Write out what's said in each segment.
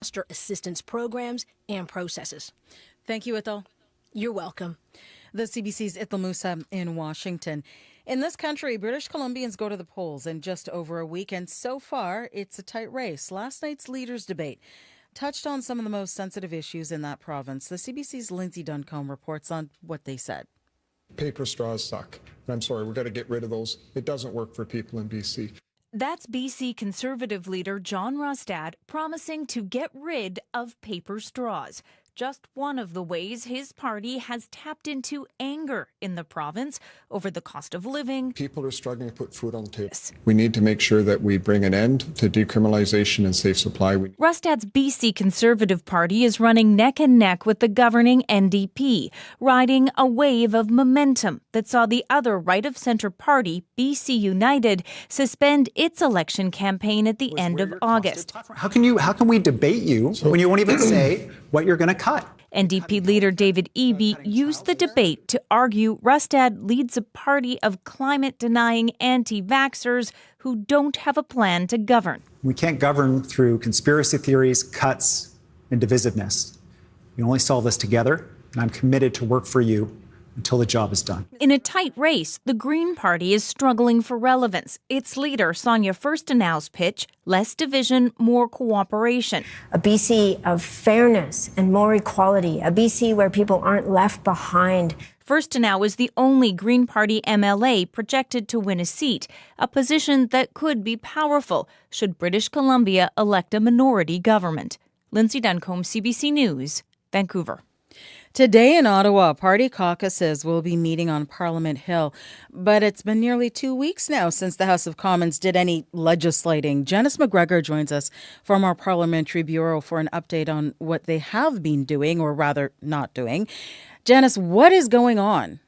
foster assistance programs and processes. Thank you, Ithel. You're welcome. The CBC's Ithel Musa in Washington. In this country, British Columbians go to the polls in just over a week, and so far, it's a tight race. Last night's leaders' debate touched on some of the most sensitive issues in that province. The CBC's Lindsay Duncombe reports on what they said. Paper straws suck. And I'm sorry, we've got to get rid of those. It doesn't work for people in BC. That's BC Conservative leader John Rustad promising to get rid of paper straws. Just one of the ways his party has tapped into anger in the province over the cost of living. People are struggling to put food on the table. We need to make sure that we bring an end to decriminalization and safe supply. Rustad's BC Conservative Party is running neck and neck with the governing NDP, riding a wave of momentum that saw the other right-of-centre party, BC United, suspend its election campaign at the end of August. How can we debate you when you won't even say what you're going to cut? NDP leader David Eby used the debate to argue Rustad leads a party of climate-denying anti-vaxxers who don't have a plan to govern. We can't govern through conspiracy theories, cuts, and divisiveness. We only solve this together, and I'm committed to work for you until the job is done. In a tight race, the Green Party is struggling for relevance. Its leader, Sonia Furstenau's pitch, less division, more cooperation. A BC of fairness and more equality, a BC where people aren't left behind. Furstenau is the only Green Party MLA projected to win a seat, a position that could be powerful should British Columbia elect a minority government. Lindsay Duncombe, CBC News, Vancouver. Today in Ottawa, party caucuses will be meeting on Parliament Hill, but it's been nearly 2 weeks now since the House of Commons did any legislating. Janice McGregor joins us from our Parliamentary Bureau for an update on what they have been doing, or rather not doing. Janice, what is going on?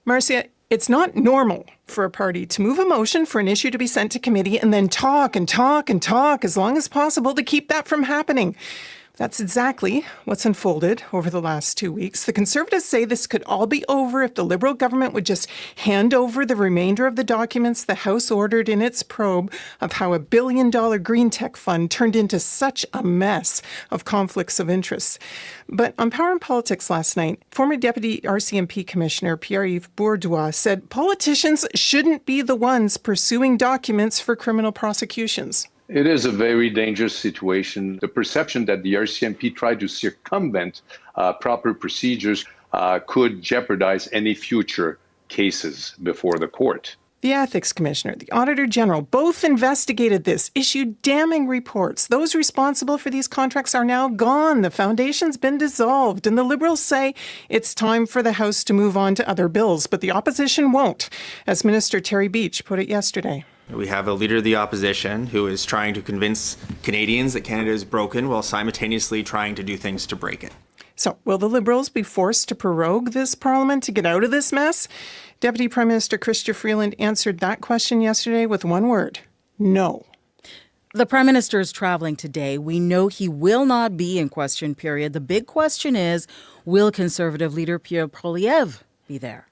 Marcia, it's not normal for a party to move a motion for an issue to be sent to committee and then talk and talk and talk as long as possible to keep that from happening. That's exactly what's unfolded over the last 2 weeks. The Conservatives say this could all be over if the Liberal government would just hand over the remainder of the documents the House ordered in its probe of how $1 billion green tech fund turned into such a mess of conflicts of interest. But on Power and Politics last night, former Deputy RCMP Commissioner Pierre-Yves Bourdois said politicians shouldn't be the ones pursuing documents for criminal prosecutions. It is a very dangerous situation. The perception that the RCMP tried to circumvent proper procedures could jeopardize any future cases before the court. The Ethics Commissioner, the Auditor General, both investigated this, issued damning reports. Those responsible for these contracts are now gone. The foundation's been dissolved, and the Liberals say it's time for the House to move on to other bills, but the opposition won't, as Minister Terry Beach put it yesterday. We have a leader of the opposition who is trying to convince Canadians that Canada is broken while simultaneously trying to do things to break it. So, will the Liberals be forced to prorogue this Parliament to get out of this mess? Deputy Prime Minister Chrystia Freeland answered that question yesterday with one word: no. The Prime Minister is traveling today. We know he will not be in question period. The big question is, will Conservative leader Pierre Poilievre be there?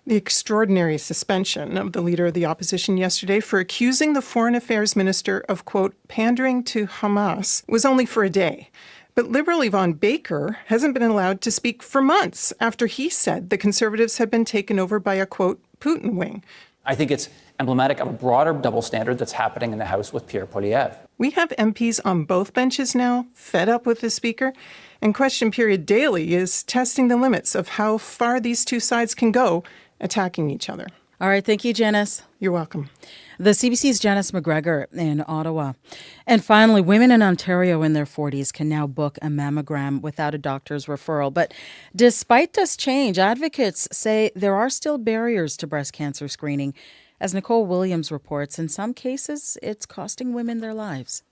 The extraordinary suspension of the leader of the opposition yesterday for accusing the Foreign Affairs Minister of, quote, pandering to Hamas was only for a day. But Liberal Yvonne Baker hasn't been allowed to speak for months after he said the Conservatives had been taken over by a, quote, Putin wing. I think it's emblematic of a broader double standard that's happening in the House with Pierre Poilievre. We have MPs on both benches now, fed up with the Speaker, and Question Period Daily is testing the limits of how far these two sides can go attacking each other. All right. Thank you, Janice. You're welcome. The CBC's Janice McGregor in Ottawa. And finally, women in Ontario in their 40s can now book a mammogram without a doctor's referral. But despite this change, advocates say there are still barriers to breast cancer screening. As Nicole Williams reports, in some cases, it's costing women their lives.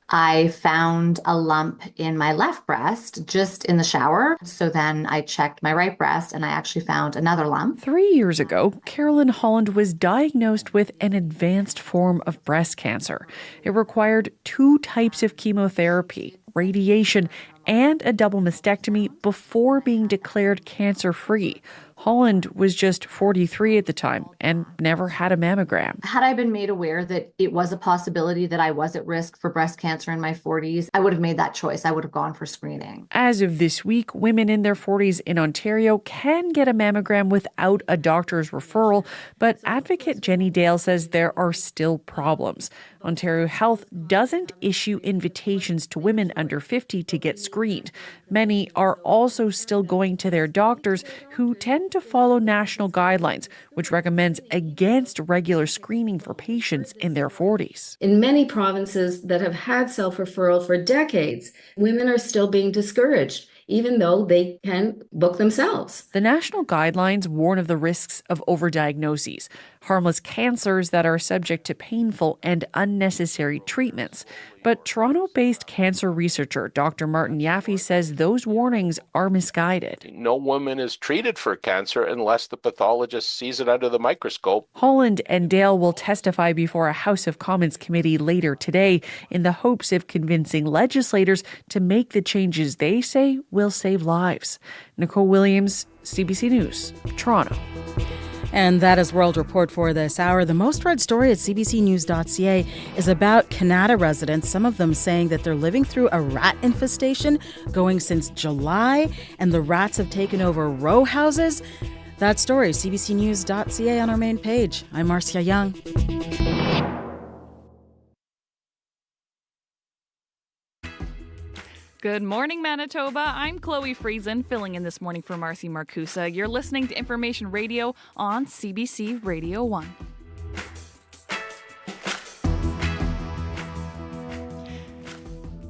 I found a lump in my left breast just in the shower. So then I checked my right breast and I actually found another lump. 3 years ago, Carolyn Holland was diagnosed with an advanced form of breast cancer. It required 2 types of chemotherapy, radiation, and a double mastectomy before being declared cancer-free. Holland was just 43 at the time and never had a mammogram. Had I been made aware that it was a possibility that I was at risk for breast cancer in my 40s, I would have made that choice. I would have gone for screening. As of this week, women in their 40s in Ontario can get a mammogram without a doctor's referral, but advocate Jenny Dale says there are still problems. Ontario Health doesn't issue invitations to women under 50 to get screened. Many are also still going to their doctors, who tend to follow national guidelines, which recommends against regular screening for patients in their 40s. In many provinces that have had self-referral for decades, women are still being discouraged, even though they can book themselves. The national guidelines warn of the risks of overdiagnoses, harmless cancers that are subject to painful and unnecessary treatments. But Toronto-based cancer researcher Dr. Martin Yaffe says those warnings are misguided. No woman is treated for cancer unless the pathologist sees it under the microscope. Holland and Dale will testify before a House of Commons committee later today in the hopes of convincing legislators to make the changes they say will save lives. Nicole Williams, CBC News, Toronto. And that is World Report for this hour. The most read story at cbcnews.ca is about Canada residents, some of them saying that they're living through a rat infestation going since July, and the rats have taken over row houses. That story, cbcnews.ca on our main page. I'm Marcia Young. Good morning, Manitoba. I'm Chloe Friesen, filling in this morning for Marcy Marcusa. You're listening to Information Radio on CBC Radio 1.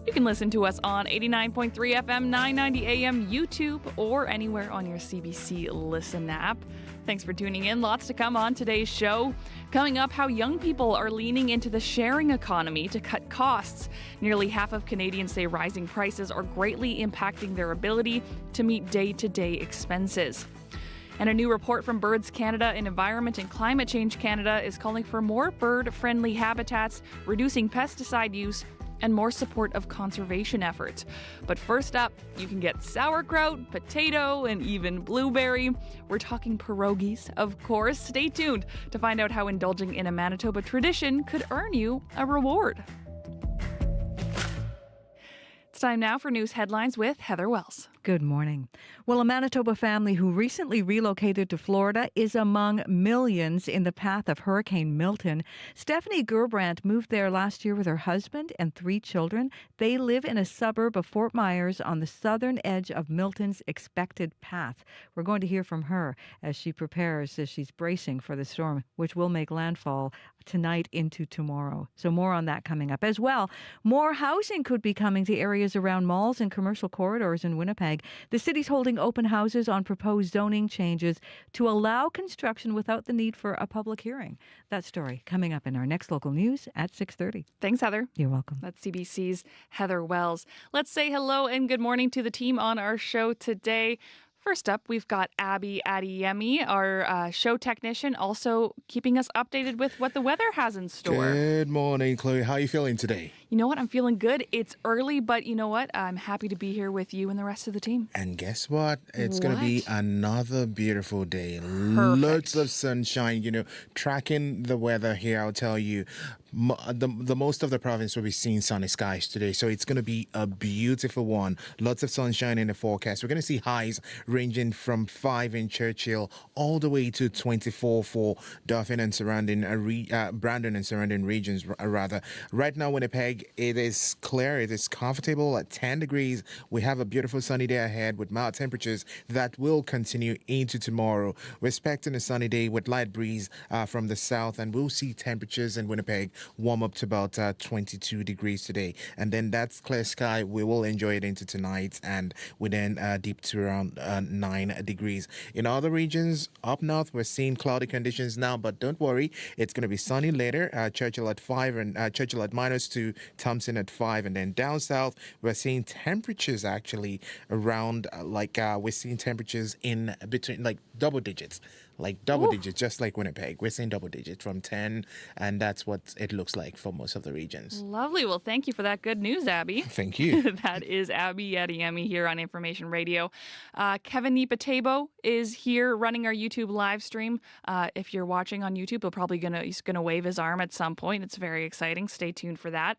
You can listen to us on 89.3 FM, 990 AM, YouTube, or anywhere on your CBC Listen app. Thanks for tuning in. Lots to come on today's show. Coming up, how young people are leaning into the sharing economy to cut costs. Nearly half of Canadians say rising prices are greatly impacting their ability to meet day-to-day expenses. And a new report from Birds Canada and Environment and Climate Change Canada is calling for more bird-friendly habitats, reducing pesticide use, and more support of conservation efforts. But first up, you can get sauerkraut, potato, and even blueberry. We're talking pierogies, of course. Stay tuned to find out how indulging in a Manitoba tradition could earn you a reward. It's time now for news headlines with Heather Wells. Good morning. Well, a Manitoba family who recently relocated to Florida is among millions in the path of Hurricane Milton. Stephanie Gerbrandt moved there last year with her husband and 3 children. They live in a suburb of Fort Myers on the southern edge of Milton's expected path. We're going to hear from her as she prepares, as she's bracing for the storm, which will make landfall tonight into tomorrow. So more on that coming up. As well, more housing could be coming to areas around malls and commercial corridors in Winnipeg. The city's holding open houses on proposed zoning changes to allow construction without the need for a public hearing. That story coming up in our next local news at 6:30. Thanks, Heather. You're welcome. That's CBC's Heather Wells. Let's say hello and good morning to the team on our show today. First up, we've got Abby Adeyemi, our show technician, also keeping us updated with what the weather has in store. Good morning, Chloe. How are you feeling today? You know what? I'm feeling good. It's early, but you know what? I'm happy to be here with you and the rest of the team. And guess what? It's going to be another beautiful day. Perfect. Lots of sunshine. You know, tracking the weather here, I'll tell you. The most of the province will be seeing sunny skies today, so it's going to be a beautiful one. Lots of sunshine in the forecast. We're going to see highs ranging from 5 in Churchill all the way to 24 for Dauphin and surrounding Brandon and surrounding regions. Rather, right now Winnipeg, it is clear, it is comfortable at 10 degrees. We have a beautiful sunny day ahead with mild temperatures that will continue into tomorrow. We're expecting a sunny day with light breeze from the south, and we'll see temperatures in Winnipeg warm up to about 22 degrees today. And then that's clear sky. We will enjoy it into tonight, and we then deep to around 9 degrees. In other regions up north, we're seeing cloudy conditions now, but don't worry, it's going to be sunny later. Churchill at 5 and Churchill at -2, Thompson at 5, and then down south, we're seeing temperatures actually around we're seeing temperatures in between like double digits. like double digits, just like Winnipeg. We're saying double digits from 10, and that's what it looks like for most of the regions. Lovely. Well, thank you for that good news, Abby. Thank you. That is Abby Yadiemi here on Information Radio. Kevin Nipatebo is here running our YouTube live stream. If you're watching on YouTube, he's gonna wave his arm at some point. It's very exciting. Stay tuned for that.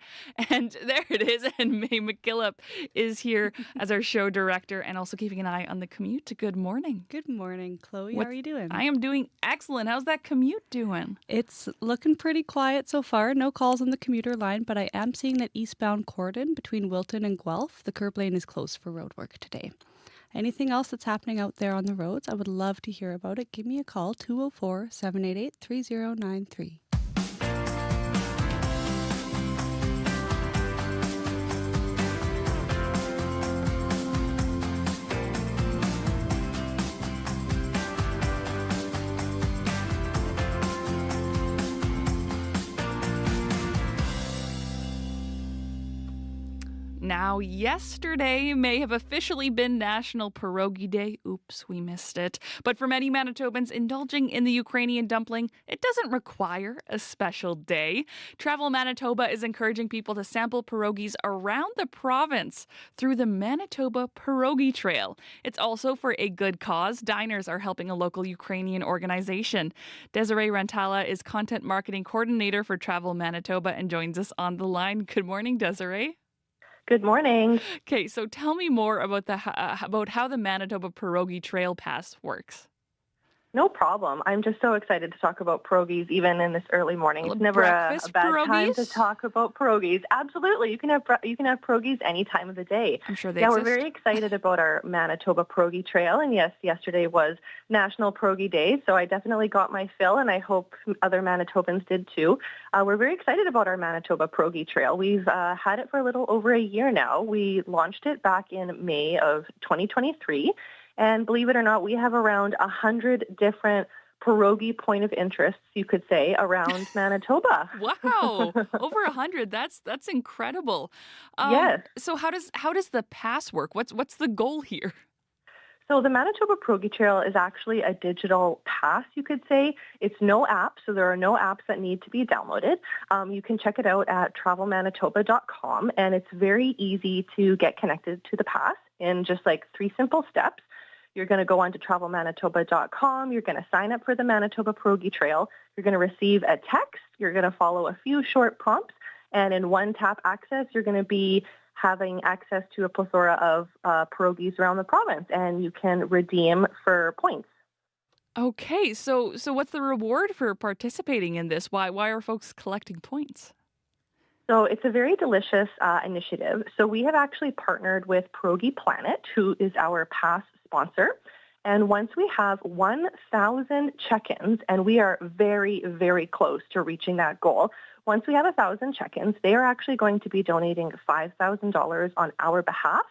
And there it is. And May McKillop is here as our show director and also keeping an eye on the commute. Good morning. Good morning, Chloe. How are you doing? I am doing excellent. How's that commute doing? It's looking pretty quiet so far. No calls on the commuter line, but I am seeing that eastbound Cordon between Wilton and Guelph, the curb lane is closed for road work today. Anything else that's happening out there on the roads, I would love to hear about it. Give me a call, 204-788-3093. Now, yesterday may have officially been National Perogi Day. Oops, we missed it. But for many Manitobans, indulging in the Ukrainian dumpling, it doesn't require a special day. Travel Manitoba is encouraging people to sample pierogies around the province through the Manitoba Perogi Trail. It's also for a good cause. Diners are helping a local Ukrainian organization. Desiree Rantala is content marketing coordinator for Travel Manitoba and joins us on the line. Good morning, Desiree. Good morning. Okay, so tell me more about how the Manitoba Perogi Trail Pass works. No problem. I'm just so excited to talk about pierogies even in this early morning. It's never a bad time to talk about pierogies. Absolutely. You can have pierogies any time of the day. I'm sure they exist. We're very excited about our Manitoba Perogi Trail. And yes, yesterday was National Perogi Day, so I definitely got my fill, and I hope other Manitobans did too. We're very excited about our Manitoba Perogi Trail. We've had it for a little over a year now. We launched it back in May of 2023. And believe it or not, we have around 100 different pierogi point of interests, you could say, around Manitoba. Wow, over 100. That's incredible. Yes. So how does the pass work? What's the goal here? So the Manitoba Perogi Trail is actually a digital pass, you could say. It's no app, so there are no apps that need to be downloaded. You can check it out at travelmanitoba.com, and it's very easy to get connected to the pass in just like 3 simple steps. You're going to go onto travelmanitoba.com. You're going to sign up for the Manitoba Perogi Trail. You're going to receive a text. You're going to follow a few short prompts. And in one-tap access, you're going to be having access to a plethora of pierogies around the province, and you can redeem for points. Okay, so what's the reward for participating in this? Why are folks collecting points? So it's a very delicious initiative. So we have actually partnered with Pierogi Planet, who is our pass sponsor. And once we have 1,000 check-ins, and we are very, very close to reaching that goal, once we have 1,000 check-ins, they are actually going to be donating $5,000 on our behalf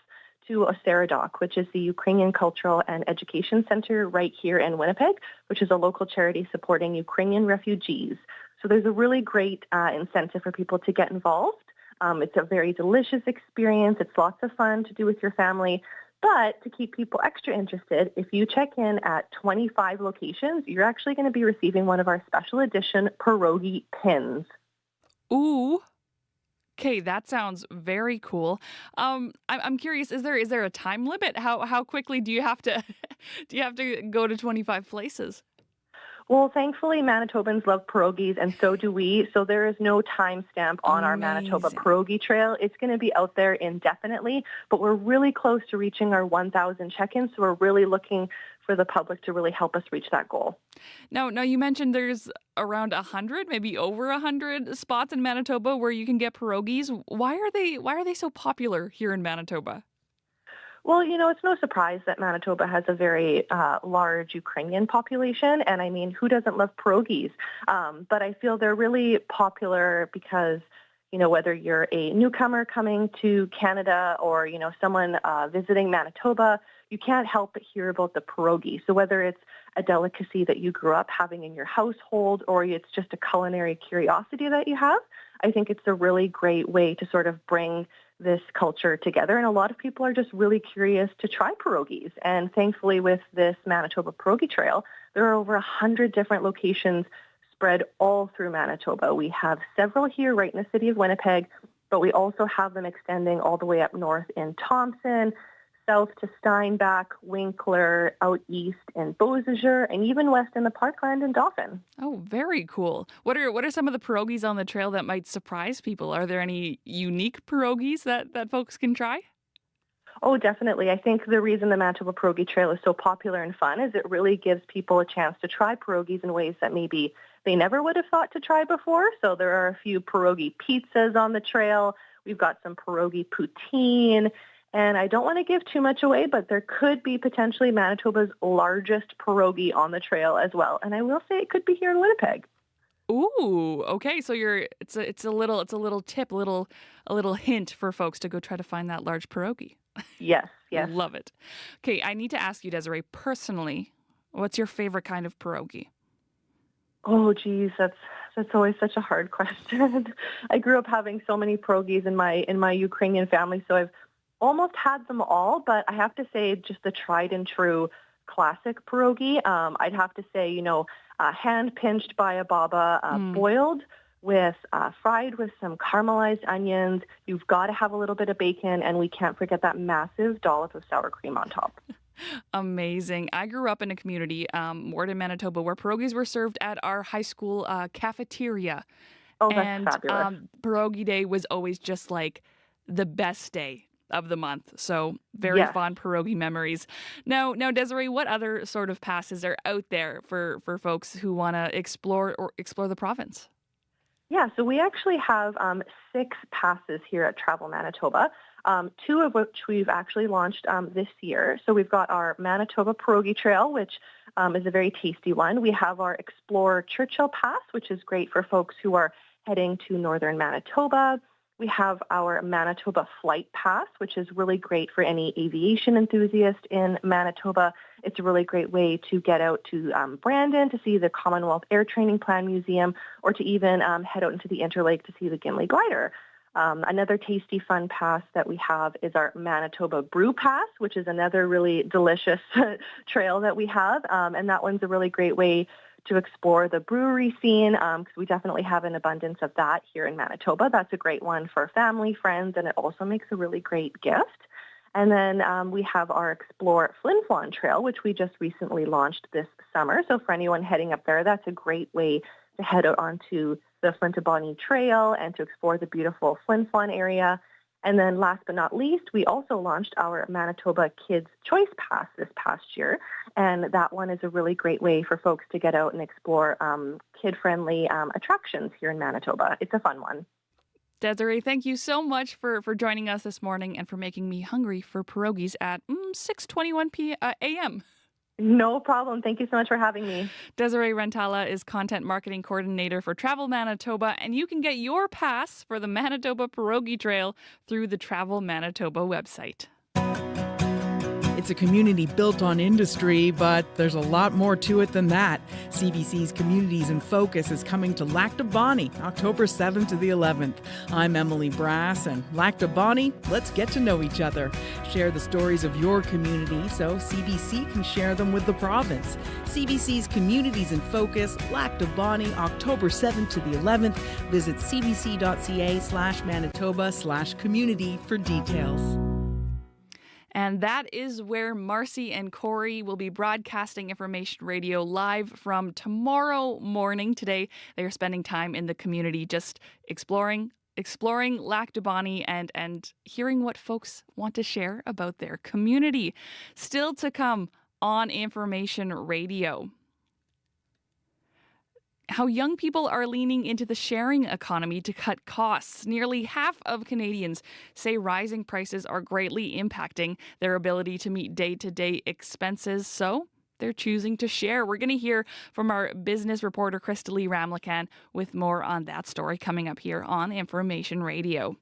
to Oseradoc, which is the Ukrainian Cultural and Education Center right here in Winnipeg, which is a local charity supporting Ukrainian refugees. So there's a really great incentive for people to get involved. It's a very delicious experience. It's lots of fun to do with your family. But to keep people extra interested, if you check in at 25 locations, you're actually going to be receiving one of our special edition pierogi pins. Ooh. Okay, that sounds very cool. I'm curious, is there a time limit? How quickly do you have to go to 25 places? Well, thankfully, Manitobans love pierogies, and so do we. So there is no timestamp on our Manitoba Perogi Trail. It's going to be out there indefinitely, but we're really close to reaching our 1,000 check-ins, so we're really looking for the public to really help us reach that goal. Now you mentioned there's around 100, maybe over 100 spots in Manitoba where you can get pierogies. Why are they so popular here in Manitoba? Well, it's no surprise that Manitoba has a very large Ukrainian population. And I mean, who doesn't love pierogies? But I feel they're really popular because, whether you're a newcomer coming to Canada or, someone visiting Manitoba, you can't help but hear about the pierogi. So whether it's a delicacy that you grew up having in your household or it's just a culinary curiosity that you have, I think it's a really great way to sort of bring this culture together. And a lot of people are just really curious to try pierogies. And thankfully with this Manitoba Perogi Trail, There are over 100 different locations spread all through Manitoba. We have several here right in the city of Winnipeg, but we also have them extending all the way up north in Thompson, south to Steinbach, Winkler, out east in Beausejour, and even west in the Parkland and Dauphin. Oh, very cool. What are some of the pierogies on the trail that might surprise people? Are there any unique pierogies that folks can try? Oh, definitely. I think the reason the Manitoba Pierogi Trail is so popular and fun is it really gives people a chance to try pierogies in ways that maybe they never would have thought to try before. So there are a few pierogi pizzas on the trail. We've got some pierogi poutine. And I don't want to give too much away, but there could be potentially Manitoba's largest pierogi on the trail as well. And I will say it could be here in Winnipeg. Ooh, okay. So it's a little tip, a little hint for folks to go try to find that large pierogi. Yes, yes. Love it. Okay, I need to ask you, Desiree, personally, what's your favorite kind of pierogi? Oh, geez, that's always such a hard question. I grew up having so many pierogies in my Ukrainian family, so I've almost had them all. But I have to say, just the tried and true classic pierogi. I'd have to say, hand pinched by a baba, boiled with fried with some caramelized onions. You've got to have a little bit of bacon, and we can't forget that massive dollop of sour cream on top. Amazing. I grew up in a community, Morton, Manitoba, where pierogies were served at our high school cafeteria. Oh, that's fabulous. Pierogi day was always just like the best day of the month. So very fond pierogi memories. Now, Desiree, what other sort of passes are out there for folks who want to explore the province? Yeah, so we actually have 6 passes here at Travel Manitoba, 2 of which we've actually launched this year. So we've got our Manitoba Pierogi Trail, which is a very tasty one. We have our Explore Churchill Pass, which is great for folks who are heading to northern Manitoba. We have our Manitoba Flight Pass, which is really great for any aviation enthusiast in Manitoba. It's a really great way to get out to Brandon to see the Commonwealth Air Training Plan Museum, or to even head out into the Interlake to see the Gimli Glider. Another tasty, fun pass that we have is our Manitoba Brew Pass, which is another really delicious trail that we have. And that one's a really great way to explore the brewery scene, because we definitely have an abundance of that here in Manitoba. That's a great one for family, friends, and it also makes a really great gift. And then we have our Explore Flin Flon Trail, which we just recently launched this summer. So for anyone heading up there, that's a great way to head out onto the Flin-to-Bonnie Trail and to explore the beautiful Flin Flon area. And then last but not least, we also launched our Manitoba Kids Choice Pass this past year. And that one is a really great way for folks to get out and explore kid-friendly attractions here in Manitoba. It's a fun one. Desiree, thank you so much for joining us this morning and for making me hungry for pierogies at 6:21 a.m. No problem. Thank you so much for having me. Desiree Rentala is Content Marketing Coordinator for Travel Manitoba, and you can get your pass for the Manitoba Pierogi Trail through the Travel Manitoba website. It's a community built on industry, but there's a lot more to it than that. CBC's Communities in Focus is coming to Lac du Bonnie, October 7th to the 11th. I'm Emily Brass, and Lac du Bonnie, let's get to know each other. Share the stories of your community so CBC can share them with the province. CBC's Communities in Focus, Lac du Bonnie, October 7th to the 11th. Visit cbc.ca/Manitoba/community for details. And that is where Marcy and Corey will be broadcasting Information Radio live from tomorrow morning. Today, they are spending time in the community just exploring Lac du Bonnie and hearing what folks want to share about their community. Still to come on Information Radio. How young people are leaning into the sharing economy to cut costs. Nearly half of Canadians say rising prices are greatly impacting their ability to meet day-to-day expenses, so they're choosing to share. We're going to hear from our business reporter, Crystalie Ramlakan, with more on that story coming up here on Information Radio.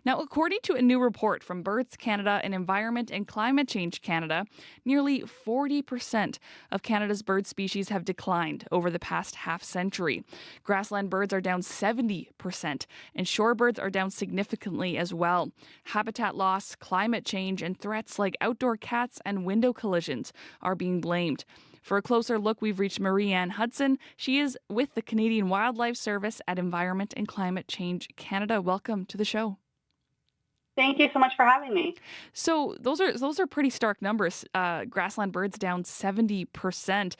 Now, according to a new report from Birds Canada and Environment and Climate Change Canada, nearly 40% of Canada's bird species have declined over the past half-century. Grassland birds are down 70%, and shorebirds are down significantly as well. Habitat loss, climate change, and threats like outdoor cats and window collisions are being blamed. For a closer look, we've reached Marie-Anne Hudson. She is with the Canadian Wildlife Service at Environment and Climate Change Canada. Welcome to the show. Thank you so much for having me. So those are pretty stark numbers. Grassland birds down 70%.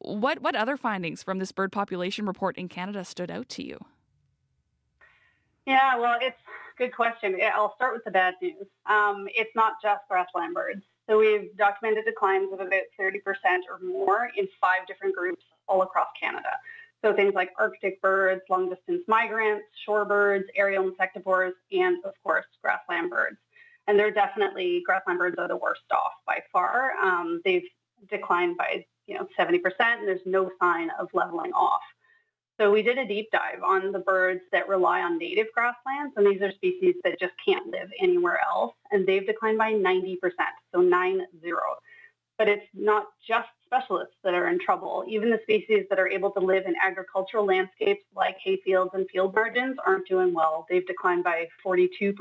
What other findings from this bird population report in Canada stood out to you? Yeah, well, it's a good question. I'll start with the bad news. It's not just grassland birds. So we've documented declines of about 30% or more in 5 different groups all across Canada. So things like Arctic birds, long-distance migrants, shorebirds, aerial insectivores, and, of course, grassland birds. And grassland birds are the worst off by far. They've declined by 70%, and there's no sign of leveling off. So we did a deep dive on the birds that rely on native grasslands, and these are species that just can't live anywhere else, and they've declined by 90%, so 90. But it's not just specialists that are in trouble. Even the species that are able to live in agricultural landscapes like hayfields and field margins aren't doing well. They've declined by 42%.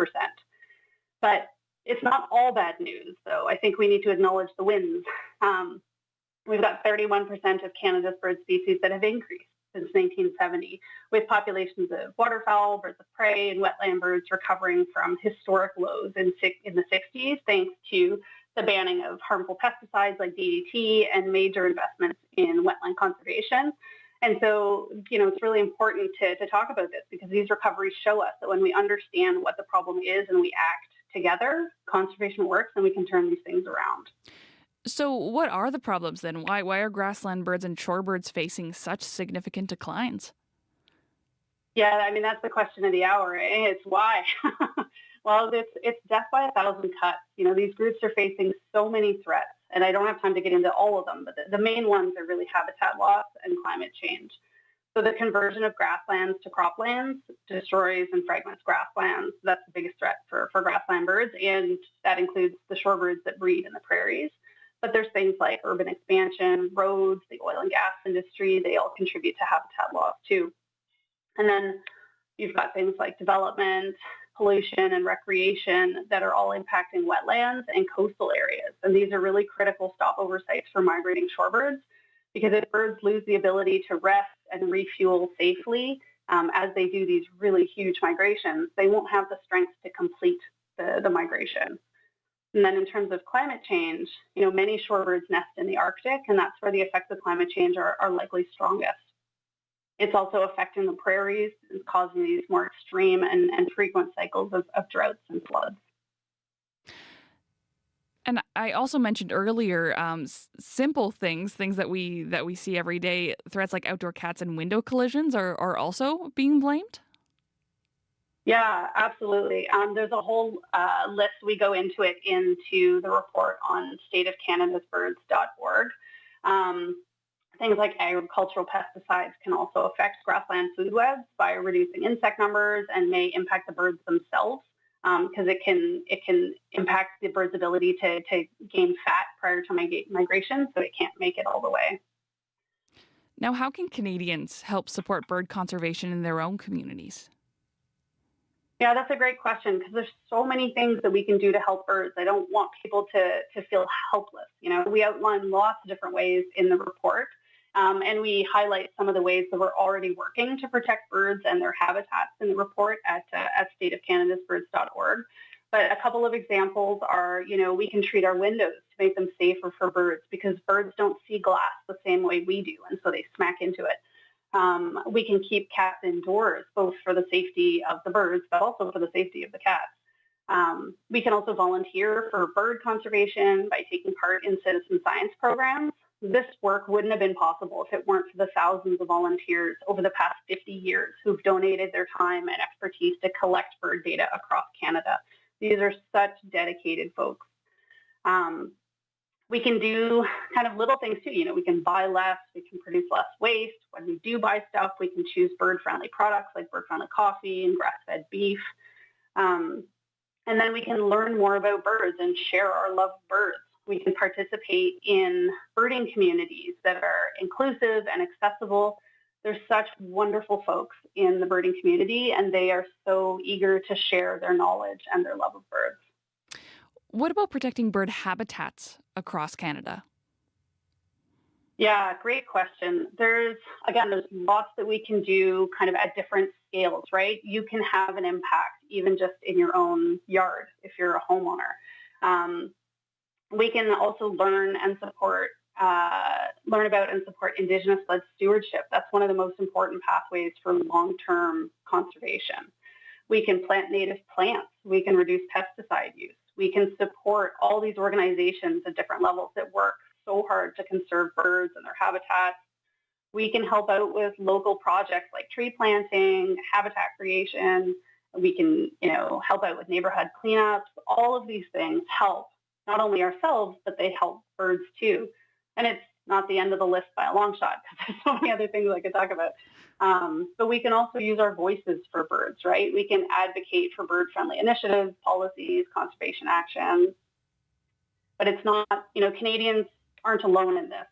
But it's not all bad news, though. I think we need to acknowledge the wins. We've got 31% of Canada's bird species that have increased since 1970, with populations of waterfowl, birds of prey, and wetland birds recovering from historic lows in the 60s, thanks to the banning of harmful pesticides like DDT and major investments in wetland conservation. And so, it's really important to talk about this because these recoveries show us that when we understand what the problem is and we act together, conservation works and we can turn these things around. So what are the problems then? Why are grassland birds and shorebirds facing such significant declines? Yeah, I mean, that's the question of the hour. It's why. Well, it's death by 1,000 cuts. These groups are facing so many threats, and I don't have time to get into all of them, but the main ones are really habitat loss and climate change. So the conversion of grasslands to croplands destroys and fragments grasslands. That's the biggest threat for grassland birds, and that includes the shorebirds that breed in the prairies. But there's things like urban expansion, roads, the oil and gas industry. They all contribute to habitat loss too. And then you've got things like development, pollution, and recreation that are all impacting wetlands and coastal areas. And these are really critical stopover sites for migrating shorebirds because if birds lose the ability to rest and refuel safely as they do these really huge migrations, they won't have the strength to complete the migration. And then in terms of climate change, many shorebirds nest in the Arctic, and that's where the effects of climate change are likely strongest. It's also affecting the prairies and causing these more extreme and frequent cycles of droughts and floods. And I also mentioned earlier simple things that we see every day. Threats like outdoor cats and window collisions are also being blamed? Yeah, absolutely. There's a whole list. We go into it into the report on stateofcanadasbirds.org. Things like agricultural pesticides can also affect grassland food webs by reducing insect numbers and may impact the birds themselves because it can impact the bird's ability to gain fat prior to migration, so it can't make it all the way. Now, how can Canadians help support bird conservation in their own communities? Yeah, that's a great question because there's so many things that we can do to help birds. I don't want people to feel helpless. We outline lots of different ways in the report, and we highlight some of the ways that we're already working to protect birds and their habitats in the report at stateofcanadasbirds.org. But a couple of examples are, we can treat our windows to make them safer for birds because birds don't see glass the same way we do, and so they smack into it. We can keep cats indoors, both for the safety of the birds, but also for the safety of the cats. We can also volunteer for bird conservation by taking part in citizen science programs. This work wouldn't have been possible if it weren't for the thousands of volunteers over the past 50 years who've donated their time and expertise to collect bird data across Canada. These are such dedicated folks. We can do kind of little things too. We can buy less, we can produce less waste. When we do buy stuff, we can choose bird-friendly products like bird-friendly coffee and grass-fed beef. And then we can learn more about birds and share our love of birds. We can participate in birding communities that are inclusive and accessible. There's such wonderful folks in the birding community, and they are so eager to share their knowledge and their love of birds. What about protecting bird habitats across Canada? Yeah, that's a great question because there's so many things that we can do to help birds. I don't want people to feel helpless. We can Yeah, great question. There's lots that we can do kind of at different scales, right? You can have an impact even just in your own yard if you're a homeowner. We can also learn about and support Indigenous-led stewardship. That's one of the most important pathways for long-term conservation. We can plant native plants. We can reduce pesticide use. We can support all these organizations at different levels that work so hard to conserve birds and their habitats. We can help out with local projects like tree planting, habitat creation. We can, help out with neighborhood cleanups. All of these things help not only ourselves, but they help birds too. And it's not the end of the list by a long shot because there's so many other things I could talk about. But we can also use our voices for birds, right? We can advocate for bird-friendly initiatives, policies, conservation actions. But it's not, Canadians aren't alone in this,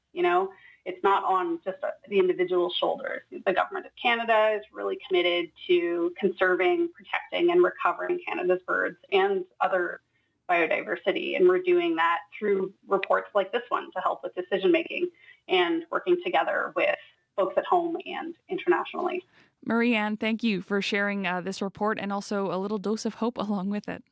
It's not on just the individual shoulders. The Government of Canada is really committed to conserving, protecting, and recovering Canada's birds and other biodiversity. And we're doing that through reports like this one to help with decision making and working together with folks at home and internationally. Marie-Anne, thank you for sharing this report and also a little dose of hope along with it.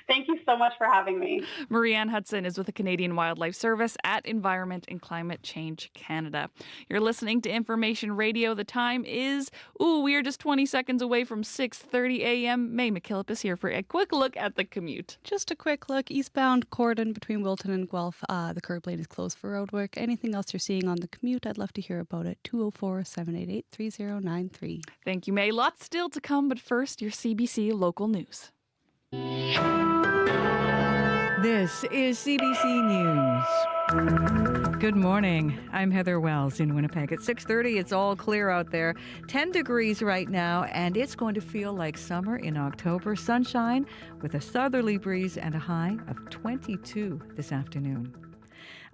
Thank you so much for having me. Marie-Anne Hudson is with the Canadian Wildlife Service at Environment and Climate Change Canada. You're listening to Information Radio. The time is, we are just 20 seconds away from 6:30 a.m. May McKillop is here for a quick look at the commute. Just a quick look. Eastbound Cordon between Wilton and Guelph. The curb lane is closed for road work. Anything else you're seeing on the commute, I'd love to hear about it. 204-788-3093. Thank you, May. Lots still to come, but first, your CBC local news. This is CBC News. Good morning. I'm Heather Wells in Winnipeg. At 6:30, it's all clear out there. 10 degrees right now, and it's going to feel like summer in October. Sunshine with a southerly breeze and a high of 22 this afternoon.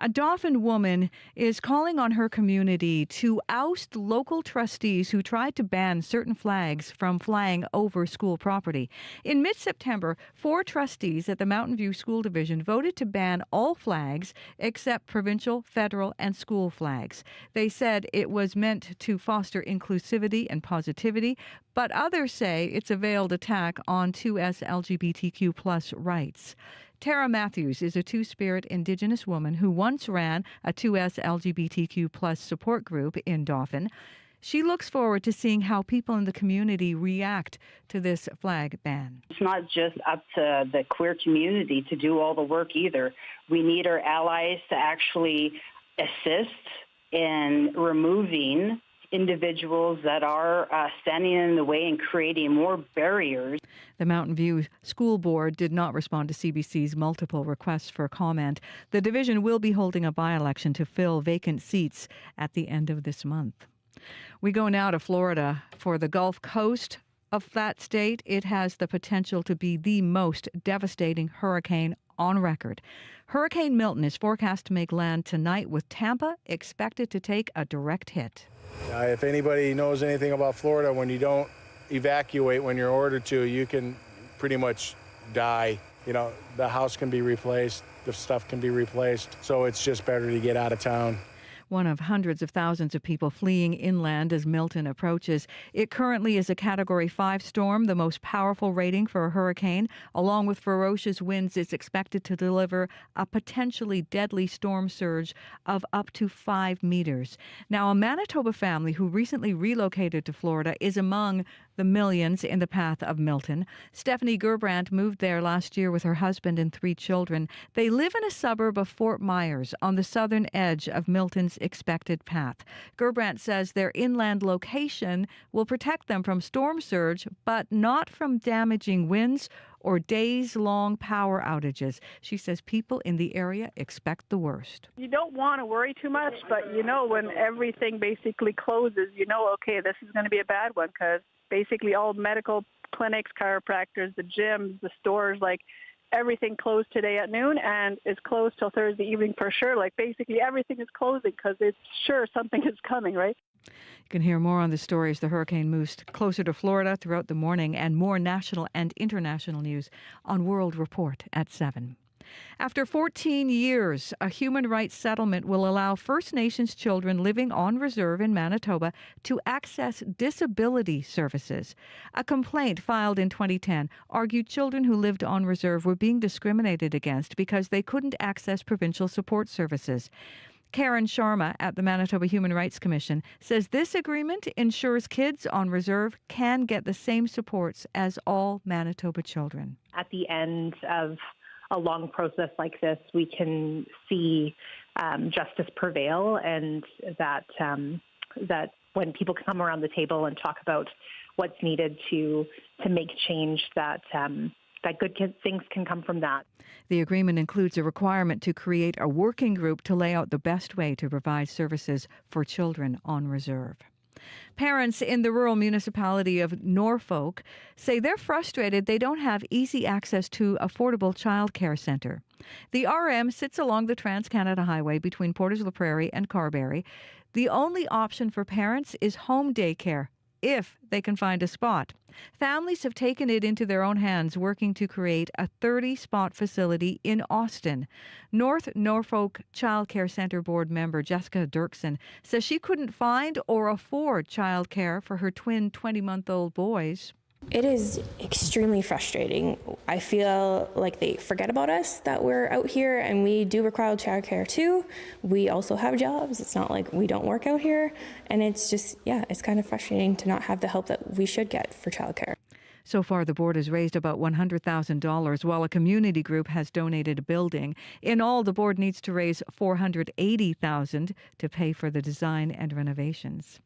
A Dauphin woman is calling on her community to oust local trustees who tried to ban certain flags from flying over school property. In mid-September, 4 trustees at the Mountain View School Division voted to ban all flags except provincial, federal, and school flags. They said it was meant to foster inclusivity and positivity, but others say it's a veiled attack on 2S LGBTQ+ rights. Tara Matthews is a Two-Spirit Indigenous woman who once ran a 2S LGBTQ+ support group in Dauphin. She looks forward to seeing how people in the community react to this flag ban. It's not just up to the queer community to do all the work either. We need our allies to actually assist in removing individuals that are standing in the way and creating more barriers. The Mountain View School Board did not respond to CBC's multiple requests for comment. The division will be holding a by-election to fill vacant seats at the end of this month. We go now to Florida. For the Gulf Coast of that state, it has the potential to be the most devastating hurricane on record. Hurricane Milton is forecast to make land tonight, with Tampa expected to take a direct hit. If anybody knows anything about Florida, when you don't evacuate when you're ordered to, you can pretty much die. The house can be replaced, the stuff can be replaced, so it's just better to get out of town. One of hundreds of thousands of people fleeing inland as Milton approaches. It currently is a Category 5 storm, the most powerful rating for a hurricane. Along with ferocious winds, it's expected to deliver a potentially deadly storm surge of up to 5 meters. Now, a Manitoba family who recently relocated to Florida is among the millions in the path of Milton. Stephanie Gerbrandt moved there last year with her husband and 3 children. They live in a suburb of Fort Myers on the southern edge of Milton's expected path. Gerbrandt says their inland location will protect them from storm surge, but not from damaging winds or days-long power outages. She says people in the area expect the worst. You don't want to worry too much, but when everything basically closes, okay, this is going to be a bad one, because basically all medical clinics, chiropractors, the gyms, the stores, everything closed today at noon and is closed till Thursday evening for sure. Basically everything is closing because it's sure something is coming, right? You can hear more on the story as the hurricane moves closer to Florida throughout the morning, and more national and international news on World Report at 7. After 14 years, a human rights settlement will allow First Nations children living on reserve in Manitoba to access disability services. A complaint filed in 2010 argued children who lived on reserve were being discriminated against because they couldn't access provincial support services. Karen Sharma at the Manitoba Human Rights Commission says this agreement ensures kids on reserve can get the same supports as all Manitoba children. At the end of a long process like this, we can see justice prevail, and that when people come around the table and talk about what's needed to make change, that good things can come from that. The agreement includes a requirement to create a working group to lay out the best way to provide services for children on reserve. Parents in the rural municipality of Norfolk say they're frustrated they don't have easy access to affordable childcare centre. The RM sits along the Trans-Canada Highway between Portage la Prairie and Carberry. The only option for parents is home daycare, if they can find a spot. Families have taken it into their own hands, working to create a 30-spot facility in Austin. North Norfolk Child Care Centre Board member Jessica Dirksen says she couldn't find or afford childcare for her twin 20-month-old boys. It is extremely frustrating. I feel like they forget about us, that we're out here, and we do require childcare too. We also have jobs. It's not like we don't work out here. And it's just, it's kind of frustrating to not have the help that we should get for childcare. So far, the board has raised about $100,000, while a community group has donated a building. In all, the board needs to raise $480,000 to pay for the design and renovations.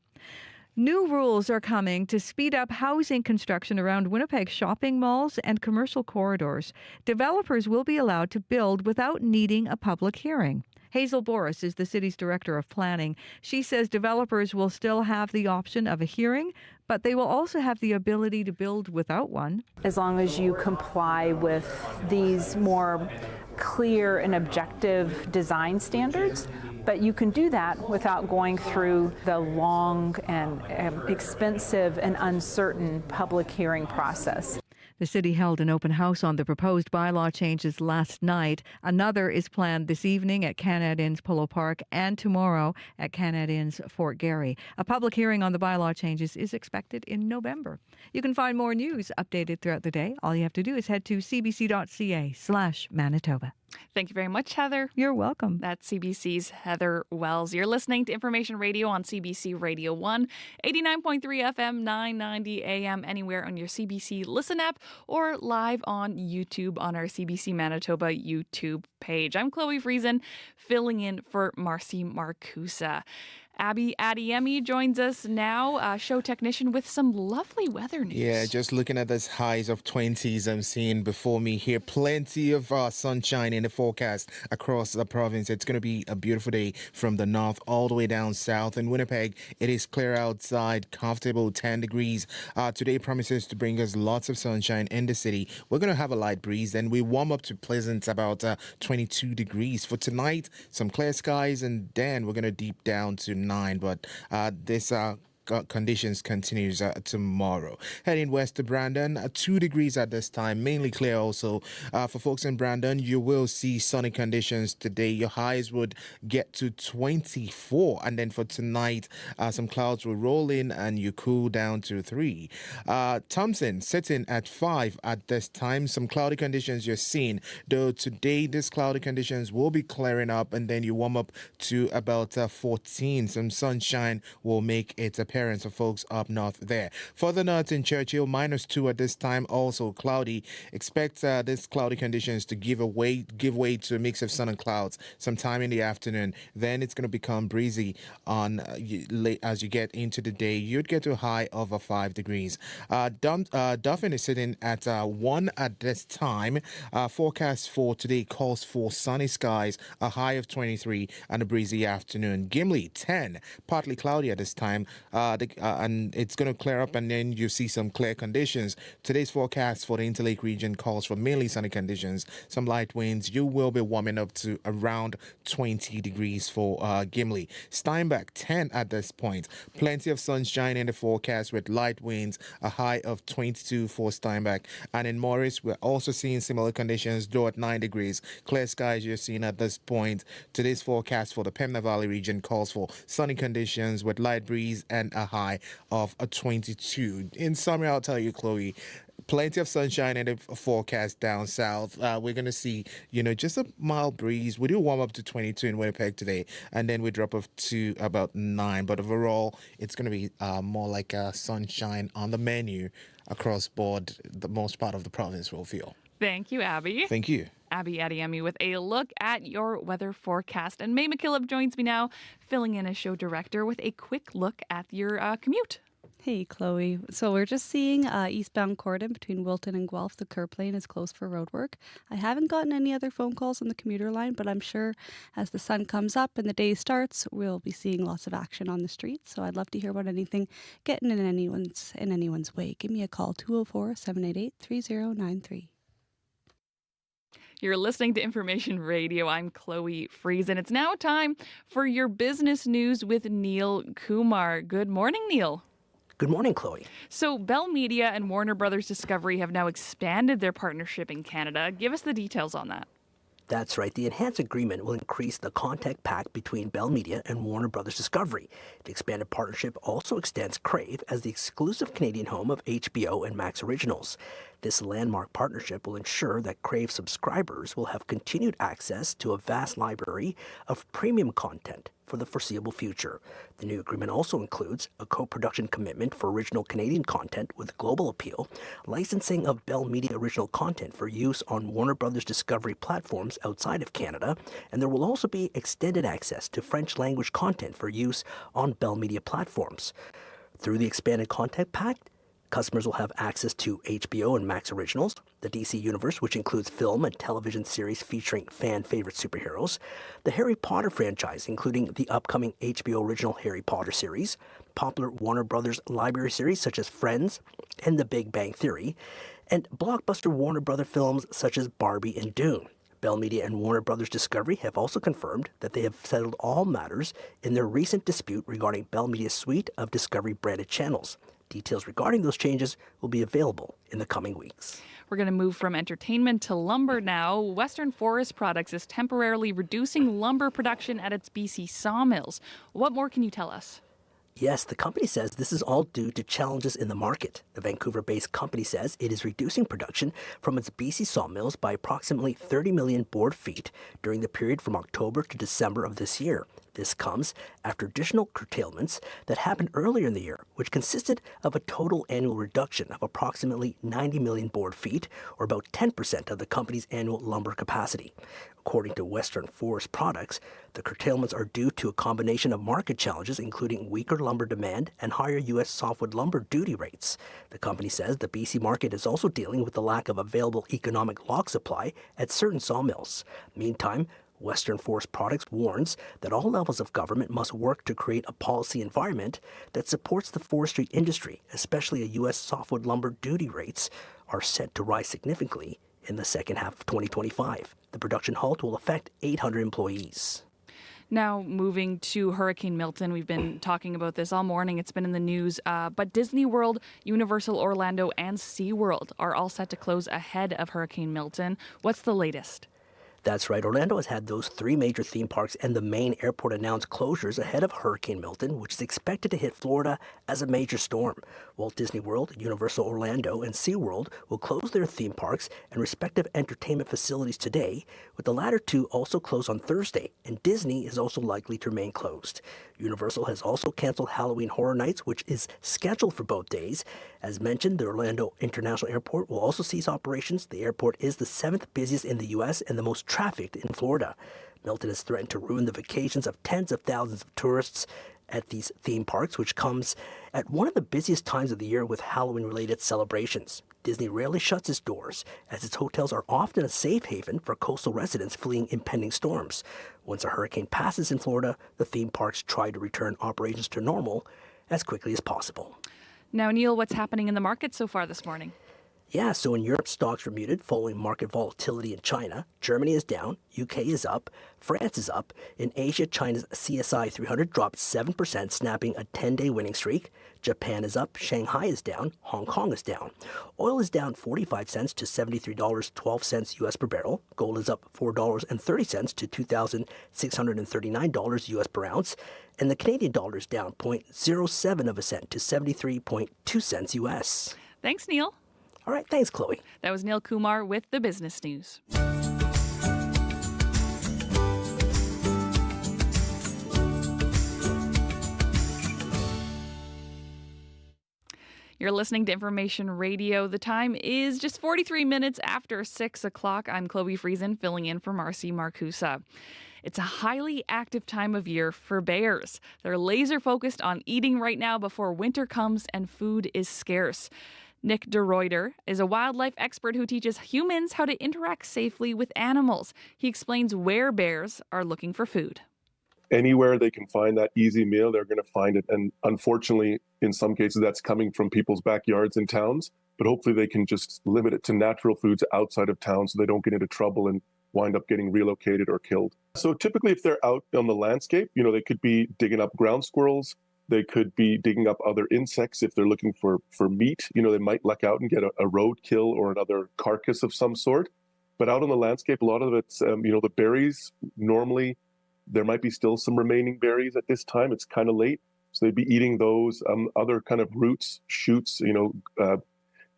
New rules are coming to speed up housing construction around Winnipeg shopping malls and commercial corridors. Developers will be allowed to build without needing a public hearing. Hazel Boris is the city's director of planning. She says developers will still have the option of a hearing, but they will also have the ability to build without one. As long as you comply with these more clear and objective design standards, but you can do that without going through the long and expensive and uncertain public hearing process. The city held an open house on the proposed bylaw changes last night. Another is planned this evening at Canad Inn's Polo Park and tomorrow at Canad Inn's Fort Garry. A public hearing on the bylaw changes is expected in November. You can find more news updated throughout the day. All you have to do is head to cbc.ca/Manitoba. Thank you very much, Heather. You're welcome. That's CBC's Heather Wells. You're listening to Information Radio on CBC Radio 1, 89.3 FM, 990 AM, anywhere on your CBC Listen app or live on YouTube on our CBC Manitoba YouTube page. I'm Chloe Friesen, filling in for Marcy Marcusa. Abby Adiemi joins us now, show technician with some lovely weather news. Yeah, just looking at this highs of 20s I'm seeing before me here. Plenty of sunshine in the forecast across the province. It's going to be a beautiful day from the north all the way down south. In Winnipeg, it is clear outside, comfortable 10 degrees. Today promises to bring us lots of sunshine in the city. We're going to have a light breeze, and we warm up to pleasant about 22 degrees. For tonight, some clear skies, and then we're going to deep down to 9, but this conditions continues tomorrow. Heading west to Brandon, 2 degrees at this time, mainly clear also. For folks in Brandon, you will see sunny conditions today. Your highs would get to 24, and then for tonight, some clouds will roll in and you cool down to 3. Thompson sitting at 5 at this time. Some cloudy conditions you're seeing, though today these cloudy conditions will be clearing up, and then you warm up to about 14. Some sunshine will make its appearance for folks up north there. Further north in Churchill, -2 at this time, also cloudy. Expect these cloudy conditions to give way to a mix of sun and clouds sometime in the afternoon. Then it's going to become breezy on as you get into the day. You'd get to a high of 5 degrees. Dauphin is sitting at 1 at this time. Forecast for today calls for sunny skies, a high of 23, and a breezy afternoon. Gimli 10, partly cloudy at this time. and it's going to clear up, and then you see some clear conditions. Today's forecast for the Interlake region calls for mainly sunny conditions, some light winds. You will be warming up to around 20 degrees for Gimli. Steinbach, 10 at this point. Plenty of sunshine in the forecast with light winds, a high of 22 for Steinbach. And in Morris, we're also seeing similar conditions, though at 9 degrees. Clear skies you're seeing at this point. Today's forecast for the Pembina Valley region calls for sunny conditions with light breeze and a high of a 22. In summary, I'll tell you, Chloe, plenty of sunshine in the forecast down south. We're going to see, just a mild breeze. We do warm up to 22 in Winnipeg today, and then we drop off to about 9. But overall, it's going to be more like sunshine on the menu across board. The most part of the province will feel. Thank you, Abby. Thank you. Abby Adiemi with a look at your weather forecast. And May McKillop joins me now, filling in as show director with a quick look at your commute. Hey, Chloe. So we're just seeing eastbound Corden between Wilton and Guelph. The curb lane is closed for road work. I haven't gotten any other phone calls on the commuter line, but I'm sure as the sun comes up and the day starts, we'll be seeing lots of action on the streets. So I'd love to hear about anything getting in anyone's way. Give me a call, 204-788-3093. You're listening to Information Radio. I'm Chloe Friesen. It's now time for your business news with Neil Kumar. Good morning, Neil. Good morning, Chloe. So Bell Media and Warner Brothers Discovery have now expanded their partnership in Canada. Give us the details on that. That's right. The enhanced agreement will increase the contact pact between Bell Media and Warner Brothers Discovery. The expanded partnership also extends Crave as the exclusive Canadian home of HBO and Max Originals. This landmark partnership will ensure that Crave subscribers will have continued access to a vast library of premium content for the foreseeable future. The new agreement also includes a co-production commitment for original Canadian content with global appeal, licensing of Bell Media original content for use on Warner Brothers Discovery platforms outside of Canada, and there will also be extended access to French language content for use on Bell Media platforms. Through the expanded content pact, customers will have access to HBO and Max Originals, the DC Universe, which includes film and television series featuring fan-favorite superheroes, the Harry Potter franchise, including the upcoming HBO original Harry Potter series, popular Warner Brothers library series such as Friends and The Big Bang Theory, and blockbuster Warner Brothers films such as Barbie and Dune. Bell Media and Warner Brothers Discovery have also confirmed that they have settled all matters in their recent dispute regarding Bell Media's suite of Discovery-branded channels. Details regarding those changes will be available in the coming weeks. We're going to move from entertainment to lumber now. Western Forest Products is temporarily reducing lumber production at its BC sawmills. What more can you tell us? Yes, the company says this is all due to challenges in the market. The Vancouver-based company says it is reducing production from its BC sawmills by approximately 30 million board feet during the period from October to December of this year. This comes after additional curtailments that happened earlier in the year, which consisted of a total annual reduction of approximately 90 million board feet, or about 10% of the company's annual lumber capacity. According to Western Forest Products, the curtailments are due to a combination of market challenges, including weaker lumber demand and higher U.S. softwood lumber duty rates. The company says the BC market is also dealing with the lack of available economic log supply at certain sawmills. Meantime, Western Forest Products warns that all levels of government must work to create a policy environment that supports the forestry industry, especially as U.S. softwood lumber duty rates are set to rise significantly in the second half of 2025. The production halt will affect 800 employees. Now, moving to Hurricane Milton, we've been talking about this all morning. It's been in the news. But Disney World, Universal Orlando, and SeaWorld are all set to close ahead of Hurricane Milton. What's the latest? That's right. Orlando has had those three major theme parks and the main airport announced closures ahead of Hurricane Milton, which is expected to hit Florida as a major storm. Walt Disney World, Universal Orlando, and SeaWorld will close their theme parks and respective entertainment facilities today, with the latter two also closed on Thursday, and Disney is also likely to remain closed. Universal has also canceled Halloween Horror Nights, which is scheduled for both days. As mentioned, the Orlando International Airport will also cease operations. The airport is the 7th busiest in the U.S. and the most trafficked in Florida. Milton has threatened to ruin the vacations of tens of thousands of tourists at these theme parks, which comes at one of the busiest times of the year with Halloween-related celebrations. Disney rarely shuts its doors, as its hotels are often a safe haven for coastal residents fleeing impending storms. Once a hurricane passes in Florida, the theme parks try to return operations to normal as quickly as possible. Now, Neil, what's happening in the market so far this morning? Yeah, so in Europe, stocks were muted following market volatility in China. Germany is down, UK is up, France is up. In Asia, China's CSI 300 dropped 7%, snapping a 10-day winning streak. Japan is up, Shanghai is down, Hong Kong is down. Oil is down 45 cents to $73.12 US per barrel. Gold is up $4.30 to $2,639 US per ounce. And the Canadian dollar is down 0.07 of a cent to 73.2 cents US. Thanks, Neil. All right, thanks, Chloe. That was Neil Kumar with the business news. You're listening to Information Radio. The time is just 43 minutes after 6 o'clock. I'm Chloe Friesen, filling in for Marcy Marcusa. It's a highly active time of year for bears. They're laser focused on eating right now before winter comes and food is scarce. Nick DeRuyter is a wildlife expert who teaches humans how to interact safely with animals. He explains where bears are looking for food. Anywhere they can find that easy meal, they're going to find it. And unfortunately, in some cases, that's coming from people's backyards and towns. But hopefully they can just limit it to natural foods outside of town so they don't get into trouble and wind up getting relocated or killed. So typically, if they're out on the landscape, they could be digging up ground squirrels. They could be digging up other insects. If they're looking for meat, they might luck out and get a roadkill or another carcass of some sort. But out on the landscape, a lot of it's, the berries, normally there might be still some remaining berries at this time. It's kind of late. So they'd be eating those, other kind of roots, shoots,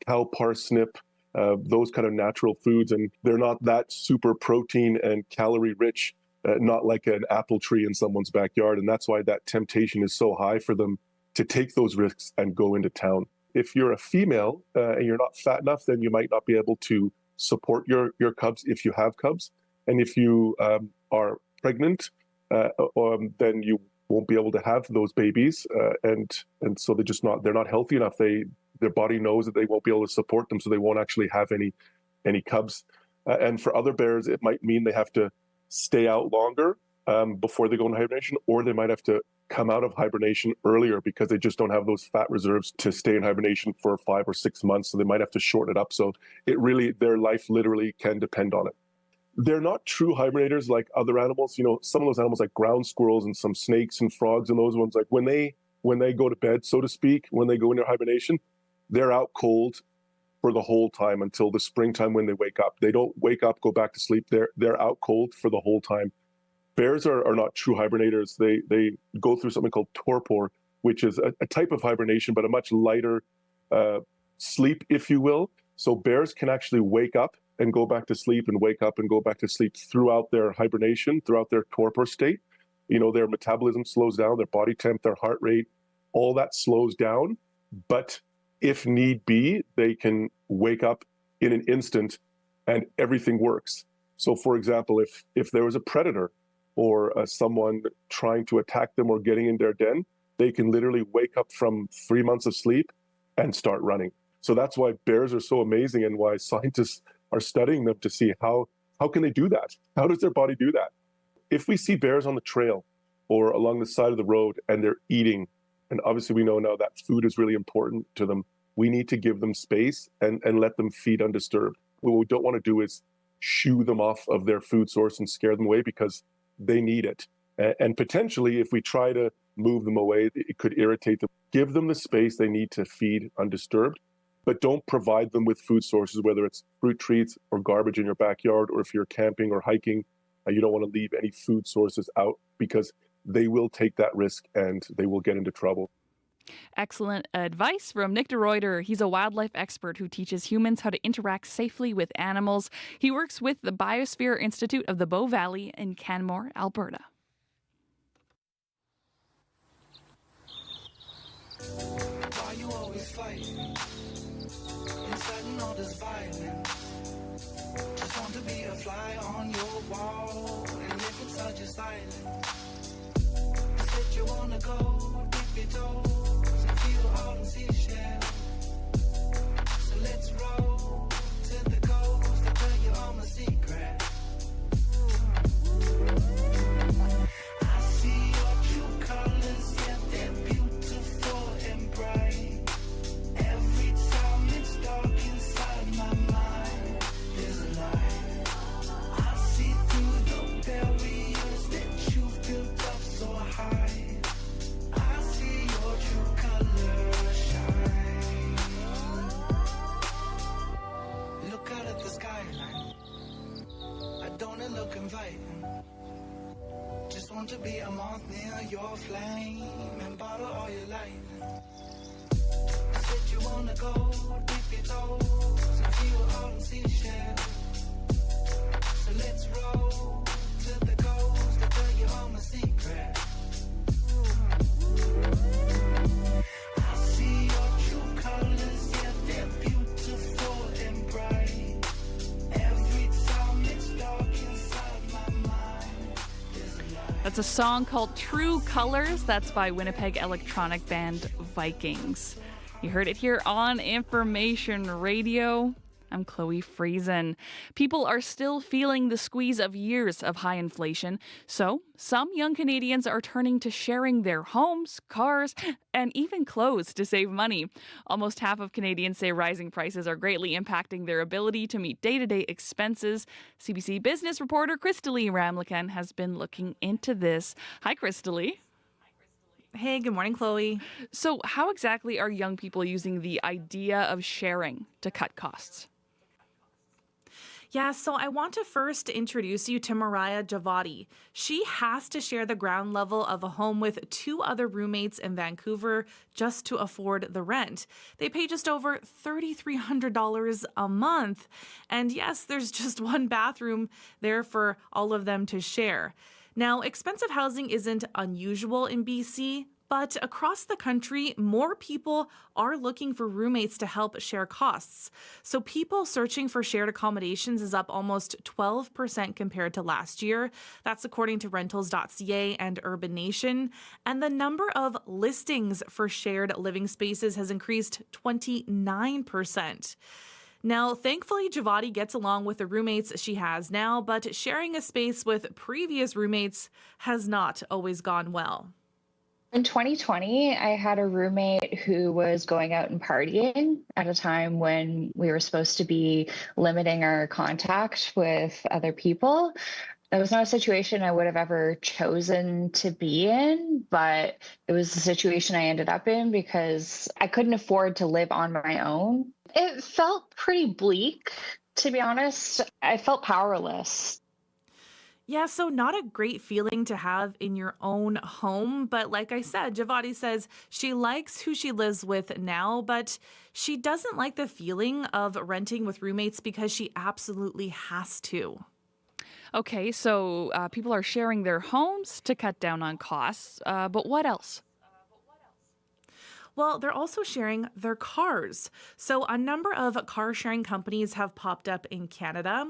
cow parsnip, those kind of natural foods. And they're not that super protein and calorie rich. Not like an apple tree in someone's backyard. And that's why that temptation is so high for them to take those risks and go into town. If you're a female and you're not fat enough, then you might not be able to support your cubs if you have cubs. And if you are pregnant, then you won't be able to have those babies. And so they're not healthy enough. Their body knows that they won't be able to support them, so they won't actually have any cubs. And for other bears, it might mean they have to stay out longer before they go into hibernation, or they might have to come out of hibernation earlier because they just don't have those fat reserves to stay in hibernation for 5 or 6 months. So they might have to shorten it up. So their life literally can depend on it. They're not true hibernators like other animals. Some of those animals like ground squirrels and some snakes and frogs and those ones, like when they go to bed, so to speak, when they go into hibernation, they're out cold for the whole time until the springtime when they wake up. They don't wake up, go back to sleep. They're out cold for the whole time. Bears are not true hibernators. They go through something called torpor, which is a type of hibernation, but a much lighter sleep, if you will. So bears can actually wake up and go back to sleep and wake up and go back to sleep throughout their hibernation, throughout their torpor state. Their metabolism slows down, their body temp, their heart rate, all that slows down. But if need be, they can wake up in an instant and everything works. So for example, if there was a predator or someone trying to attack them or getting in their den, they can literally wake up from 3 months of sleep and start running. So that's why bears are so amazing and why scientists are studying them to see how can they do that? How does their body do that? If we see bears on the trail or along the side of the road and they're eating, and obviously we know now that food is really important to them, we need to give them space and let them feed undisturbed. What we don't want to do is shoo them off of their food source and scare them away because they need it. And potentially, if we try to move them away, it could irritate them. Give them the space they need to feed undisturbed, but don't provide them with food sources, whether it's fruit treats or garbage in your backyard, or if you're camping or hiking, you don't want to leave any food sources out because they will take that risk and they will get into trouble. Excellent advice from Nick DeRuyter. He's a wildlife expert who teaches humans how to interact safely with animals. He works with the Biosphere Institute of the Bow Valley in Canmore, Alberta. Why you always fighting? Inciting all this violence. Just want to be a fly on your wall. And if it's such a silence, you said you wanna go dip your toes and feel all the seashells. So let's roll to the coast. I'll tell you all my secrets. I see your true colors, yeah, they're beautiful. look inviting. Just want to be a moth near your flame and bottle all your light. I said you wanna go dip your toes and feel all them seashells. So let's roll to the coast to tell you all my secrets. I see your true colors, yeah, they're beautiful and bright. Every time it's dark inside my mind, there's a light. That's a song called True Colors. That's by Winnipeg electronic band Vikings. You heard it here on Information Radio. I'm Chloe Friesen. People are still feeling the squeeze of years of high inflation, so some young Canadians are turning to sharing their homes, cars, and even clothes to save money. Almost half of Canadians say rising prices are greatly impacting their ability to meet day-to-day expenses. CBC business reporter Crystalie Ramlakan has been looking into this. Hi, Crystalie. Hey, good morning, Chloe. So how exactly are young people using the idea of sharing to cut costs? Yeah, so I want to first introduce you to Mariah Javadi. She has to share the ground level of a home with 2 other roommates in Vancouver just to afford the rent. They pay just over $3,300 a month. And yes, there's just one bathroom there for all of them to share. Now, expensive housing isn't unusual in BC, but across the country, more people are looking for roommates to help share costs. So people searching for shared accommodations is up almost 12% compared to last year. That's according to rentals.ca and Urban Nation. And the number of listings for shared living spaces has increased 29%. Now, thankfully, Javadi gets along with the roommates she has now, but sharing a space with previous roommates has not always gone well. In 2020, I had a roommate who was going out and partying at a time when we were supposed to be limiting our contact with other people. That was not a situation I would have ever chosen to be in, but it was the situation I ended up in because I couldn't afford to live on my own. It felt pretty bleak, to be honest. I felt powerless. Yeah, so not a great feeling to have in your own home. But like I said, Javadi says she likes who she lives with now, but she doesn't like the feeling of renting with roommates because she absolutely has to. Okay, so people are sharing their homes to cut down on costs, but what else? Well, they're also sharing their cars. So a number of car sharing companies have popped up in Canada.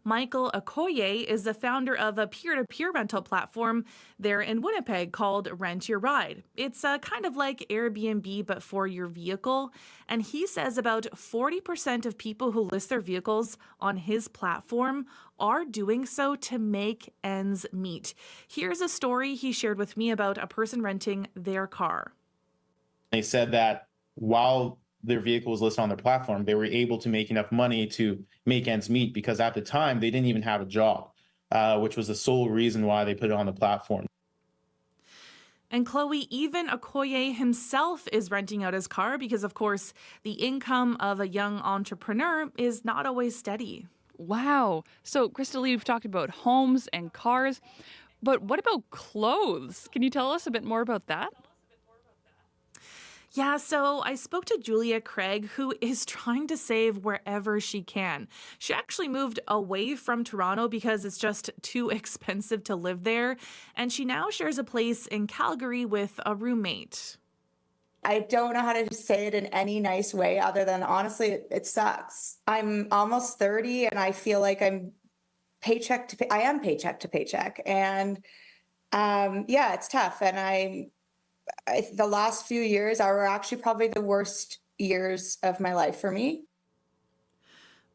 Michael Okoye is the founder of a peer-to-peer rental platform there in Winnipeg called Rent Your Ride. It's kind of like Airbnb, but for your vehicle. And he says about 40% of people who list their vehicles on his platform are doing so to make ends meet. Here's a story he shared with me about a person renting their car. They said that while their vehicle was listed on their platform, they were able to make enough money to make ends meet because at the time they didn't even have a job, which was the sole reason why they put it on the platform. And Chloe, even Okoye himself is renting out his car because, of course, the income of a young entrepreneur is not always steady. Wow. So, Crystalie, you've talked about homes and cars, but what about clothes? Can you tell us a bit more about that? Yeah, so I spoke to Julia Craig, who is trying to save wherever she can. She actually moved away from Toronto because it's just too expensive to live there, and she now shares a place in Calgary with a roommate. I don't know how to say it in any nice way other than honestly, it sucks. I'm almost 30 and I feel like I am paycheck to paycheck. And yeah, it's tough. And the last few years are actually probably the worst years of my life for me.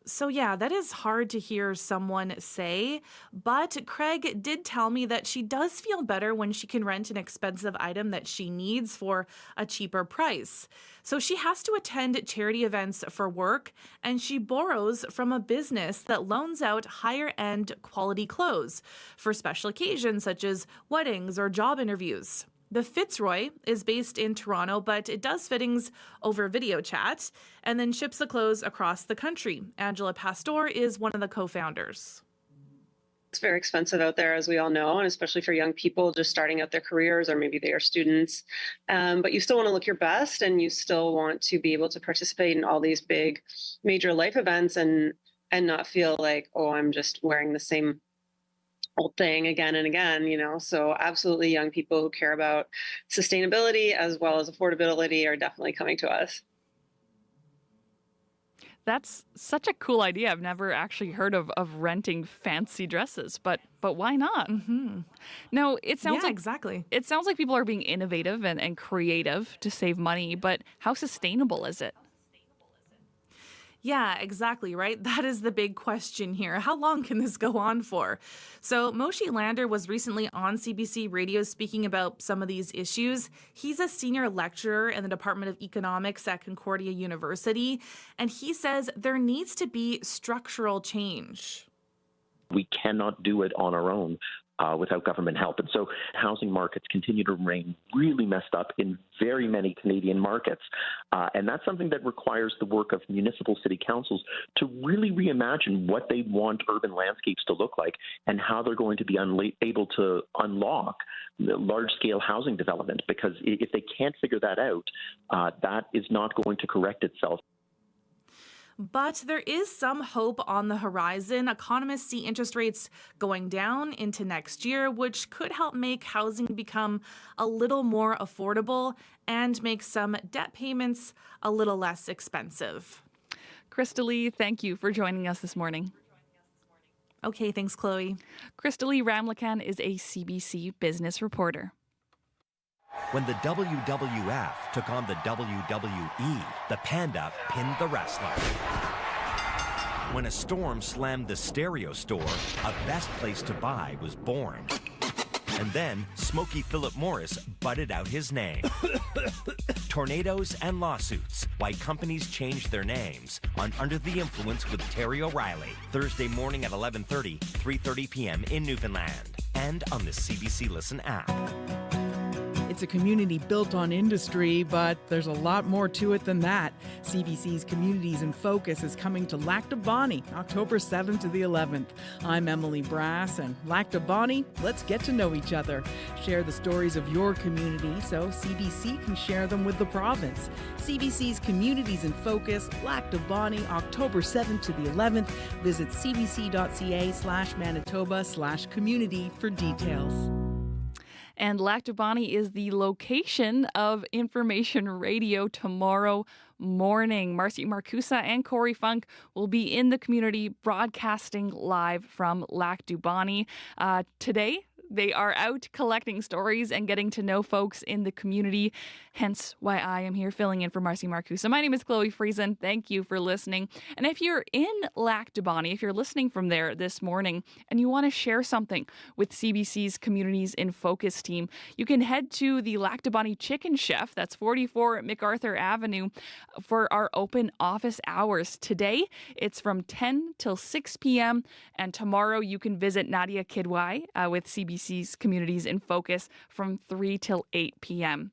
So yeah, that is hard to hear someone say, but Craig did tell me that she does feel better when she can rent an expensive item that she needs for a cheaper price. So she has to attend charity events for work, and she borrows from a business that loans out higher-end quality clothes for special occasions such as weddings or job interviews. The Fitzroy is based in Toronto, but it does fittings over video chat and then ships the clothes across the country. Angela Pastor is one of the co-founders. very expensive out there, as we all know, and especially for young people just starting out their careers, or maybe they are students. But you still want to look your best, and you still want to be able to participate in all these big major life events and not feel like, oh, I'm just wearing the same old thing again and again, So absolutely, young people who care about sustainability as well as affordability are definitely coming to us. That's such a cool idea. I've never actually heard of renting fancy dresses, but why not? Mm-hmm. No, it sounds like exactly. It sounds like people are being innovative and creative to save money, but how sustainable is it? Yeah, exactly, right? That is the big question here. How long can this go on for? So Moshe Lander was recently on CBC Radio speaking about some of these issues. He's a senior lecturer in the Department of Economics at Concordia University, and he says there needs to be structural change. We cannot do it on our own without government help. And so housing markets continue to remain really messed up in very many Canadian markets. And that's something that requires the work of municipal city councils to really reimagine what they want urban landscapes to look like and how they're going to be able to unlock the large-scale housing development. Because if they can't figure that out, that is not going to correct itself. But there is some hope on the horizon. Economists see interest rates going down into next year, which could help make housing become a little more affordable and make some debt payments a little less expensive. Crystalie, thank you for joining us this morning. Okay, thanks, Chloe. Crystalie Ramlakan is a CBC business reporter. When the WWF took on the WWE, the Panda pinned the wrestler. When a storm slammed the stereo store, a best place to buy was born. And then Smokey Philip Morris butted out his name. Tornadoes and lawsuits, why companies changed their names, on Under the Influence with Terry O'Reilly, Thursday morning at 11:30, 3:30 p.m. in Newfoundland, and on the CBC Listen app. It's a community built on industry, but there's a lot more to it than that. CBC's Communities in Focus is coming to Lac du Bonny, October 7th to the 11th. I'm Emily Brass, and Lac du Bonny, let's get to know each other. Share the stories of your community so CBC can share them with the province. CBC's Communities in Focus, Lac du Bonny, October 7th to the 11th. Visit cbc.ca/Manitoba/community for details. And Lac du Bonny is the location of Information Radio tomorrow morning. Marcy Marcusa and Corey Funk will be in the community broadcasting live from Lac du Bonny. Today, they are out collecting stories and getting to know folks in the community, hence why I am here filling in for Marcy Marcusa. My name is Chloe Friesen. Thank you for listening. And if you're in Lac du Bonny, if you're listening from there this morning and you want to share something with CBC's Communities in Focus team, you can head to the Lac du Bonny Chicken Chef, that's 44 MacArthur Avenue, for our open office hours. Today, it's from 10 till 6 p.m. And tomorrow you can visit Nadia Kidwai with CBC's Communities in Focus from 3 till 8 p.m.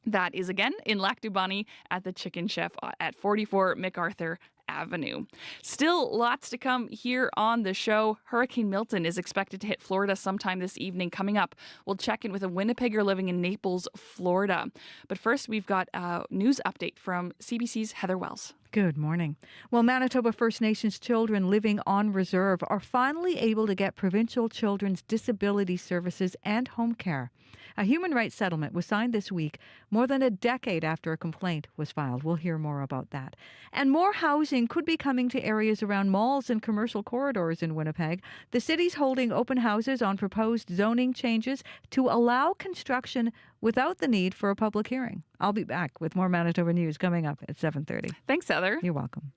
That is again in Lac du Bonny at the Chicken Chef at 44 MacArthur Avenue. Still lots to come here on the show. Hurricane Milton is expected to hit Florida sometime this evening. Coming up, we'll check in with a Winnipegger living in Naples, Florida. But first, we've got a news update from CBC's Heather Wells. Good morning. Well, Manitoba First Nations children living on reserve are finally able to get provincial children's disability services and home care. A human rights settlement was signed this week, more than a decade after a complaint was filed. We'll hear more about that. And more housing could be coming to areas around malls and commercial corridors in Winnipeg. The city's holding open houses on proposed zoning changes to allow construction without the need for a public hearing. I'll be back with more Manitoba news coming up at 7:30. Thanks, Heather. You're welcome.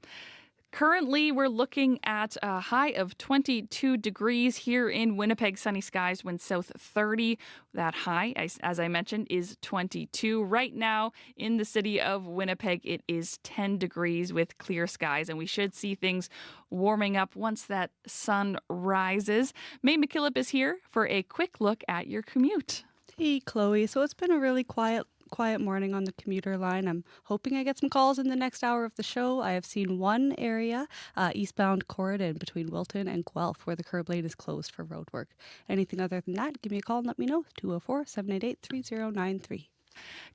Currently, we're looking at a high of 22 degrees here in Winnipeg. Sunny skies, wind south 30. That high, as I mentioned, is 22. Right now in the city of Winnipeg, it is 10 degrees with clear skies, and we should see things warming up once that sun rises. May McKillop is here for a quick look at your commute. Hey, Chloe. So it's been a really quiet quiet morning on the commuter line. I'm hoping I get some calls in the next hour of the show. I have seen one area, eastbound Corridon between Wilton and Guelph, where the curb lane is closed for road work. Anything other than that, give me a call and let me know. 204-788-3093.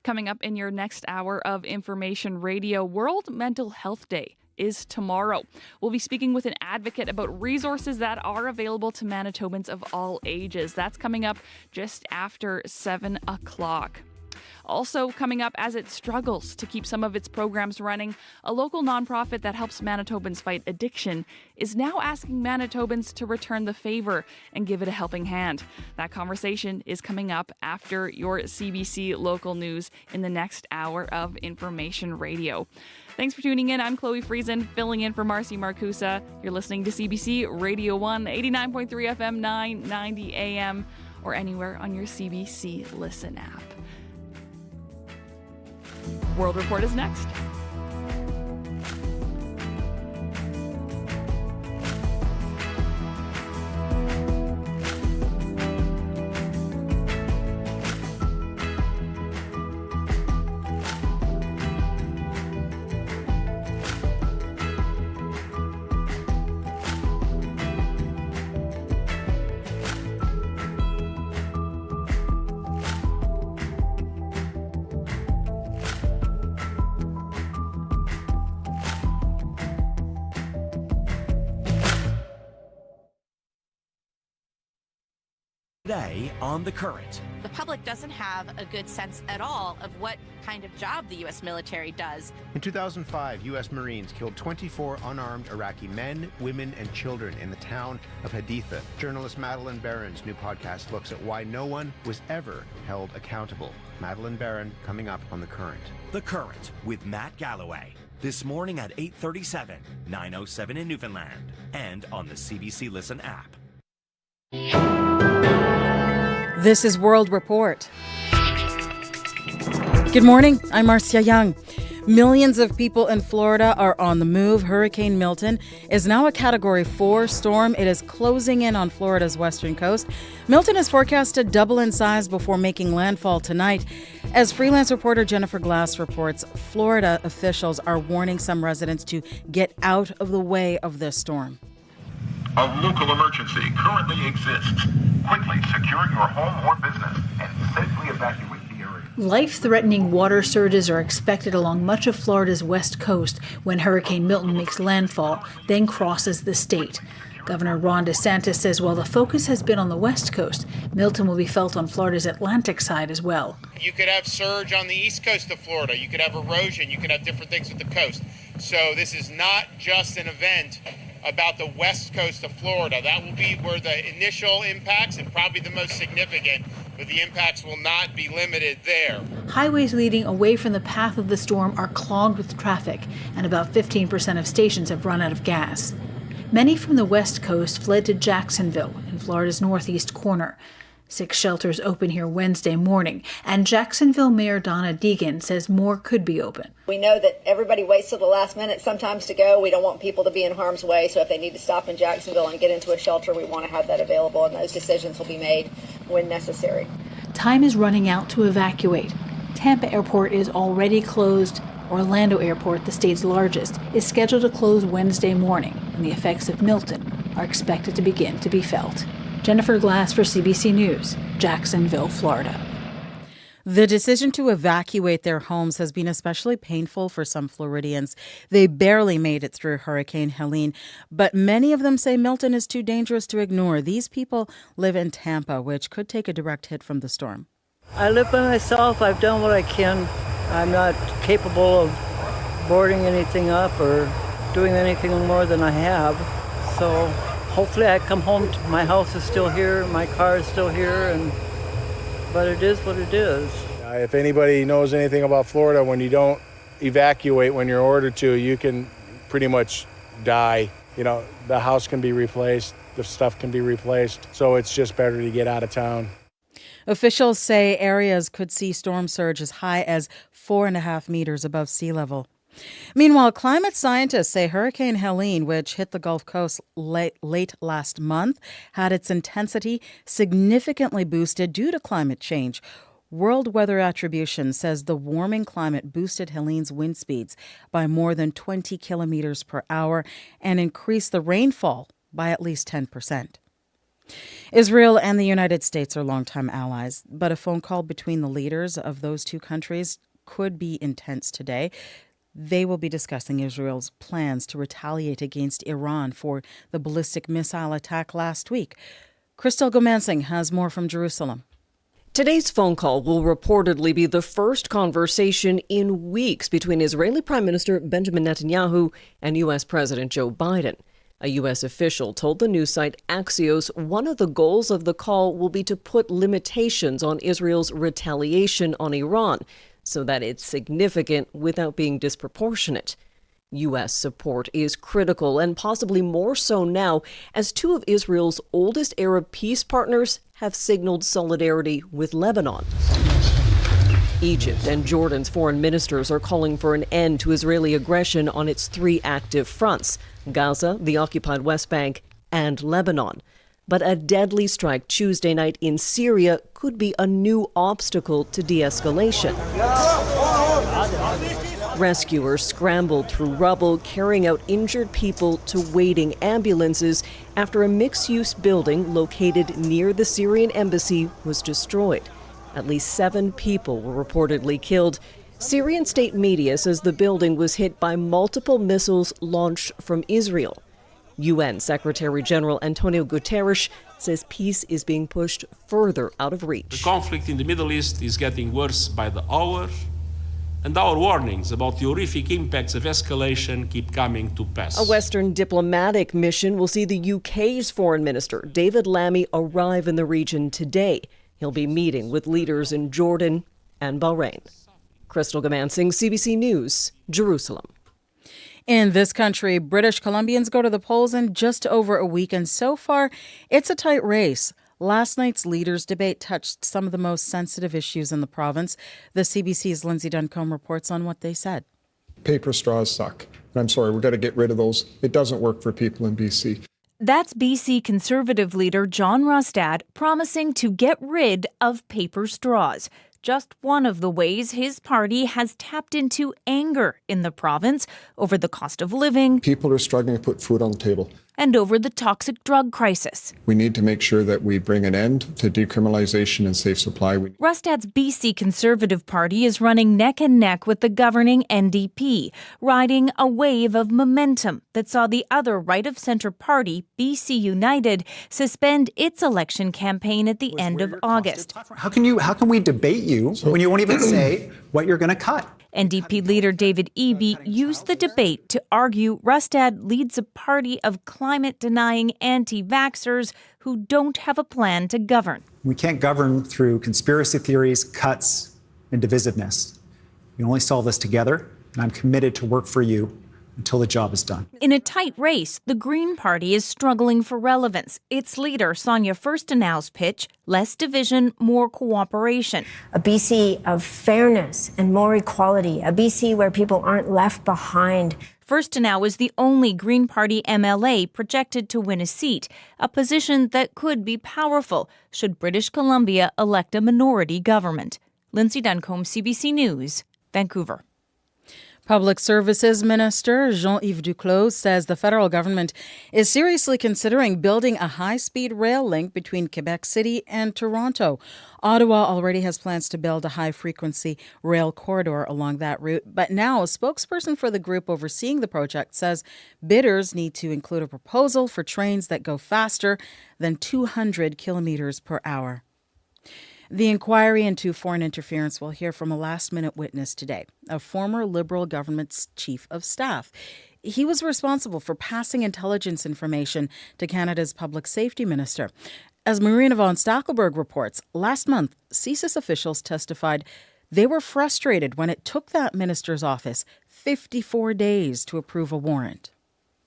Coming up in your next hour of Information Radio, World Mental Health Day is tomorrow. We'll be speaking with an advocate about resources that are available to Manitobans of all ages. That's coming up just after 7 o'clock. Also coming up, as it struggles to keep some of its programs running, a local nonprofit that helps Manitobans fight addiction is now asking Manitobans to return the favor and give it a helping hand. That conversation is coming up after your CBC local news in the next hour of Information Radio. Thanks for tuning in. I'm Chloe Friesen, filling in for Marcy Marcusa. You're listening to CBC Radio 1, 89.3 FM, 990 AM, or anywhere on your CBC Listen app. World Report is next. Today on The Current. The public doesn't have a good sense at all of what kind of job the U.S. military does. In 2005, U.S. Marines killed 24 unarmed Iraqi men, women, and children in the town of Haditha. Journalist Madeleine Barron's new podcast looks at why no one was ever held accountable. Madeleine Barron coming up on The Current. The Current with Matt Galloway. This morning at 8:37, 9:07 in Newfoundland, and on the CBC Listen app. This is World Report. Good morning, I'm Marcia Young. Millions of people in Florida are on the move. Hurricane Milton is now a Category 4 storm. It is closing in on Florida's western coast. Milton is forecast to double in size before making landfall tonight. As freelance reporter Jennifer Glass reports, Florida officials are warning some residents to get out of the way of this storm. A local emergency currently exists. Quickly secure your home or business and safely evacuate the area. Life-threatening water surges are expected along much of Florida's west coast when Hurricane Milton makes landfall, then crosses the state. Governor Ron DeSantis says while the focus has been on the west coast, Milton will be felt on Florida's Atlantic side as well. You could have surge on the east coast of Florida. You could have erosion. You could have different things with the coast. So this is not just an event about the west coast of Florida. That will be where the initial impacts and probably the most significant, but the impacts will not be limited there. Highways leading away from the path of the storm are clogged with traffic, and about 15% of stations have run out of gas. Many from the west coast fled to Jacksonville in Florida's northeast corner. 6 shelters open here Wednesday morning, and Jacksonville Mayor Donna Deegan says more could be open. We know that everybody waits till the last minute sometimes to go. We don't want people to be in harm's way, so if they need to stop in Jacksonville and get into a shelter, we want to have that available, and those decisions will be made when necessary. Time is running out to evacuate. Tampa Airport is already closed. Orlando Airport, the state's largest, is scheduled to close Wednesday morning, and the effects of Milton are expected to begin to be felt. Jennifer Glass for CBC News, Jacksonville, Florida. The decision to evacuate their homes has been especially painful for some Floridians. They barely made it through Hurricane Helene, but many of them say Milton is too dangerous to ignore. These people live in Tampa, which could take a direct hit from the storm. I live by myself. I've done what I can. I'm not capable of boarding anything up or doing anything more than I have. So hopefully I come home, my house is still here, my car is still here, but it is what it is. If anybody knows anything about Florida, when you don't evacuate when you're ordered to, you can pretty much die. You know, the house can be replaced, the stuff can be replaced, so it's just better to get out of town. Officials say areas could see storm surge as high as 4.5 meters above sea level. Meanwhile, climate scientists say Hurricane Helene, which hit the Gulf Coast late last month, had its intensity significantly boosted due to climate change. World Weather Attribution says the warming climate boosted Helene's wind speeds by more than 20 kilometers per hour and increased the rainfall by at least 10%. Israel and the United States are longtime allies, but a phone call between the leaders of those two countries could be intense today. They will be discussing Israel's plans to retaliate against Iran for the ballistic missile attack last week. Christelle Gomansing has more from Jerusalem. Today's phone call will reportedly be the first conversation in weeks between Israeli Prime Minister Benjamin Netanyahu and U.S. President Joe Biden. A U.S. official told the news site Axios one of the goals of the call will be to put limitations on Israel's retaliation on Iran so that it's significant without being disproportionate. U.S. support is critical and possibly more so now as two of Israel's oldest Arab peace partners have signaled solidarity with Lebanon. Egypt and Jordan's foreign ministers are calling for an end to Israeli aggression on its three active fronts: Gaza, the occupied West Bank, and Lebanon. But a deadly strike Tuesday night in Syria could be a new obstacle to de-escalation. Rescuers scrambled through rubble, carrying out injured people to waiting ambulances after a mixed-use building located near the Syrian embassy was destroyed. At least 7 people were reportedly killed. Syrian state media says the building was hit by multiple missiles launched from Israel. UN Secretary General Antonio Guterres says peace is being pushed further out of reach. The conflict in the Middle East is getting worse by the hour, and our warnings about the horrific impacts of escalation keep coming to pass. A Western diplomatic mission will see the UK's Foreign Minister, David Lammy, arrive in the region today. He'll be meeting with leaders in Jordan and Bahrain. Crystal Gamansing, CBC News, Jerusalem. In this country, British Columbians go to the polls in just over a week, and so far, it's a tight race. Last night's leaders' debate touched some of the most sensitive issues in the province. The CBC's Lindsay Duncombe reports on what they said. Paper straws suck. I'm sorry, we've got to get rid of those. It doesn't work for people in BC. That's BC Conservative leader John Rostad promising to get rid of paper straws. Just one of the ways his party has tapped into anger in the province over the cost of living. People are struggling to put food on the table. And over the toxic drug crisis. We need to make sure that we bring an end to decriminalization and safe supply. Rostad's BC Conservative Party is running neck and neck with the governing NDP, riding a wave of momentum that saw the other right-of-centre party, BC United, suspend its election campaign at the end of August. How can we debate you when you won't even say what you're going to cut? NDP leader David Eby used the debate to argue Rostad leads a party of climate-denying anti-vaxxers who don't have a plan to govern. We can't govern through conspiracy theories, cuts, and divisiveness. We only solve this together, and I'm committed to work for you until the job is done. In a tight race, the Green Party is struggling for relevance. Its leader, Sonia Furstenau's pitch, less division, more cooperation. A BC of fairness and more equality, a BC where people aren't left behind. Furstenau is the only Green Party MLA projected to win a seat, a position that could be powerful should British Columbia elect a minority government. Lindsay Duncombe, CBC News, Vancouver. Public Services Minister Jean-Yves Duclos says the federal government is seriously considering building a high-speed rail link between Quebec City and Toronto. Ottawa already has plans to build a high-frequency rail corridor along that route, but now a spokesperson for the group overseeing the project says bidders need to include a proposal for trains that go faster than 200 kilometers per hour. The inquiry into foreign interference will hear from a last-minute witness today, a former Liberal government's chief of staff. He was responsible for passing intelligence information to Canada's public safety minister. As Marina von Stackelberg reports, last month, CSIS officials testified they were frustrated when it took that minister's office 54 days to approve a warrant.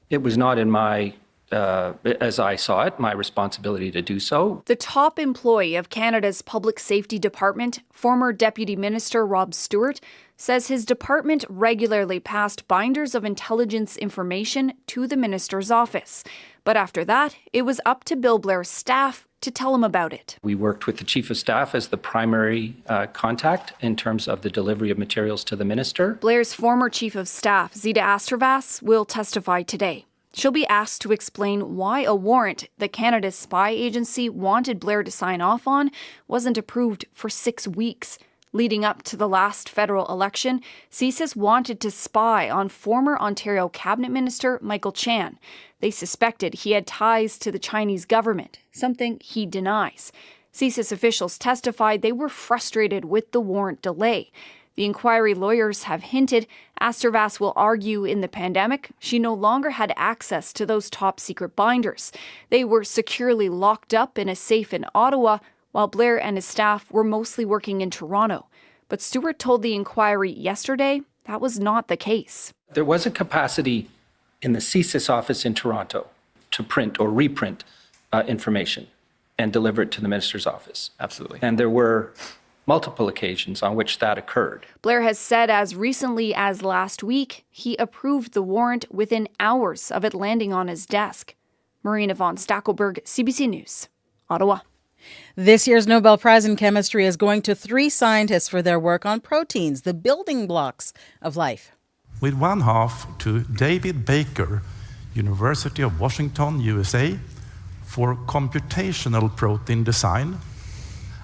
It was not in my as I saw it, my responsibility to do so. The top employee of Canada's Public Safety Department, former Deputy Minister Rob Stewart, says his department regularly passed binders of intelligence information to the minister's office. But after that, it was up to Bill Blair's staff to tell him about it. We worked with the Chief of Staff as the primary contact in terms of the delivery of materials to the minister. Blair's former Chief of Staff, Zita Astervas, will testify today. She'll be asked to explain why a warrant that Canada's spy agency wanted Blair to sign off on wasn't approved for 6 weeks. Leading up to the last federal election, CSIS wanted to spy on former Ontario Cabinet Minister Michael Chan. They suspected he had ties to the Chinese government, something he denies. CSIS officials testified they were frustrated with the warrant delay. The inquiry lawyers have hinted Astervas will argue in the pandemic she no longer had access to those top-secret binders. They were securely locked up in a safe in Ottawa, while Blair and his staff were mostly working in Toronto. But Stewart told the inquiry yesterday that was not the case. There was a capacity in the CSIS office in Toronto to print or reprint information and deliver it to the minister's office. Absolutely. And there were multiple occasions on which that occurred. Blair has said as recently as last week, he approved the warrant within hours of it landing on his desk. Marina von Stackelberg, CBC News, Ottawa. This year's Nobel Prize in Chemistry is going to 3 scientists for their work on proteins, the building blocks of life. With one half to David Baker, University of Washington, USA, for computational protein design,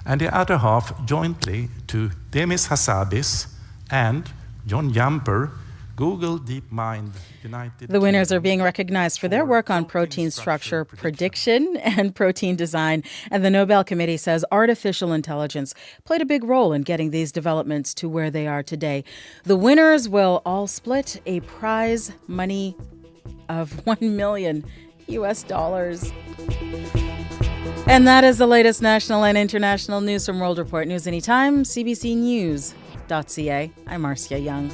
and the other half jointly to Demis Hassabis and John Yamper, Google DeepMind United. The winners are being recognized for their work on protein structure prediction and protein design. And the Nobel Committee says artificial intelligence played a big role in getting these developments to where they are today. The winners will all split a prize money of $1 million. And that is the latest national and international news from World Report News Anytime, cbcnews.ca. I'm Marcia Young.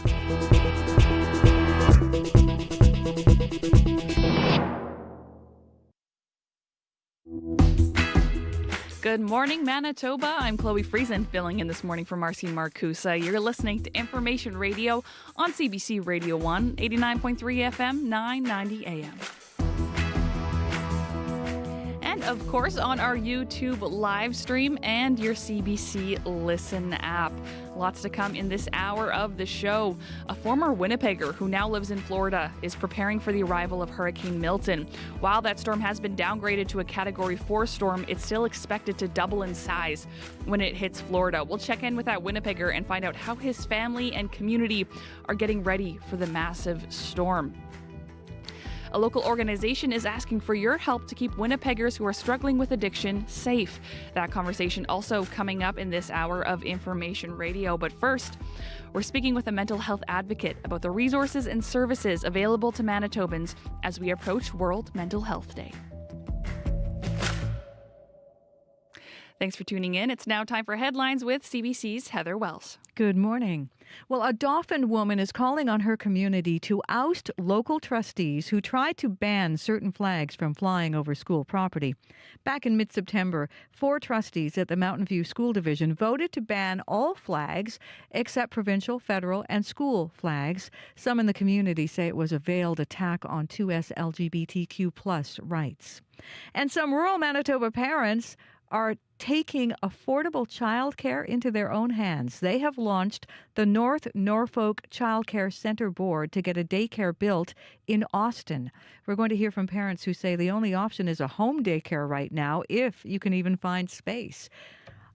Good morning, Manitoba. I'm Chloe Friesen, filling in this morning for Marcy Marcusa. You're listening to Information Radio on CBC Radio 1, 89.3 FM, 990 AM. And, of course, on our YouTube live stream and your CBC Listen app. Lots to come in this hour of the show. A former Winnipegger who now lives in Florida is preparing for the arrival of Hurricane Milton. While that storm has been downgraded to a Category 4 storm, it's still expected to double in size when it hits Florida. We'll check in with that Winnipegger and find out how his family and community are getting ready for the massive storm. A local organization is asking for your help to keep Winnipeggers who are struggling with addiction safe. That conversation also coming up in this hour of Information Radio. But first, we're speaking with a mental health advocate about the resources and services available to Manitobans as we approach World Mental Health Day. Thanks for tuning in. It's now time for headlines with CBC's Heather Wells. Good morning. Well, a Dauphin woman is calling on her community to oust local trustees who tried to ban certain flags from flying over school property. Back in mid-September, 4 trustees at the Mountain View School Division voted to ban all flags except provincial, federal, and school flags. Some in the community say it was a veiled attack on 2S LGBTQ+ rights. And some rural Manitoba parents are taking affordable childcare into their own hands. They have launched the North Norfolk Childcare Center Board to get a daycare built in Austin. We're going to hear from parents who say the only option is a home daycare right now, if you can even find space.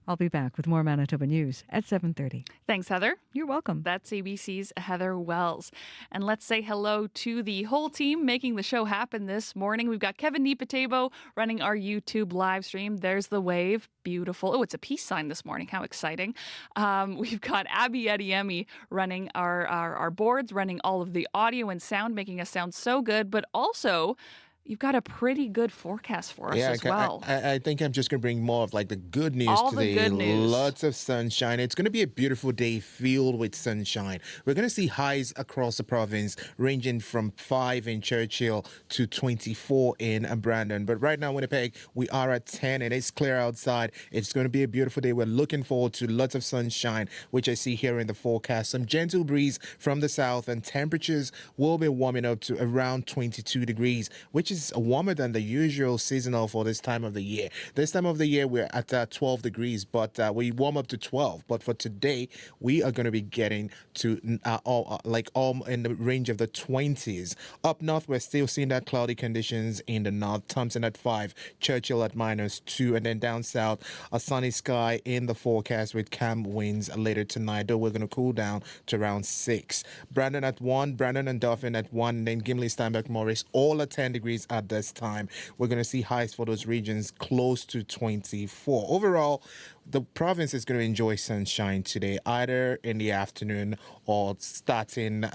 I'll be back with more Manitoba news at 7:30. Thanks, Heather. You're welcome. That's ABC's Heather Wells. And let's say hello to the whole team making the show happen this morning. We've got Kevin Nipatebo running our YouTube live stream. There's the wave. Beautiful. Oh, it's a peace sign this morning. How exciting. We've got Abby Ediemi running our boards, running all of the audio and sound, making us sound so good, but also you've got a pretty good forecast for us as well. I think I'm just going to bring more of like the good news all today. The good news. Lots of sunshine. It's going to be a beautiful day filled with sunshine. We're going to see highs across the province ranging from 5 in Churchill to 24 in Brandon. But right now, Winnipeg, we are at 10 and it's clear outside. It's going to be a beautiful day. We're looking forward to lots of sunshine, which I see here in the forecast. Some gentle breeze from the south and temperatures will be warming up to around 22 degrees, which which is warmer than the usual seasonal for this time of the year. This time of the year, we're at 12 degrees, but we warm up to 12. But for today, we are going to be getting to all in the range of the 20s. Up north, we're still seeing that cloudy conditions in the north. Thompson at 5, Churchill at -2, and then down south, a sunny sky in the forecast with calm winds later tonight, though we're going to cool down to around 6. Brandon at 1, Brandon and Dauphin at 1, and then Gimli, Steinbach, Morris, all at 10 degrees at this time. We're going to see highs for those regions close to 24. Overall, the province is going to enjoy sunshine today, either in the afternoon or starting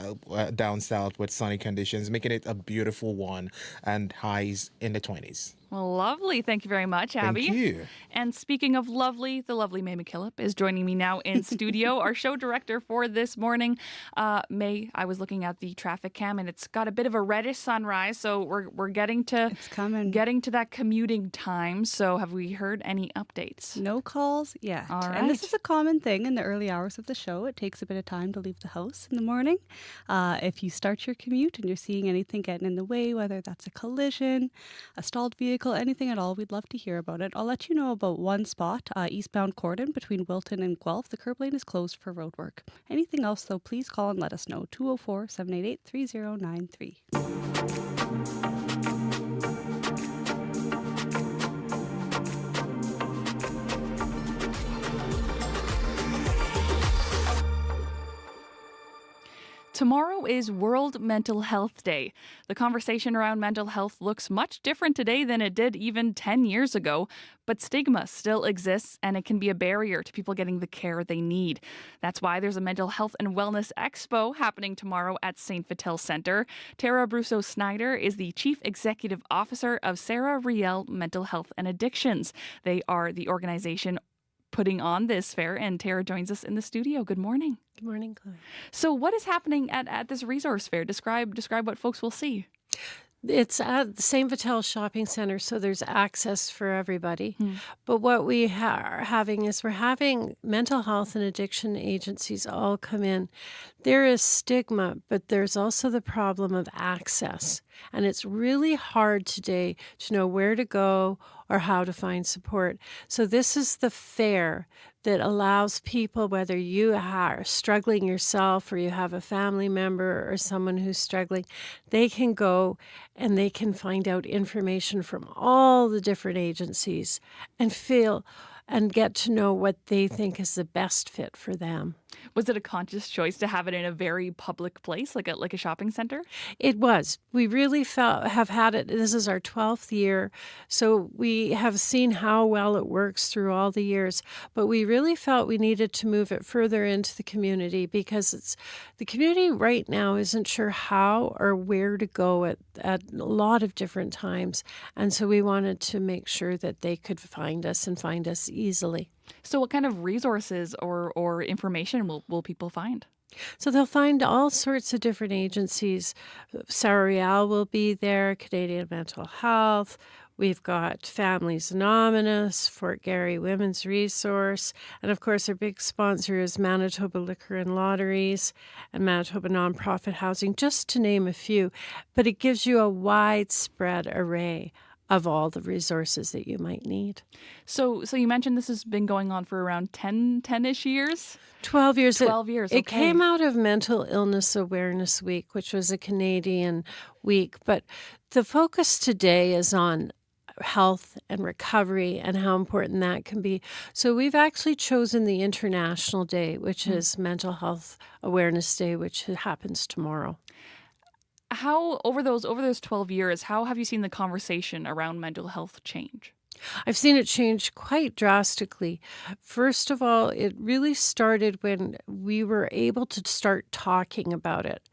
down south with sunny conditions, making it a beautiful one, and highs in the 20s. Well, lovely. Thank you very much, Abby. Thank you. And speaking of lovely, the lovely May McKillop is joining me now in studio, our show director for this morning. May, I was looking at the traffic cam and it's got a bit of a reddish sunrise, so we're getting to that commuting time. So have we heard any updates? No calls yet. All right. And this is a common thing in the early hours of the show. It takes a bit of time to leave the house in the morning. If you start your commute and you're seeing anything getting in the way, whether that's a collision, a stalled vehicle, anything at all, we'd love to hear about it. I'll let you know about one spot, eastbound Cordon between Wilton and Guelph. The curb lane is closed for road work. Anything else, though, please call and let us know. 204-788-3093. Tomorrow is World Mental Health Day. The conversation around mental health looks much different today than it did even 10 years ago, but stigma still exists and it can be a barrier to people getting the care they need. That's why there's a Mental Health and Wellness Expo happening tomorrow at St. Vital Centre. Tara Brousseau-Snyder is the Chief Executive Officer of Sarah Riel Mental Health and Addictions. They are the organization putting on this fair, and Tara joins us in the studio. Good morning. Good morning, Chloe. So what is happening at this resource fair? Describe what folks will see. It's at the St. Vital Shopping Centre, so there's access for everybody. But what we are having is we're having mental health and addiction agencies all come in. There is stigma, but there's also the problem of access. And it's really hard today to know where to go or how to find support. So this is the fair that allows people, whether you are struggling yourself or you have a family member or someone who's struggling, they can go and they can find out information from all the different agencies and get to know what they think is the best fit for them. Was it a conscious choice to have it in a very public place, like a shopping center? It was. We really have had it. This is our 12th year, so we have seen how well it works through all the years. But we really felt we needed to move it further into the community because the community right now isn't sure how or where to go at a lot of different times. And so we wanted to make sure that they could find us and find us easily. So what kind of resources or information will people find? So they'll find all sorts of different agencies. Sarah Riel will be there, Canadian Mental Health. We've got Families Anonymous, Fort Garry Women's Resource, and of course our big sponsor is Manitoba Liquor and Lotteries and Manitoba Nonprofit Housing, just to name a few. But it gives you a widespread array of all the resources that you might need. So you mentioned this has been going on for around 10-ish years? 12 years. 12 years, okay. It came out of Mental Illness Awareness Week, which was a Canadian week. But the focus today is on health and recovery and how important that can be. So we've actually chosen the International Day, which is Mental Health Awareness Day, which happens tomorrow. How, over those 12 years, how have you seen the conversation around mental health change? I've seen it change quite drastically. First of all, it really started when we were able to start talking about it.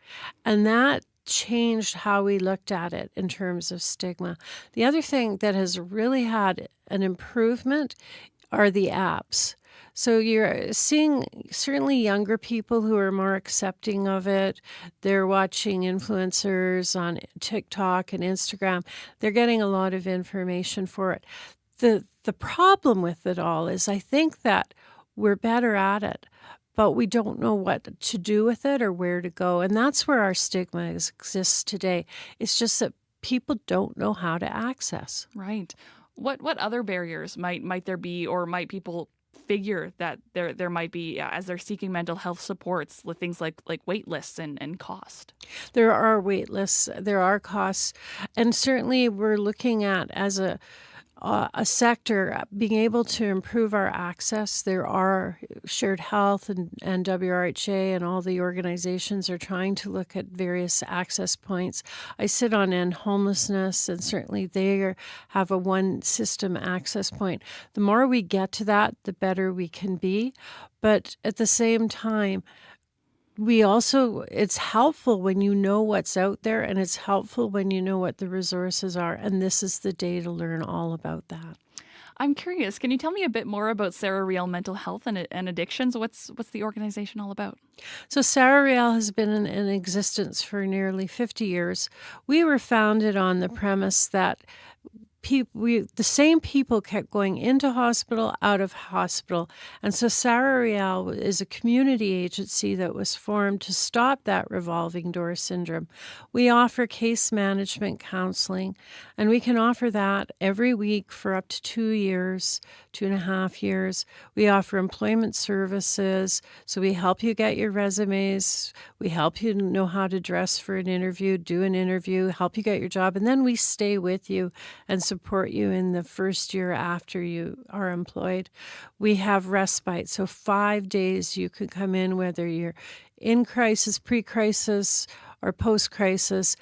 And that changed how we looked at it in terms of stigma. The other thing that has really had an improvement are the apps. So you're seeing certainly younger people who are more accepting of it. They're watching influencers on TikTok and Instagram. They're getting a lot of information for it. The problem with it all is I think that we're better at it, but we don't know what to do with it or where to go. And that's where our stigma exists today. It's just that people don't know how to access. Right. What other barriers might there be, or might people figure that there might be as they're seeking mental health supports, with things like wait lists and cost? There are wait lists, there are costs, and certainly we're looking at, as a sector, being able to improve our access. There are Shared Health and WRHA and all the organizations are trying to look at various access points. I sit on End Homelessness, and certainly they have a one system access point. The more we get to that, the better we can be. But at the same time, it's helpful when you know what's out there, and it's helpful when you know what the resources are. And this is the day to learn all about that. I'm curious, can you tell me a bit more about Sarah Riel Mental Health and Addictions? What's the organization all about? So Sarah Riel has been in existence for nearly 50 years. We were founded on the premise that the same people kept going into hospital, out of hospital. And so Sarah Riel is a community agency that was formed to stop that revolving door syndrome. We offer case management counseling, and we can offer that every week for up to 2 years, 2.5 years. We offer employment services, so we help you get your resumes. We help you know how to dress for an interview, do an interview, help you get your job, and then we stay with you and support you in the first year after you are employed. We have respite, so 5 days you can come in, whether you're in crisis, pre-crisis, or post-crisis,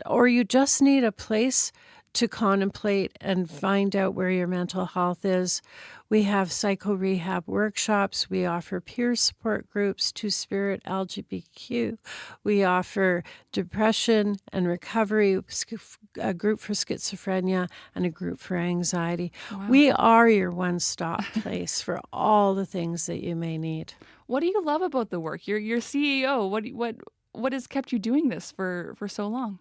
or you just need a place to contemplate and find out where your mental health is. We have psycho-rehab workshops. We offer peer support groups, Two-Spirit, LGBTQ. We offer depression and recovery, a group for schizophrenia, and a group for anxiety. Wow. We are your one-stop place for all the things that you may need. What do you love about the work? You're CEO. What has kept you doing this for so long?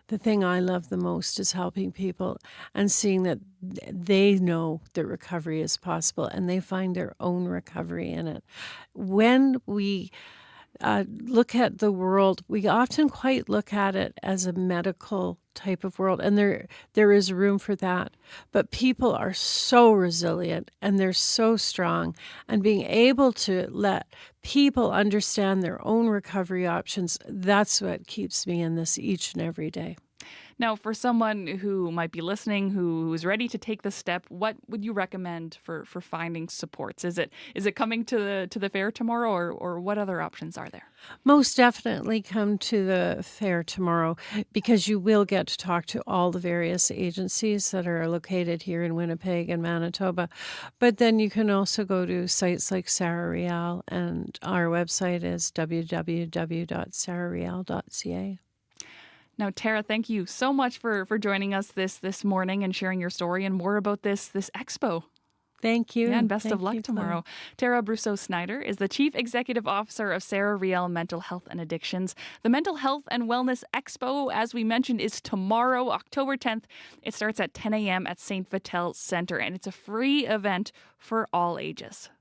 The thing I love the most is helping people and seeing that they know that recovery is possible and they find their own recovery in it. When we look at the world, we often quite look at it as a medical type of world, and there is room for that. But people are so resilient and they're so strong, and being able to let people understand their own recovery options, that's what keeps me in this each and every day. Now, for someone who might be listening, who's ready to take the step, what would you recommend for finding supports? Is it coming to the fair tomorrow, or what other options are there? Most definitely come to the fair tomorrow, because you will get to talk to all the various agencies that are located here in Winnipeg and Manitoba. But then you can also go to sites like Sarah Riel, and our website is www.sarahriel.ca. Now, Tara, thank you so much for joining us this morning and sharing your story and more about this expo. Thank you. Yeah, and best of luck tomorrow. Tara Brousseau-Snyder is the Chief Executive Officer of Sarah Riel Mental Health and Addictions. The Mental Health and Wellness Expo, as we mentioned, is tomorrow, October 10th. It starts at 10 a.m. at St. Vital Centre, and it's a free event for all ages.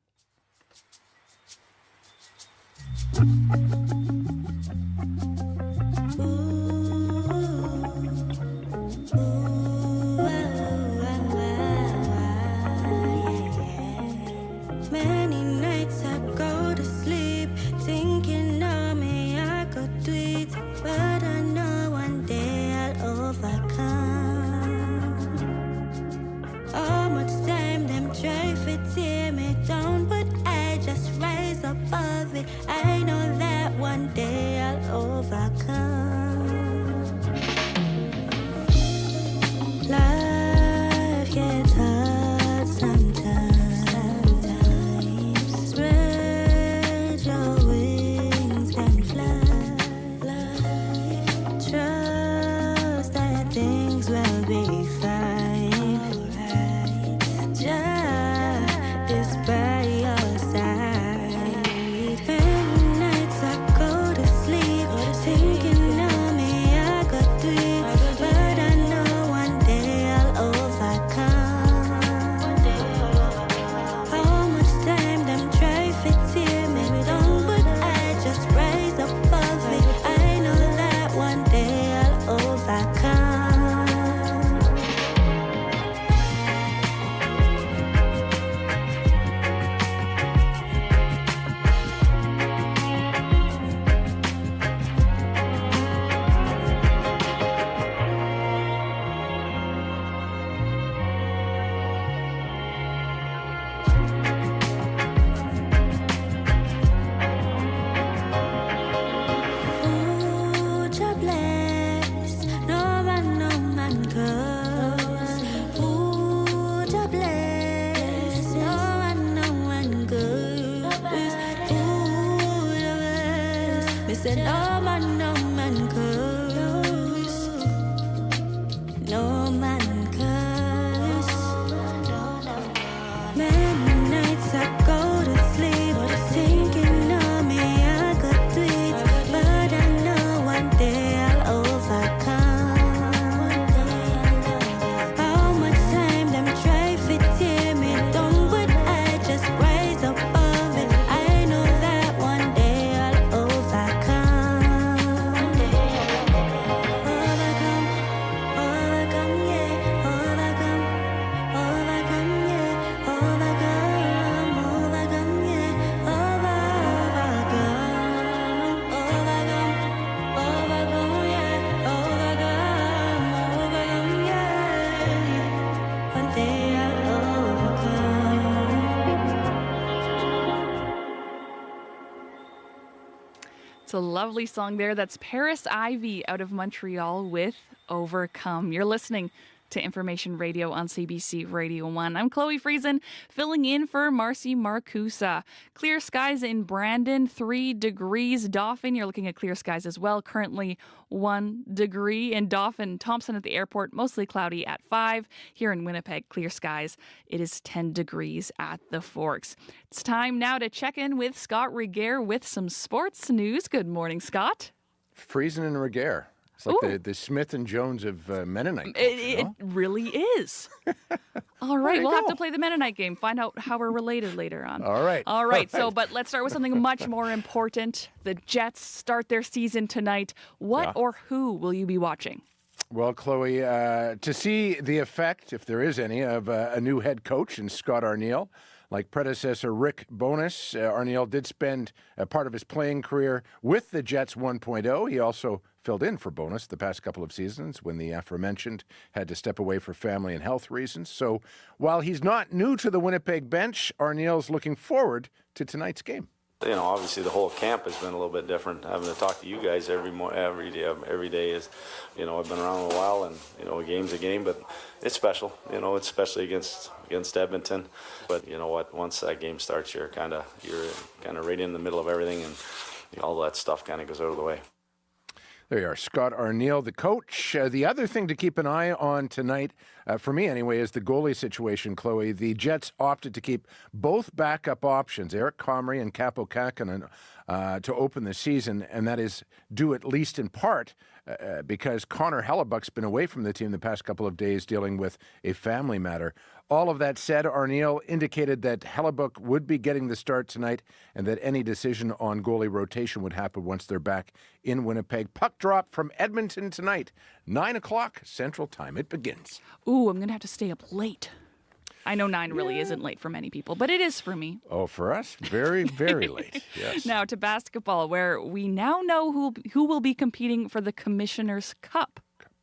Many nights I go to sleep thinking of me, I go tweet, but I know one day I'll overcome. How much time them try to tear me down, but I just rise above it. I know that one day I'll overcome. Life gets hard sometimes. Come nights I go to sleep thinking of me. I got tweets, but I know one day I'll overcome. How much time them try to tear me down, but I just rise above it. I know that one day I'll overcome. Overcome, overcome, yeah, overcome, overcome, yeah, overcome, overcome, yeah, overcome, overcome, yeah, overcome, yeah. One day I'll overcome. It's a lovely song there. That's Paris Ivy out of Montreal with Overcome. You're listening to Information Radio on CBC Radio 1. I'm Chloe Friesen, filling in for Marcy Marcusa. Clear skies in Brandon, 3 degrees. Dauphin, you're looking at clear skies as well. Currently 1 degree in Dauphin. Thompson at the airport, mostly cloudy at 5. Here in Winnipeg, clear skies. It is 10 degrees at the Forks. It's time now to check in with Scott Regehr with some sports news. Good morning, Scott. Friesen and Regehr. It's like the Smith and Jones of Mennonite. It really is. All right, we'll have to play the Mennonite game. Find out how we're related later on. All right. All right. So, but let's start with something much more important. The Jets start their season tonight. What or who will you be watching? Well, Chloe, to see the effect, if there is any, of a new head coach in Scott Arniel. Like predecessor Rick Bowness, Arniel did spend a part of his playing career with the Jets 1.0. He also filled in for Bowness the past couple of seasons when the aforementioned had to step away for family and health reasons. So while he's not new to the Winnipeg bench, Arniel's looking forward to tonight's game. You know, obviously the whole camp has been a little bit different. Having to talk to you guys every day is, you know, I've been around a while, and you know, a game's a game, but it's special. You know, it's especially against Edmonton. But you know what? Once that game starts, you're kind of right in the middle of everything, and you know, all that stuff kind of goes out of the way. There you are, Scott Arniel, the coach. The other thing to keep an eye on tonight, for me anyway, is the goalie situation, Chloe. The Jets opted to keep both backup options, Eric Comrie and Capo Kakkonen, to open the season, and that is due at least in part because Connor Hellebuck's been away from the team the past couple of days dealing with a family matter. All of that said, Arniel indicated that Hellebuck would be getting the start tonight and that any decision on goalie rotation would happen once they're back in Winnipeg. Puck drop from Edmonton tonight, 9 o'clock Central Time. It begins. Ooh, I'm going to have to stay up late. I know 9 really isn't late for many people, but it is for me. Oh, for us? Very, very late. Yes. Now to basketball, where we now know who will be competing for the Commissioner's Cup.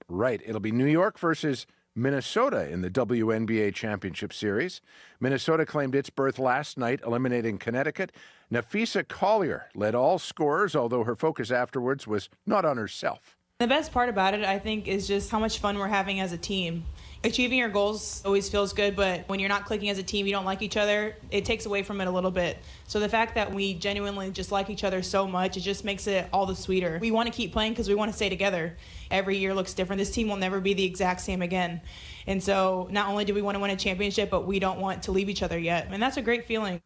Right. It'll be New York versus Minnesota in the WNBA Championship Series. Minnesota claimed its berth last night, eliminating Connecticut. Nafisa Collier led all scorers, although her focus afterwards was not on herself. The best part about it, I think, is just how much fun we're having as a team. Achieving your goals always feels good, but when you're not clicking as a team, you don't like each other, it takes away from it a little bit. So the fact that we genuinely just like each other so much, it just makes it all the sweeter. We want to keep playing because we want to stay together. Every year looks different. This team will never be the exact same again. And so not only do we want to win a championship, but we don't want to leave each other yet. And that's a great feeling.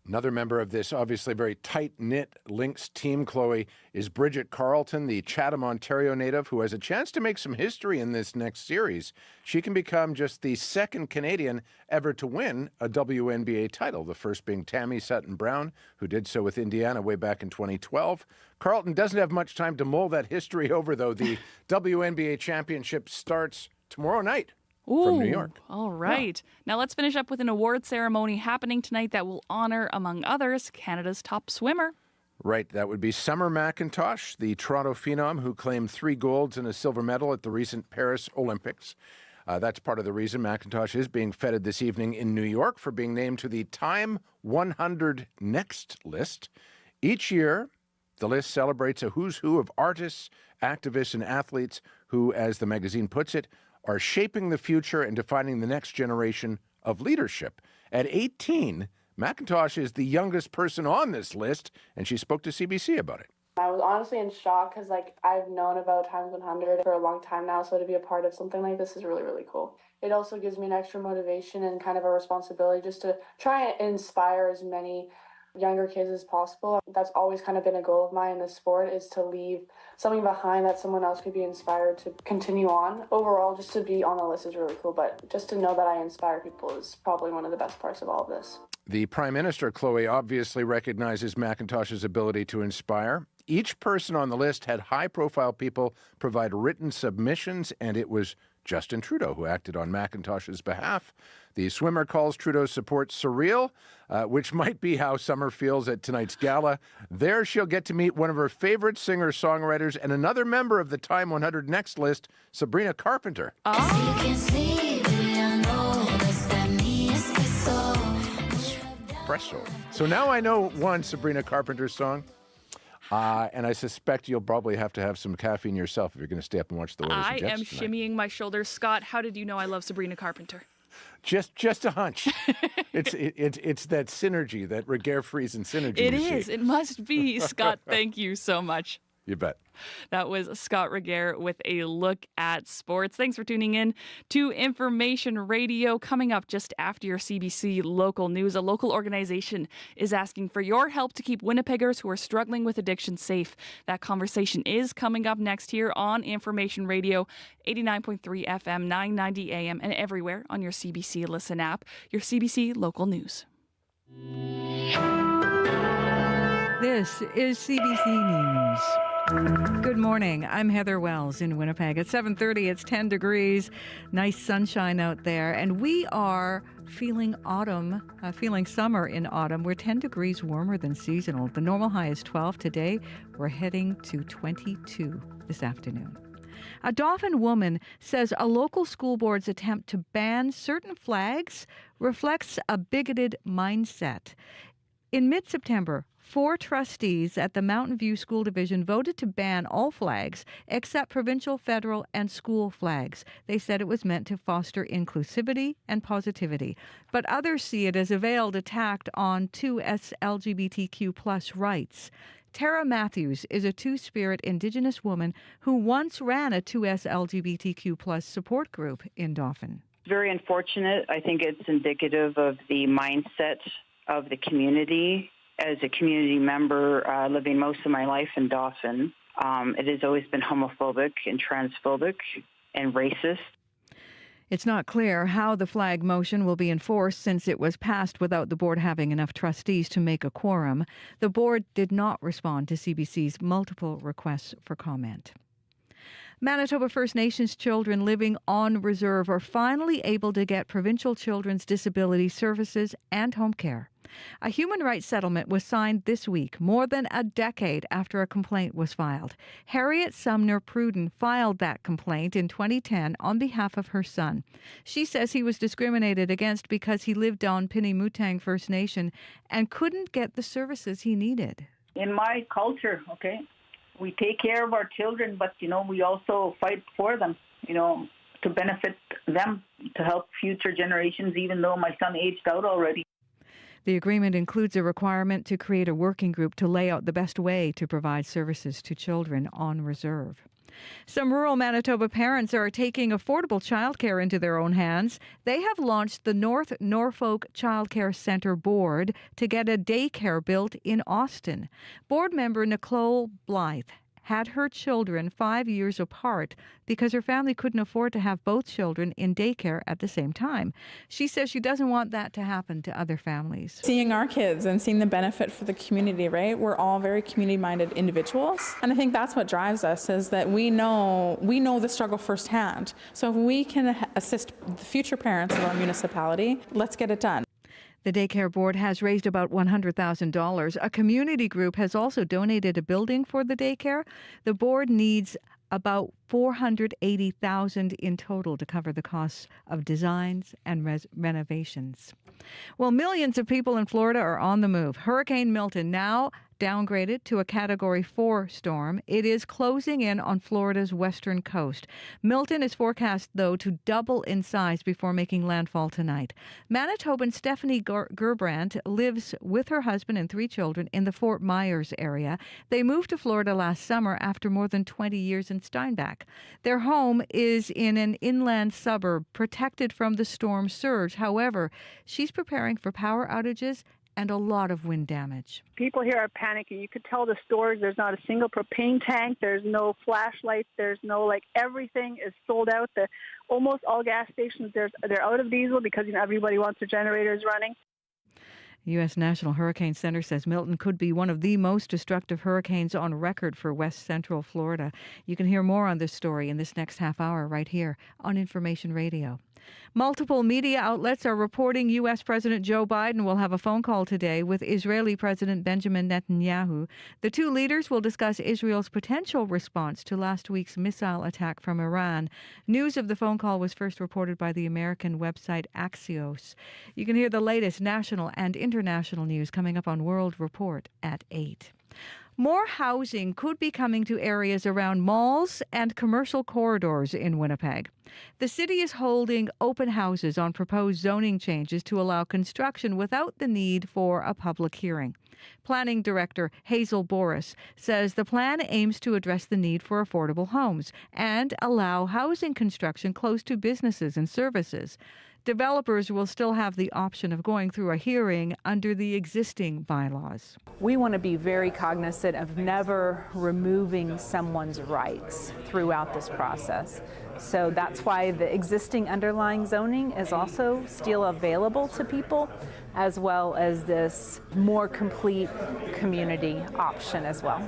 Another member of this obviously very tight-knit Lynx team, Chloe, is Bridget Carleton, the Chatham, Ontario native, who has a chance to make some history in this next series. She can become just the second Canadian ever to win a WNBA title, the first being Tammy Sutton-Brown, who did so with Indiana way back in 2012. Carleton doesn't have much time to mull that history over, though. The WNBA championship starts tomorrow night. From New York. All right. Yeah. Now let's finish up with an award ceremony happening tonight that will honor, among others, Canada's top swimmer. Right. That would be Summer McIntosh, the Toronto phenom who claimed 3 golds and a silver medal at the recent Paris Olympics. That's part of the reason McIntosh is being feted this evening in New York for being named to the Time 100 Next list. Each year, the list celebrates a who's who of artists, activists, and athletes who, as the magazine puts it, are shaping the future and defining the next generation of leadership. At 18, McIntosh is the youngest person on this list, and she spoke to CBC about it. I was honestly in shock because I've known about Times 100 for a long time now, so to be a part of something like this is really, really cool. it also gives me an extra motivation and kind of a responsibility just to try and inspire as many younger kids as possible. That's always kind of been a goal of mine in this sport, is to leave something behind that someone else could be inspired to continue on. Overall, just to be on the list is really cool, but just to know that I inspire people is probably one of the best parts of all of this. The Prime Minister, Chloe, obviously recognizes McIntosh's ability to inspire. Each person on the list had high-profile people provide written submissions, and it was Justin Trudeau who acted on McIntosh's behalf. The swimmer calls Trudeau's support surreal, which might be how Summer feels at tonight's gala. There she'll get to meet one of her favorite singer-songwriters and another member of the Time 100 Next list, Sabrina Carpenter. Espresso. So now I know one Sabrina Carpenter song. And I suspect you'll probably have to have some caffeine yourself if you're going to stay up and watch the Oilers and Jets I am tonight. shimmying my shoulders. Scott, how did you know I love Sabrina Carpenter? Just a hunch. It's that synergy, that Regehr-Friesen synergy. It you is. see. It must be. Scott, thank you so much. You bet. That was Scott Regehr with a look at sports. Thanks for tuning in to Information Radio. Coming up just after your CBC local news, a local organization is asking for your help to keep Winnipeggers who are struggling with addiction safe. That conversation is coming up next here on Information Radio, 89.3 FM, 990 AM, and everywhere on your CBC Listen app. Your CBC local news. This is CBC News. Good morning. I'm Heather Wells in Winnipeg. At 7:30, it's 10 degrees. Nice sunshine out there. And we are feeling autumn, feeling summer in autumn. We're 10 degrees warmer than seasonal. The normal high is 12 today. We're heading to 22 this afternoon. A Dauphin woman says a local school board's attempt to ban certain flags reflects a bigoted mindset. In mid-September, 4 trustees at the Mountain View School Division voted to ban all flags except provincial, federal, and school flags. They said it was meant to foster inclusivity and positivity. But others see it as a veiled attack on 2S LGBTQ+ rights. Tara Matthews is a Two-Spirit Indigenous woman who once ran a 2S LGBTQ+ support group in Dauphin. Very unfortunate. I think it's indicative of the mindset of the community. As a community member living most of my life in Dauphin, it has always been homophobic and transphobic and racist. It's not clear how the flag motion will be enforced since it was passed without the board having enough trustees to make a quorum. The board did not respond to CBC's multiple requests for comment. Manitoba First Nations children living on reserve are finally able to get provincial children's disability services and home care. A human rights settlement was signed this week, more than a decade after a complaint was filed. Harriet Sumner Pruden filed that complaint in 2010 on behalf of her son. She says he was discriminated against because he lived on Pinnimutang First Nation and couldn't get the services he needed. In my culture, we take care of our children, but, we also fight for them, to benefit them, to help future generations, even though my son aged out already. The agreement includes a requirement to create a working group to lay out the best way to provide services to children on reserve. Some rural Manitoba parents are taking affordable childcare into their own hands. They have launched the North Norfolk Childcare Centre Board to get a daycare built in Austin. Board member Nicole Blythe had her children 5 years apart because her family couldn't afford to have both children in daycare at the same time. She says she doesn't want that to happen to other families. Seeing our kids and seeing the benefit for the community, right? We're all very community-minded individuals. And I think that's what drives us, is that we know the struggle firsthand. So if we can assist the future parents of our municipality, let's get it done. The daycare board has raised about $100,000. A community group has also donated a building for the daycare. The board needs about $480,000 in total to cover the costs of designs and renovations. Well, millions of people in Florida are on the move. Hurricane Milton now downgraded to a Category 4 storm. It is closing in on Florida's western coast. Milton is forecast, though, to double in size before making landfall tonight. Manitoban Stephanie Gerbrandt lives with her husband and 3 children in the Fort Myers area. They moved to Florida last summer after more than 20 years in Steinbach. Their home is in an inland suburb protected from the storm surge. However, she's preparing for power outages and a lot of wind damage. People here are panicking. You could tell the stores, there's not a single propane tank, there's no flashlights, there's no, everything is sold out. Almost all gas stations, they're out of diesel because everybody wants their generators running. U.S. National Hurricane Center says Milton could be one of the most destructive hurricanes on record for west central Florida. You can hear more on this story in this next half hour right here on Information Radio. Multiple media outlets are reporting U.S. President Joe Biden will have a phone call today with Israeli President Benjamin Netanyahu. The two leaders will discuss Israel's potential response to last week's missile attack from Iran. News of the phone call was first reported by the American website Axios. You can hear the latest national and international news coming up on World Report at 8. More housing could be coming to areas around malls and commercial corridors in Winnipeg. The city is holding open houses on proposed zoning changes to allow construction without the need for a public hearing. Planning Director Hazel Boris says the plan aims to address the need for affordable homes and allow housing construction close to businesses and services. Developers will still have the option of going through a hearing under the existing bylaws. We want to be very cognizant of never removing someone's rights throughout this process. So that's why the existing underlying zoning is also still available to people, as well as this more complete community option as well.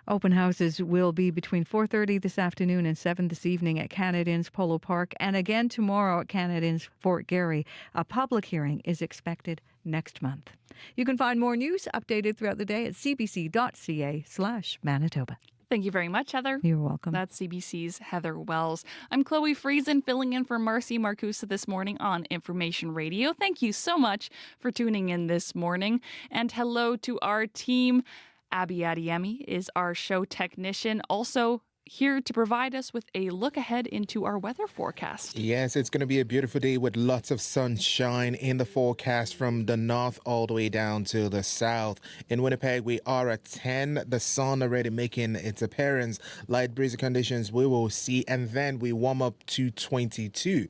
Open houses will be between 4:30 this afternoon and 7 this evening at Canadians Polo Park and again tomorrow at Canadians Fort Garry. A public hearing is expected next month. You can find more news updated throughout the day at cbc.ca/Manitoba. Thank you very much, Heather. You're welcome. That's CBC's Heather Wells. I'm Chloe Friesen, filling in for Marcy Marcusa this morning on Information Radio. Thank you so much for tuning in this morning. And hello to our team. Abby Adiemi is our show technician, also here to provide us with a look ahead into our weather forecast. Yes, it's going to be a beautiful day with lots of sunshine in the forecast from the north all the way down to the south. In Winnipeg, we are at 10. The sun already making its appearance. Light breezy conditions we will see, and then we warm up to 22.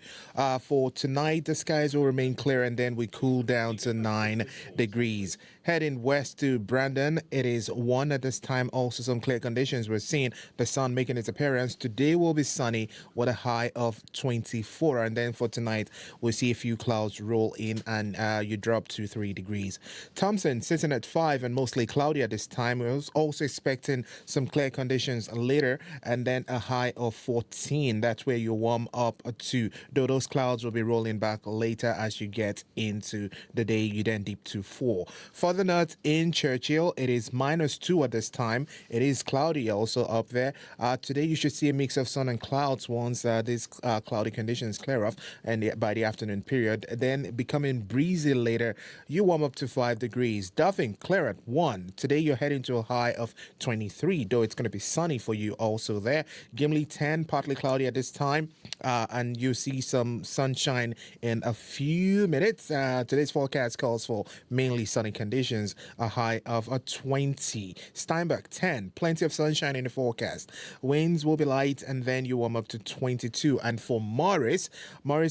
For tonight, the skies will remain clear, and then we cool down to 9 degrees. Heading west to Brandon, it is 1 at this time. Also some clear conditions. We're seeing the sun making its appearance. Today will be sunny with a high of 24. And then for tonight, we'll see a few clouds roll in and you drop to 3 degrees. Thompson sitting at 5 and mostly cloudy at this time. We're also expecting some clear conditions later and then a high of 14. That's where you warm up to. Though those clouds will be rolling back later as you get into the day. You then dip to 4. Further north in Churchill, it is -2 at this time. It is cloudy also up there. Today you should see a mix of sun and clouds once these cloudy conditions clear off and by the afternoon period. Then becoming breezy later, you warm up to 5 degrees. Duffing, clear at 1. Today you're heading to a high of 23, though it's going to be sunny for you also there. Gimli 10, partly cloudy at this time, and you see some sunshine in a few minutes. Today's forecast calls for mainly sunny conditions, a high of 20. Steinbach 10, plenty of sunshine in the forecast. Winds will be light, and then you warm up to 22. And for Morris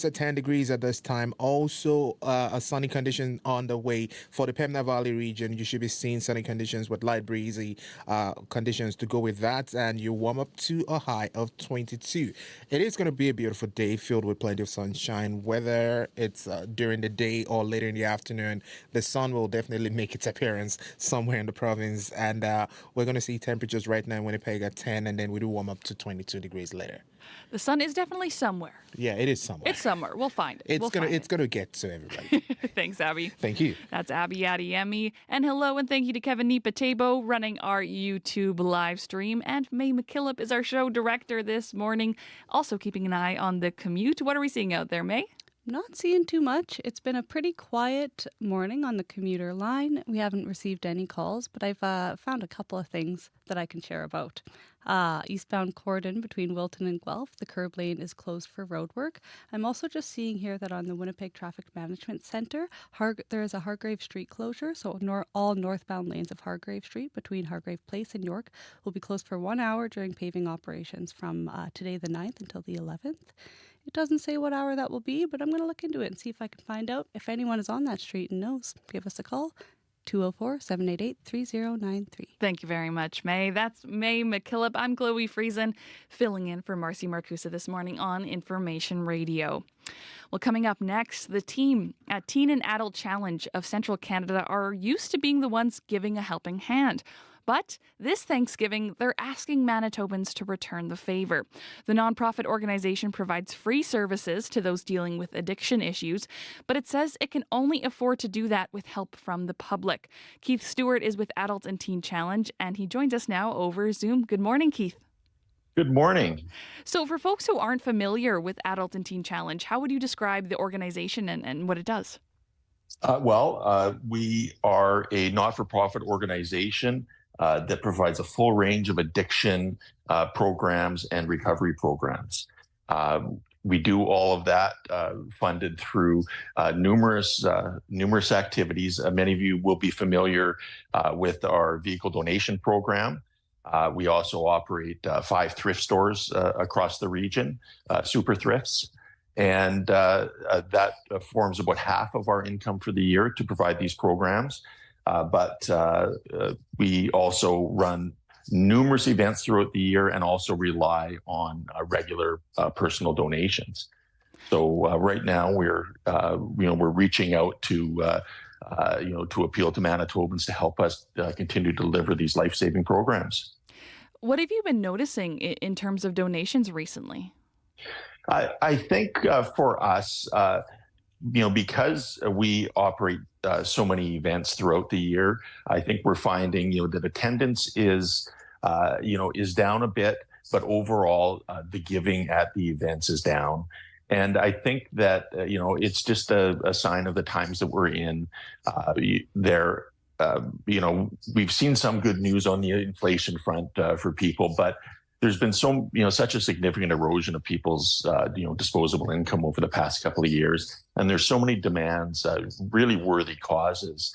at 10 degrees at this time. Also a sunny condition on the way. For the Pembina Valley region, you should be seeing sunny conditions with light breezy conditions to go with that, and you warm up to a high of 22. It is going to be a beautiful day filled with plenty of sunshine, whether it's during the day or later in the afternoon. The sun will definitely make its appearance somewhere in the province, and we're going to see temperatures right now in Winnipeg at 10, and then we do warm up to 22 degrees later. The sun is definitely somewhere. Yeah, it is somewhere. It's somewhere. We'll find it. It's gonna get to everybody. Thanks, Abby. Thank you. That's Abby Adiemi. And hello and thank you to Kevin Nipatebo running our YouTube live stream. And May McKillop is our show director this morning. Also keeping an eye on the commute. What are we seeing out there, May? Not seeing too much. It's been a pretty quiet morning on the commuter line. We haven't received any calls, but I've found a couple of things that I can share about. Eastbound Corridor between Wilton and Guelph, the curb lane is closed for roadwork. I'm also just seeing here that on the Winnipeg Traffic Management Centre, there is a Hargrave Street closure, so all northbound lanes of Hargrave Street between Hargrave Place and York will be closed for 1 hour during paving operations from today the 9th until the 11th. It doesn't say what hour that will be, but I'm going to look into it and see if I can find out. If anyone is on that street and knows, give us a call. 204-788-3093. Thank you very much, May. That's May McKillop. I'm Chloe Friesen, filling in for Marcy Marcusa this morning on Information Radio. Well, coming up next, the team at Teen and Adult Challenge of Central Canada are used to being the ones giving a helping hand. But this Thanksgiving, they're asking Manitobans to return the favor. The nonprofit organization provides free services to those dealing with addiction issues, but it says it can only afford to do that with help from the public. Keith Stewart is with Adult and Teen Challenge, and he joins us now over Zoom. Good morning, Keith. Good morning. So for folks who aren't familiar with Adult and Teen Challenge, how would you describe the organization and what it does? We are a not-for-profit organization that provides a full range of addiction programs and recovery programs. We do all of that funded through numerous activities. Many of you will be familiar with our vehicle donation program. We also operate 5 thrift stores across the region, super thrifts. And that forms about half of our income for the year to provide these programs. But we also run numerous events throughout the year and also rely on regular personal donations. So right now we're reaching out to appeal to Manitobans to help us continue to deliver these life-saving programs. What have you been noticing in terms of donations recently? I think for us, because we operate so many events throughout the year, I think we're finding, that attendance is down a bit, but overall the giving at the events is down. And I think that, it's just a sign of the times that we're in. We've seen some good news on the inflation front for people, but there's been such a significant erosion of people's, disposable income over the past couple of years. And there's so many demands, really worthy causes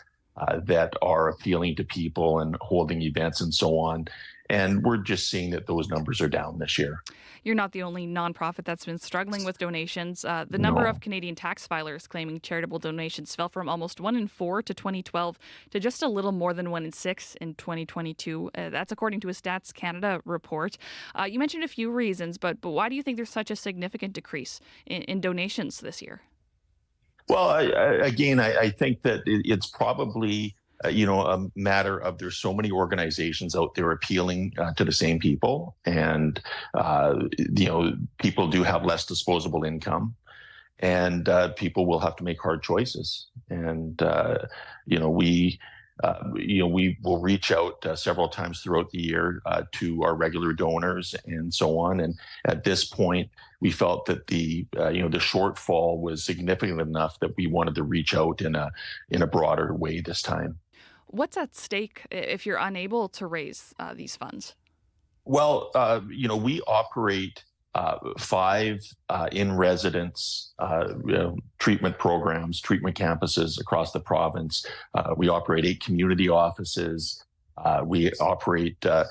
that are appealing to people and holding events and so on. And we're just seeing that those numbers are down this year. You're not the only nonprofit that's been struggling with donations. The number of Canadian tax filers claiming charitable donations fell from almost 1 in 4 to 2012 to just a little more than 1 in 6 in 2022. That's according to a Stats Canada report. You mentioned a few reasons, but why do you think there's such a significant decrease in donations this year? Well, I think that it's probably a matter of there's so many organizations out there appealing to the same people, and people do have less disposable income, and people will have to make hard choices. And we will reach out several times throughout the year to our regular donors and so on. And at this point, we felt that the shortfall was significant enough that we wanted to reach out in a broader way this time. What's at stake if you're unable to raise these funds? Well, we operate 5 in-residence treatment programs, treatment campuses across the province. We operate 8 community offices. We operate the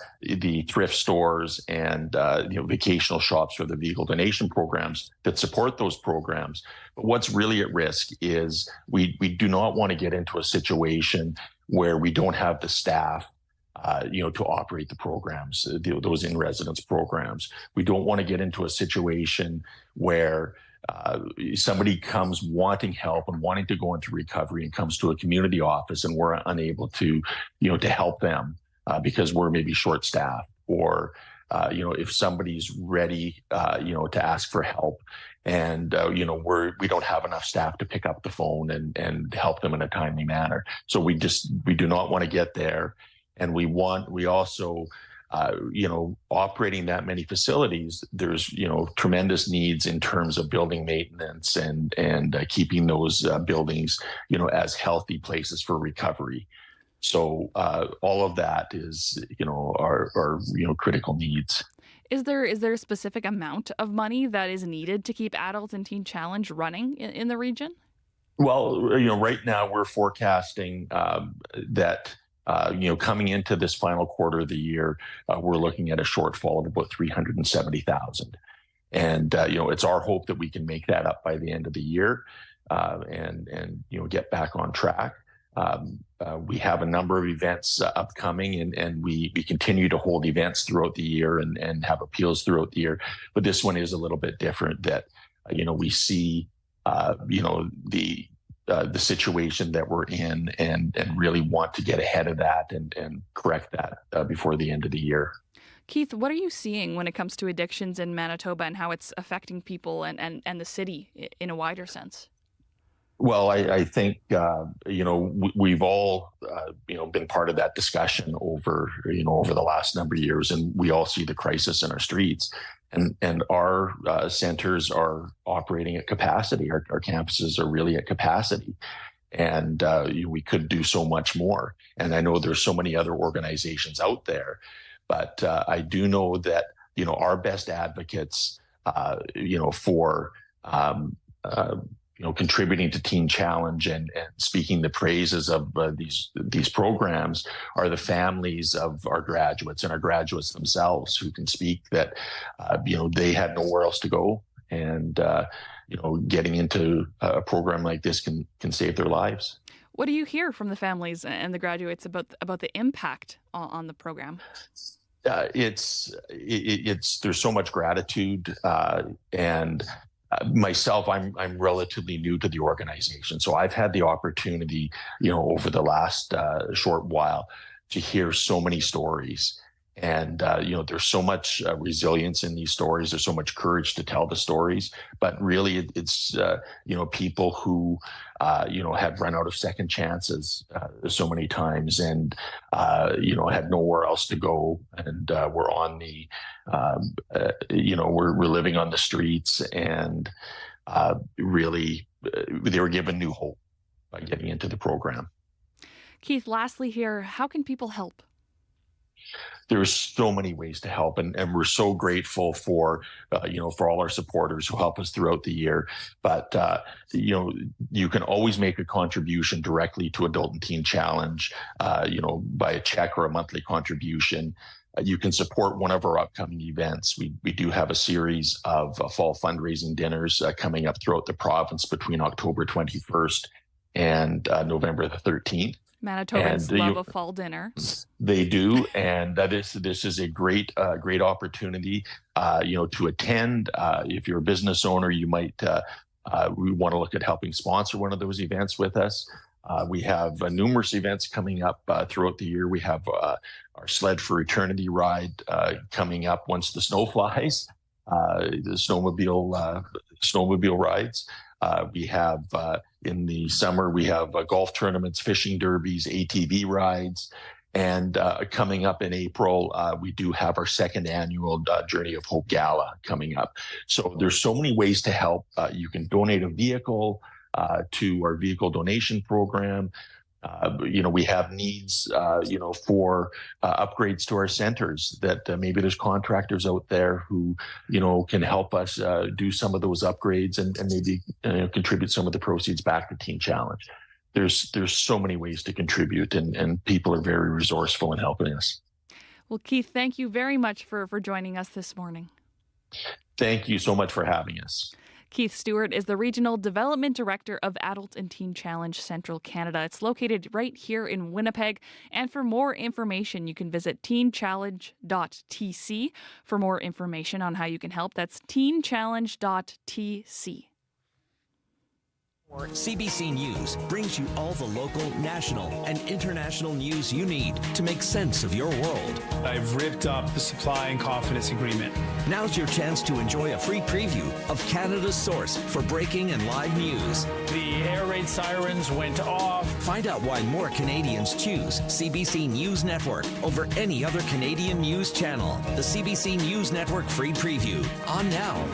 thrift stores and vocational shops for the vehicle donation programs that support those programs. But what's really at risk is we do not want to get into a situation where we don't have the staff to operate the programs, those in-residence programs. We don't want to get into a situation where somebody comes wanting help and wanting to go into recovery and comes to a community office and we're unable to help them because we're maybe short-staffed, or if somebody's ready to ask for help and we don't have enough staff to pick up the phone and help them in a timely manner. So we do not want to get there. And we also operating that many facilities, there's, tremendous needs in terms of building maintenance and keeping those buildings, as healthy places for recovery. So all of that is, are critical needs. Is there a specific amount of money that is needed to keep Adult and Teen Challenge running in the region? Well, right now we're forecasting that, coming into this final quarter of the year, we're looking at a shortfall of about 370,000. And, it's our hope that we can make that up by the end of the year and get back on track. We have a number of events upcoming, and we continue to hold events throughout the year and have appeals throughout the year. But this one is a little bit different that, we see, the situation that we're in and really want to get ahead of that and correct that before the end of the year. Keith, what are you seeing when it comes to addictions in Manitoba and how it's affecting people and the city in a wider sense? Well, I think, we've all, been part of that discussion over the last number of years, and we all see the crisis in our streets. And our centers are operating at capacity. Our campuses are really at capacity. And we could do so much more. And I know there's so many other organizations out there, but I do know that, our best advocates, for contributing to Teen Challenge and speaking the praises of these programs are the families of our graduates and our graduates themselves, who can speak that, they had nowhere else to go. And, getting into a program like this can save their lives. What do you hear from the families and the graduates about the impact on the program? There's so much gratitude, and myself, I'm relatively new to the organization, so I've had the opportunity, over the last short while, to hear so many stories. And there's so much resilience in these stories. There's so much courage to tell the stories. But really, it's people who had run out of second chances so many times, and had nowhere else to go, and we're on the we're living on the streets, and really they were given new hope by getting into the program. Keith, lastly here, how can people help? There's so many ways to help, and we're so grateful for all our supporters who help us throughout the year. But you can always make a contribution directly to Adult and Teen Challenge, by a check or a monthly contribution. You can support one of our upcoming events. We do have a series of fall fundraising dinners coming up throughout the province between October 21st and November the 13th. Manitobans love a fall dinner. They do, and this is a great opportunity, to attend. If you're a business owner, you might we want to look at helping sponsor one of those events with us. We have numerous events coming up throughout the year. We have our Sled for Eternity ride coming up once the snow flies. The snowmobile rides. We have in the summer, we have golf tournaments, fishing derbies, ATV rides. And coming up in April, we do have our second annual Journey of Hope Gala coming up. So there's so many ways to help. You can donate a vehicle to our vehicle donation program. We have needs, for upgrades to our centers that maybe there's contractors out there who, can help us do some of those upgrades and maybe contribute some of the proceeds back to Teen Challenge. There's so many ways to contribute, and people are very resourceful in helping us. Well, Keith, thank you very much for joining us this morning. Thank you so much for having us. Keith Stewart is the Regional Development Director of Adult and Teen Challenge Central Canada. It's located right here in Winnipeg. And for more information, you can visit teenchallenge.tc. For more information on how you can help, that's teenchallenge.tc. CBC News brings you all the local, national, and international news you need to make sense of your world. I've ripped up the supply and confidence agreement. Now's your chance to enjoy a free preview of Canada's source for breaking and live news. The air raid sirens went off. Find out why more Canadians choose CBC News Network over any other Canadian news channel. The CBC News Network free preview, on now.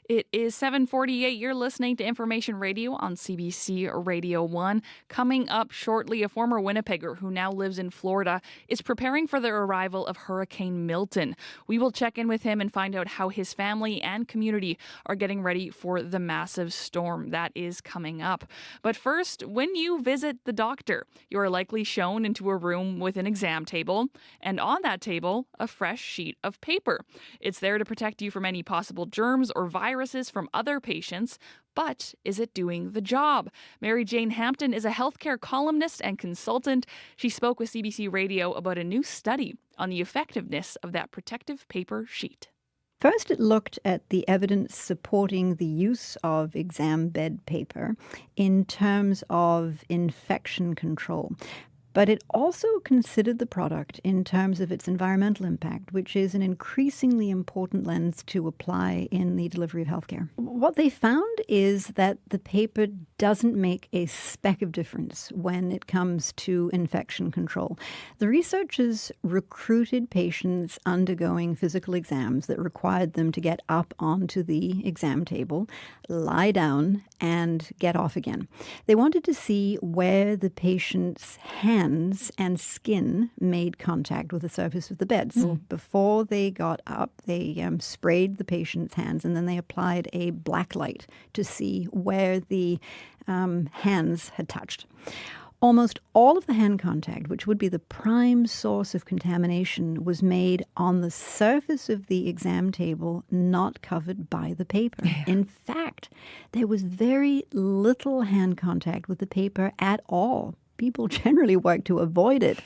It is 7:48. You're listening to Information Radio on CBC Radio 1. Coming up shortly, a former Winnipegger who now lives in Florida is preparing for the arrival of Hurricane Milton. We will check in with him and find out how his family and community are getting ready for the massive storm that is coming up. But first, when you visit the doctor, you are likely shown into a room with an exam table, and on that table, a fresh sheet of paper. It's there to protect you from any possible germs or viruses from other patients, but is it doing the job? Mary Jane Hampton is a healthcare columnist and consultant. She spoke with CBC Radio about a new study on the effectiveness of that protective paper sheet. First, it looked at the evidence supporting the use of exam bed paper in terms of infection control. But it also considered the product in terms of its environmental impact, which is an increasingly important lens to apply in the delivery of healthcare. What they found is that the paper doesn't make a speck of difference when it comes to infection control. The researchers recruited patients undergoing physical exams that required them to get up onto the exam table, lie down, and get off again. They wanted to see where the patient's hands and skin made contact with the surface of the beds. Before they got up, they sprayed the patient's hands, and then they applied a black light to see where the hands had touched. Almost all of the hand contact, which would be the prime source of contamination, was made on the surface of the exam table, not covered by the paper. In fact, there was very little hand contact with the paper at all. People generally work to avoid it.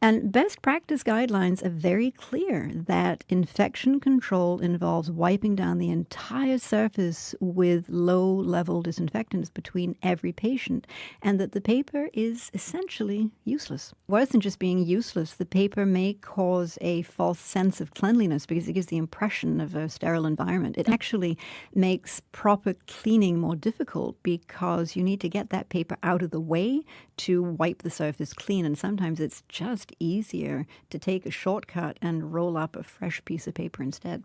And best practice guidelines are very clear that infection control involves wiping down the entire surface with low-level disinfectants between every patient, and that the paper is essentially useless. Worse than just being useless, the paper may cause a false sense of cleanliness because it gives the impression of a sterile environment. It actually makes proper cleaning more difficult because you need to get that paper out of the way to wipe the surface clean, and sometimes it's just easier to take a shortcut and roll up a fresh piece of paper instead.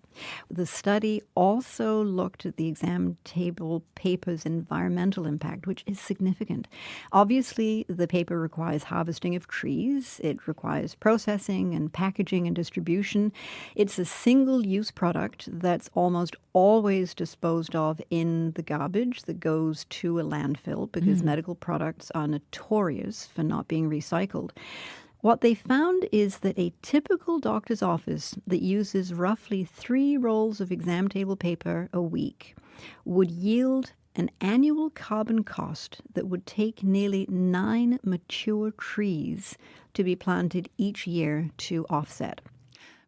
The study also looked at the exam table paper's environmental impact, which is significant. Obviously, the paper requires harvesting of trees. It requires processing and packaging and distribution. It's a single-use product that's almost always disposed of in the garbage that goes to a landfill because medical products are notorious for not being recycled. What they found is that a typical doctor's office that uses roughly 3 rolls of exam table paper a week would yield an annual carbon cost that would take nearly 9 mature trees to be planted each year to offset.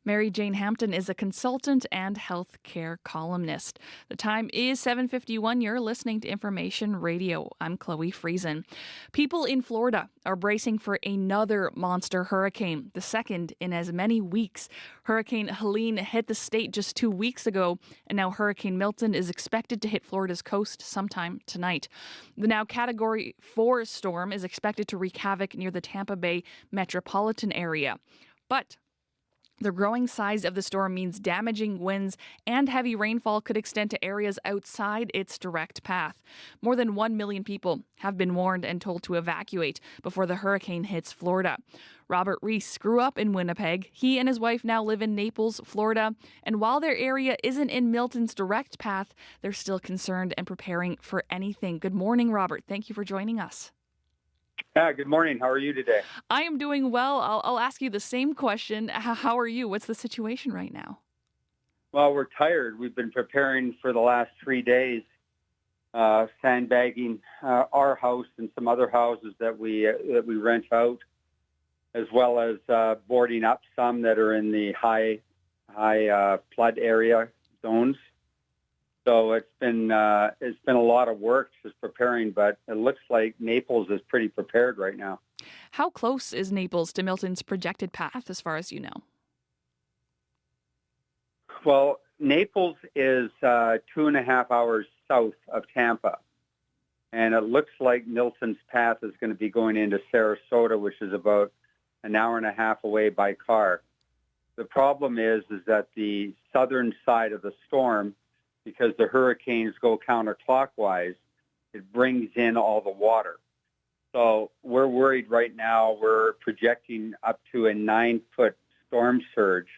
Mary Jane Hampton is a consultant and healthcare columnist. The time is 7:51. You're listening to Information Radio. I'm Chloe Friesen. People in Florida are bracing for another monster hurricane, the second in as many weeks. Hurricane Helene hit the state just 2 weeks ago, and now Hurricane Milton is expected to hit Florida's coast sometime tonight. The now Category 4 storm is expected to wreak havoc near the Tampa Bay metropolitan area. But the growing size of the storm means damaging winds and heavy rainfall could extend to areas outside its direct path. More than 1 million people have been warned and told to evacuate before the hurricane hits Florida. Robert Reese grew up in Winnipeg. He and his wife now live in Naples, Florida. And while their area isn't in Milton's direct path, they're still concerned and preparing for anything. Good morning, Robert. Thank you for joining us. Good morning. How are you today? I am doing well. I'll ask you the same question. How are you? What's the situation right now? Well, we're tired. We've been preparing for the last 3 days, sandbagging our house and some other houses that we rent out, as well as boarding up some that are in the high flood area zones. So it's been a lot of work just preparing, but it looks like Naples is pretty prepared right now. How close is Naples to Milton's projected path, as far as you know? Well, Naples is 2.5 hours south of Tampa, and it looks like Milton's path is going to be going into Sarasota, which is about an hour and a half away by car. The problem is that the southern side of the storm, because the hurricanes go counterclockwise, it brings in all the water. So we're worried right now. We're projecting up to a 9-foot storm surge.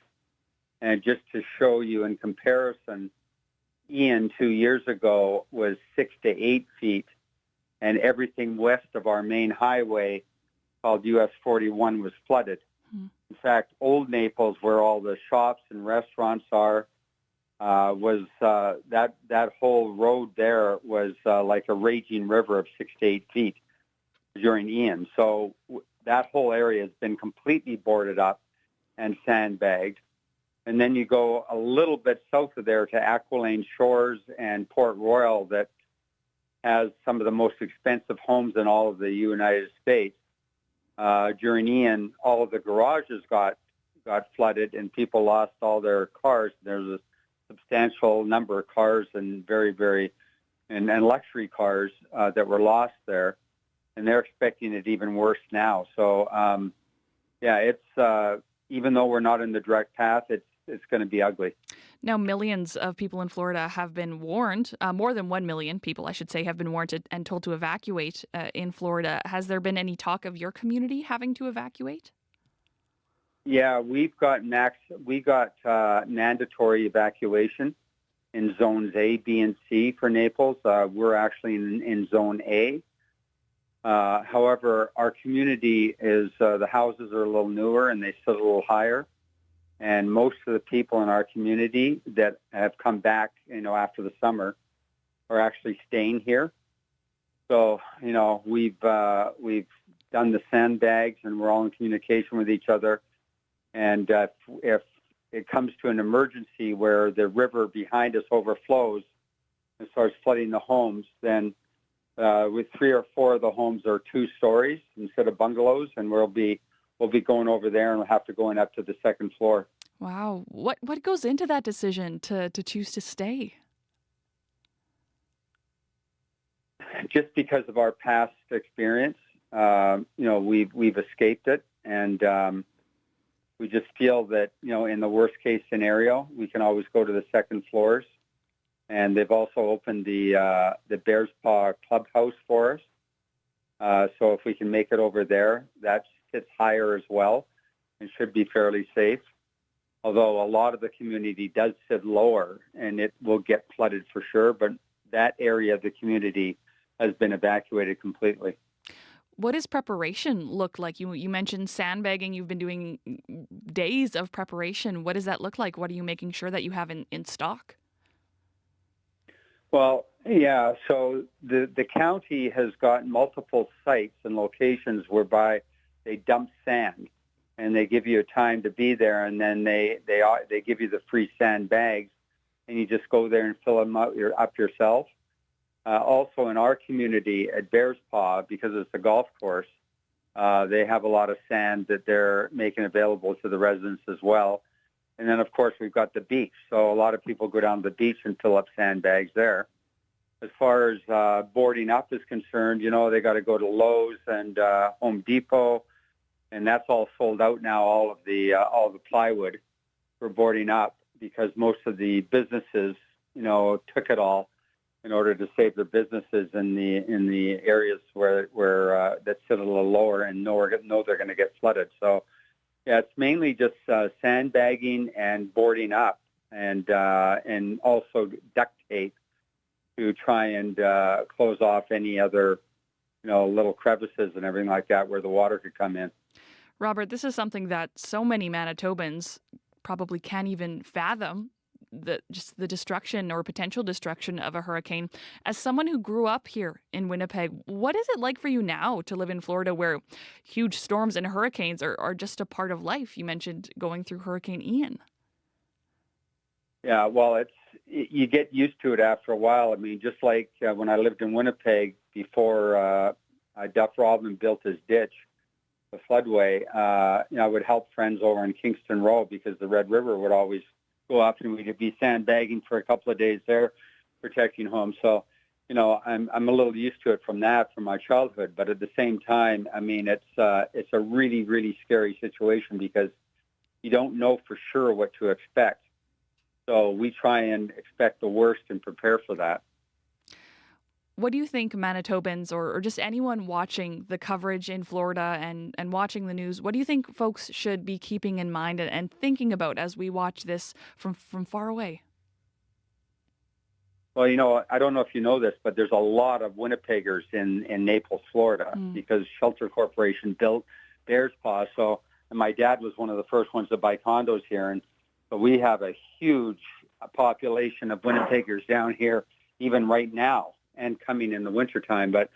And just to show you in comparison, Ian 2 years ago was 6 to 8 feet, and everything west of our main highway called US 41 was flooded. In fact, Old Naples, where all the shops and restaurants are, was that whole road there was like a raging river of 6 to 8 feet during Ian. So that whole area has been completely boarded up and sandbagged. And then you go a little bit south of there to Aquilane Shores and Port Royal, that has some of the most expensive homes in all of the United States. During Ian, all of the garages got flooded and people lost all their cars. There's a substantial number of cars and and luxury cars that were lost there. And they're expecting it even worse now. So, it's even though we're not in the direct path, it's going to be ugly. Now, millions of people in Florida have been warned, more than 1 million people, I should say, have been warned and told to evacuate in Florida. Has there been any talk of your community having to evacuate? Yeah, we got mandatory evacuation in zones A, B, and C for Naples. We're actually in zone A. However, our community is, the houses are a little newer and they sit a little higher. And most of the people in our community that have come back, after the summer are actually staying here. So, we've done the sandbags and we're all in communication with each other. And if it comes to an emergency where the river behind us overflows and starts flooding the homes, then with 3 or 4 of the homes are 2 stories instead of bungalows, and we'll be going over there and we'll have to go up to the 2nd floor. Wow. What goes into that decision to choose to stay? Just because of our past experience, we've escaped it, and we just feel that, in the worst case scenario, we can always go to the 2nd floors. And they've also opened the Bears Paw Clubhouse for us. So if we can make it over there, that sits higher as well and should be fairly safe. Although a lot of the community does sit lower and it will get flooded for sure. But that area of the community has been evacuated completely. What does preparation look like? You mentioned sandbagging. You've been doing days of preparation. What does that look like? What are you making sure that you have in stock? Well, yeah, so the county has got multiple sites and locations whereby they dump sand, and they give you a time to be there, and then they give you the free sand bags, and you just go there and fill them up yourself. Also, in our community at Bears Paw, because it's a golf course, they have a lot of sand that they're making available to the residents as well. And then, of course, we've got the beach. So a lot of people go down to the beach and fill up sandbags there. As far as boarding up is concerned, they got to go to Lowe's and Home Depot, and that's all sold out now, all the plywood for boarding up, because most of the businesses, took it all in order to save their businesses in the areas where that sit a little lower and know they're going to get flooded. So, yeah, it's mainly just sandbagging and boarding up, and also duct tape to try and close off any other, little crevices and everything like that where the water could come in. Robert, this is something that so many Manitobans probably can't even fathom, the destruction or potential destruction of a hurricane. As someone who grew up here in Winnipeg, what is it like for you now to live in Florida, where huge storms and hurricanes are just a part of life? You mentioned going through Hurricane Ian. Yeah, well, you get used to it after a while. I mean, just like when I lived in Winnipeg before Duff Robin built his ditch, the floodway, I would help friends over in Kingston Row because the Red River would always go up and we'd be sandbagging for a couple of days there, protecting homes. So, I'm a little used to it from my childhood. But at the same time, I mean, it's a really, really scary situation because you don't know for sure what to expect. So we try and expect the worst and prepare for that. What do you think Manitobans or just anyone watching the coverage in Florida and watching the news, what do you think folks should be keeping in mind and thinking about as we watch this from far away? Well, I don't know if you know this, but there's a lot of Winnipeggers in Naples, Florida, because Shelter Corporation built Bears Paw. And my dad was one of the first ones to buy condos here. And so we have a huge population of Winnipeggers down here, even right now, and coming in the wintertime. But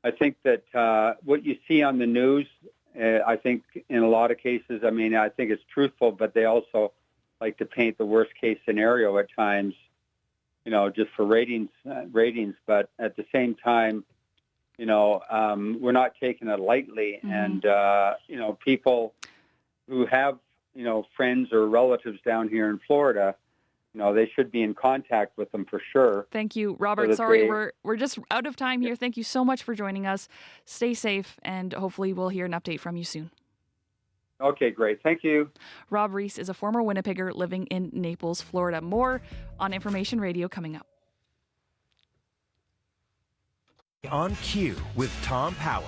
I think that what you see on the news, I think in a lot of cases, I mean, I think it's truthful, but they also like to paint the worst case scenario at times, just for ratings. But at the same time, we're not taking it lightly. And, people who have, friends or relatives down here in Florida, they should be in contact with them for sure. Thank you, Robert. Sorry, we're just out of time here. Thank you so much for joining us. Stay safe, and hopefully we'll hear an update from you soon. Okay, great. Thank you. Rob Reese is a former Winnipegger living in Naples, Florida. More on Information Radio coming up. On Cue with Tom Power.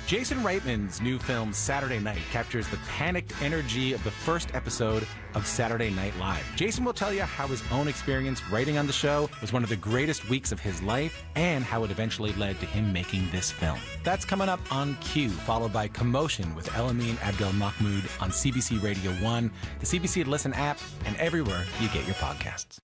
Jason Reitman's new film, Saturday Night, captures the panicked energy of the first episode of Saturday Night Live. Jason will tell you how his own experience writing on the show was one of the greatest weeks of his life and how it eventually led to him making this film. That's coming up on Cue, followed by Commotion with Elamine Abdel Mahmoud on CBC Radio 1, the CBC Listen app, and everywhere you get your podcasts.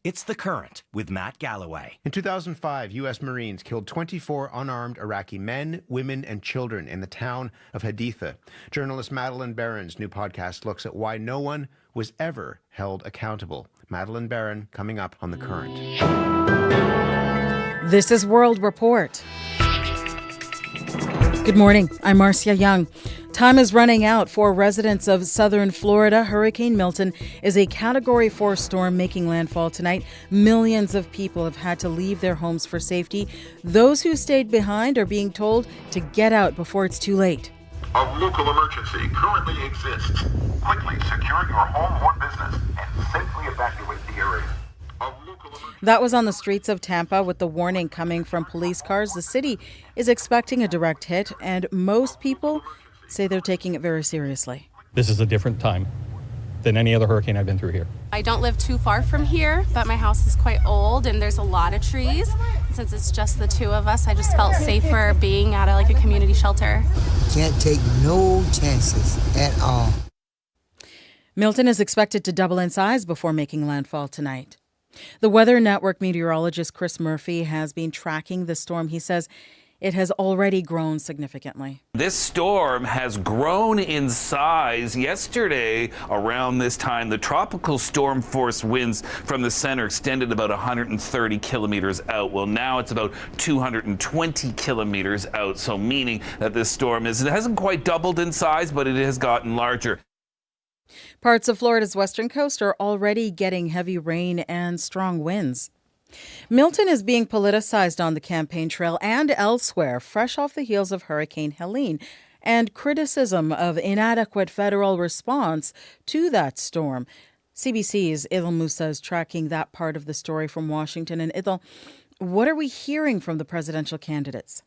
It's The Current with Matt Galloway. In 2005, U.S. Marines killed 24 unarmed Iraqi men, women, and children in the town of Haditha. Journalist Madeleine Barron's new podcast looks at why no one was ever held accountable. Madeleine Barron coming up on The Current. This is World Report. Good morning. I'm Marcia Young. Time is running out for residents of southern Florida. Hurricane Milton is a Category 4 storm making landfall tonight. Millions of people have had to leave their homes for safety. Those who stayed behind are being told to get out before it's too late. A local emergency currently exists. Quickly secure your home or business and safely evacuate the area. That was on the streets of Tampa with the warning coming from police cars. The city is expecting a direct hit, and most people say they're taking it very seriously. This is a different time than any other hurricane I've been through here. I don't live too far from here, but my house is quite old and there's a lot of trees. Since it's just the two of us, I just felt safer being at a community shelter. Can't take no chances at all. Milton is expected to double in size before making landfall tonight. The Weather Network meteorologist Chris Murphy has been tracking the storm. He says it has already grown significantly. This storm has grown in size. Yesterday, around this time, the tropical storm force winds from the center extended about 130 kilometers out. Well, now it's about 220 kilometers out, so meaning that this storm it hasn't quite doubled in size, but it has gotten larger. Parts of Florida's western coast are already getting heavy rain and strong winds. Milton is being politicized on the campaign trail and elsewhere, fresh off the heels of Hurricane Helene and criticism of inadequate federal response to that storm. CBC's Idil Musa is tracking that part of the story from Washington. And Idil, what are we hearing from the presidential candidates?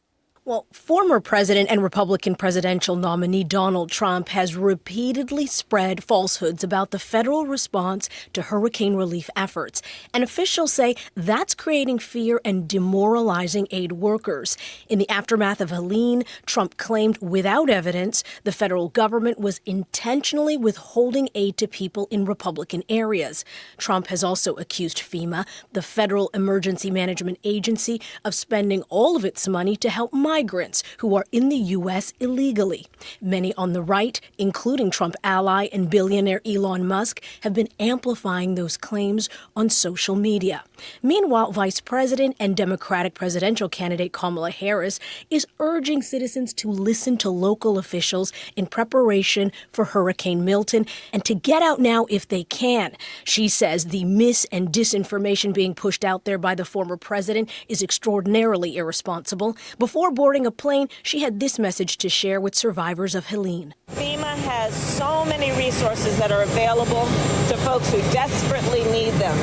Well, former president and Republican presidential nominee Donald Trump has repeatedly spread falsehoods about the federal response to hurricane relief efforts. And officials say that's creating fear and demoralizing aid workers. In the aftermath of Helene, Trump claimed without evidence the federal government was intentionally withholding aid to people in Republican areas. Trump has also accused FEMA, the Federal Emergency Management Agency, of spending all of its money to help migrants migrants who are in the U.S. illegally. Many on the right, including Trump ally and billionaire Elon Musk, have been amplifying those claims on social media. Meanwhile, Vice President and Democratic presidential candidate Kamala Harris is urging citizens to listen to local officials in preparation for Hurricane Milton and to get out now if they can. She says the mis- and disinformation being pushed out there by the former president is extraordinarily irresponsible. Before boarding a plane, she had this message to share with survivors of Helene. FEMA has so many resources that are available to folks who desperately need them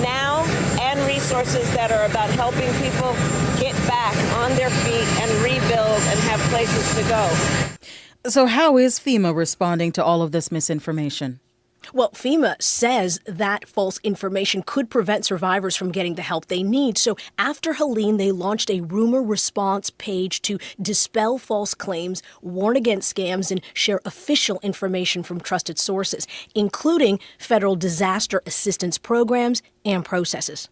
now, and resources that are about helping people get back on their feet and rebuild and have places to go. So how is FEMA responding to all of this misinformation? Well, FEMA says that false information could prevent survivors from getting the help they need. So after Helene, they launched a rumor response page to dispel false claims, warn against scams, and share official information from trusted sources, including federal disaster assistance programs and processes.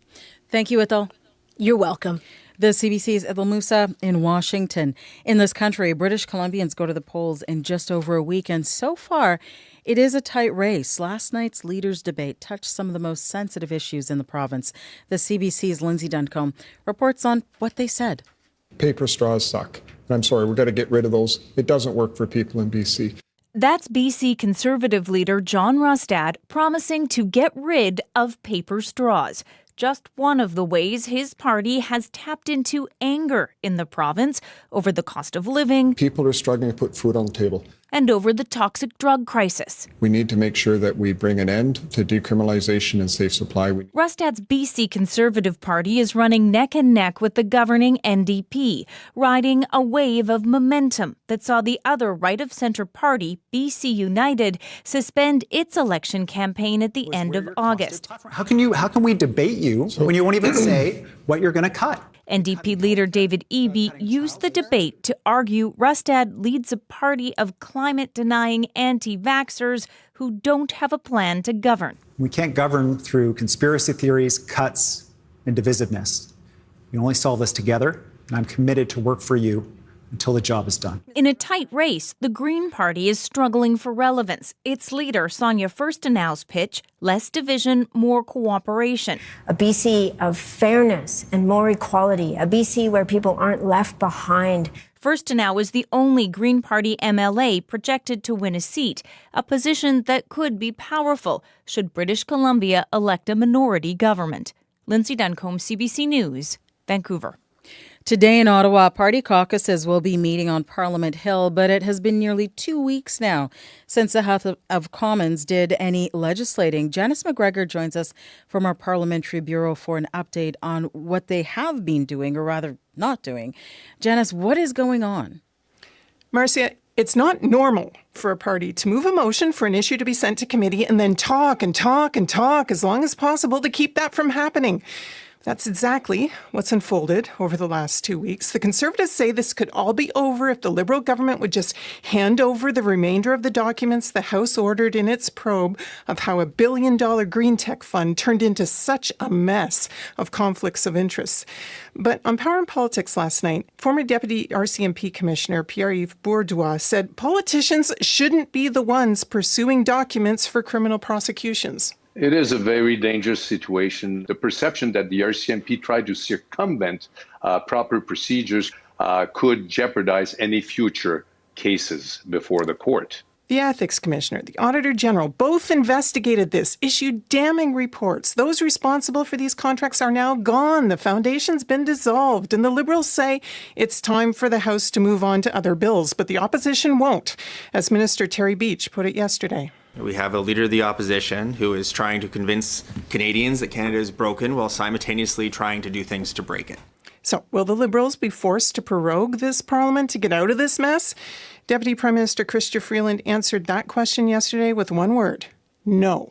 Thank you, Ethel. You're welcome. The CBC's Ethel Musa in Washington. In this country, British Columbians go to the polls in just over a week, and so far, it is a tight race. Last night's leaders' debate touched some of the most sensitive issues in the province. The CBC's Lindsay Duncombe reports on what they said. Paper straws suck. I'm sorry, we've got to get rid of those. It doesn't work for people in BC. That's BC Conservative leader John Rustad promising to get rid of paper straws. Just one of the ways his party has tapped into anger in the province over the cost of living. People are struggling to put food on the table. And over the toxic drug crisis. We need to make sure that we bring an end to decriminalization and safe supply. Rustad's BC Conservative Party is running neck and neck with the governing NDP, riding a wave of momentum that saw the other right-of-centre party, BC United, suspend its election campaign at the end of August. How can we debate you when you won't even say what you're going to cut? NDP leader David Eby used the debate to argue Rustad leads a party of climate-denying anti-vaxxers who don't have a plan to govern. We can't govern through conspiracy theories, cuts, and divisiveness. We only solve this together, and I'm committed to work for you until the job is done. In a tight race, the Green Party is struggling for relevance. Its leader, Sonia Furstenau's pitch, less division, more cooperation. A BC of fairness and more equality, a BC where people aren't left behind. Furstenau is the only Green Party MLA projected to win a seat, a position that could be powerful should British Columbia elect a minority government. Lindsay Duncombe, CBC News, Vancouver. Today in Ottawa, party caucuses will be meeting on Parliament Hill, but it has been nearly 2 weeks now since the House of Commons did any legislating. Janice McGregor joins us from our Parliamentary Bureau for an update on what they have been doing, or rather not doing. Janice, what is going on? Marcia, it's not normal for a party to move a motion for an issue to be sent to committee and then talk and talk and talk as long as possible to keep that from happening. That's exactly what's unfolded over the last 2 weeks. The Conservatives say this could all be over if the Liberal government would just hand over the remainder of the documents the House ordered in its probe of how $1 billion green tech fund turned into such a mess of conflicts of interest. But on Power and Politics last night, former Deputy RCMP Commissioner Pierre-Yves Bourdois said politicians shouldn't be the ones pursuing documents for criminal prosecutions. It is a very dangerous situation. The perception that the RCMP tried to circumvent proper procedures could jeopardize any future cases before the court. The Ethics Commissioner, the Auditor General, both investigated this, issued damning reports. Those responsible for these contracts are now gone. The foundation's been dissolved, and the Liberals say it's time for the House to move on to other bills, but the opposition won't, as Minister Terry Beach put it yesterday. We have a leader of the opposition who is trying to convince Canadians that Canada is broken while simultaneously trying to do things to break it. So, will the Liberals be forced to prorogue this Parliament to get out of this mess? Deputy Prime Minister Chrystia Freeland answered that question yesterday with one word: no.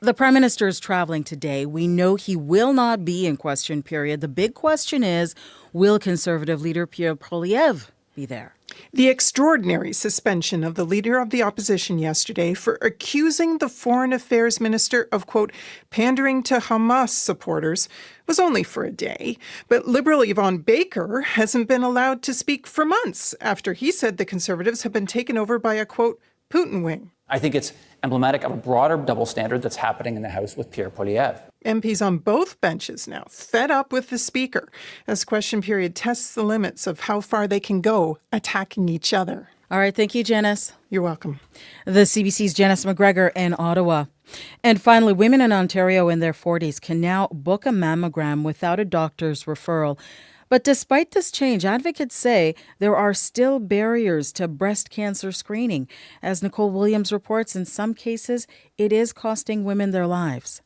The Prime Minister is traveling today. We know he will not be in question period. The big question is, will Conservative leader Pierre Poilievre be there. The extraordinary suspension of the leader of the opposition yesterday for accusing the foreign affairs minister of, quote, pandering to Hamas supporters was only for a day. But Liberal Yvonne Baker hasn't been allowed to speak for months after he said the Conservatives have been taken over by a, quote, Putin wing. I think it's emblematic of a broader double standard that's happening in the House with Pierre Poilievre. MPs on both benches now fed up with the Speaker as question period tests the limits of how far they can go attacking each other. All right, thank you, Janice. You're welcome. The CBC's Janice McGregor in Ottawa. And finally, women in Ontario in their 40s can now book a mammogram without a doctor's referral. But despite this change, advocates say there are still barriers to breast cancer screening. As Nicole Williams reports, in some cases, it is costing women their lives.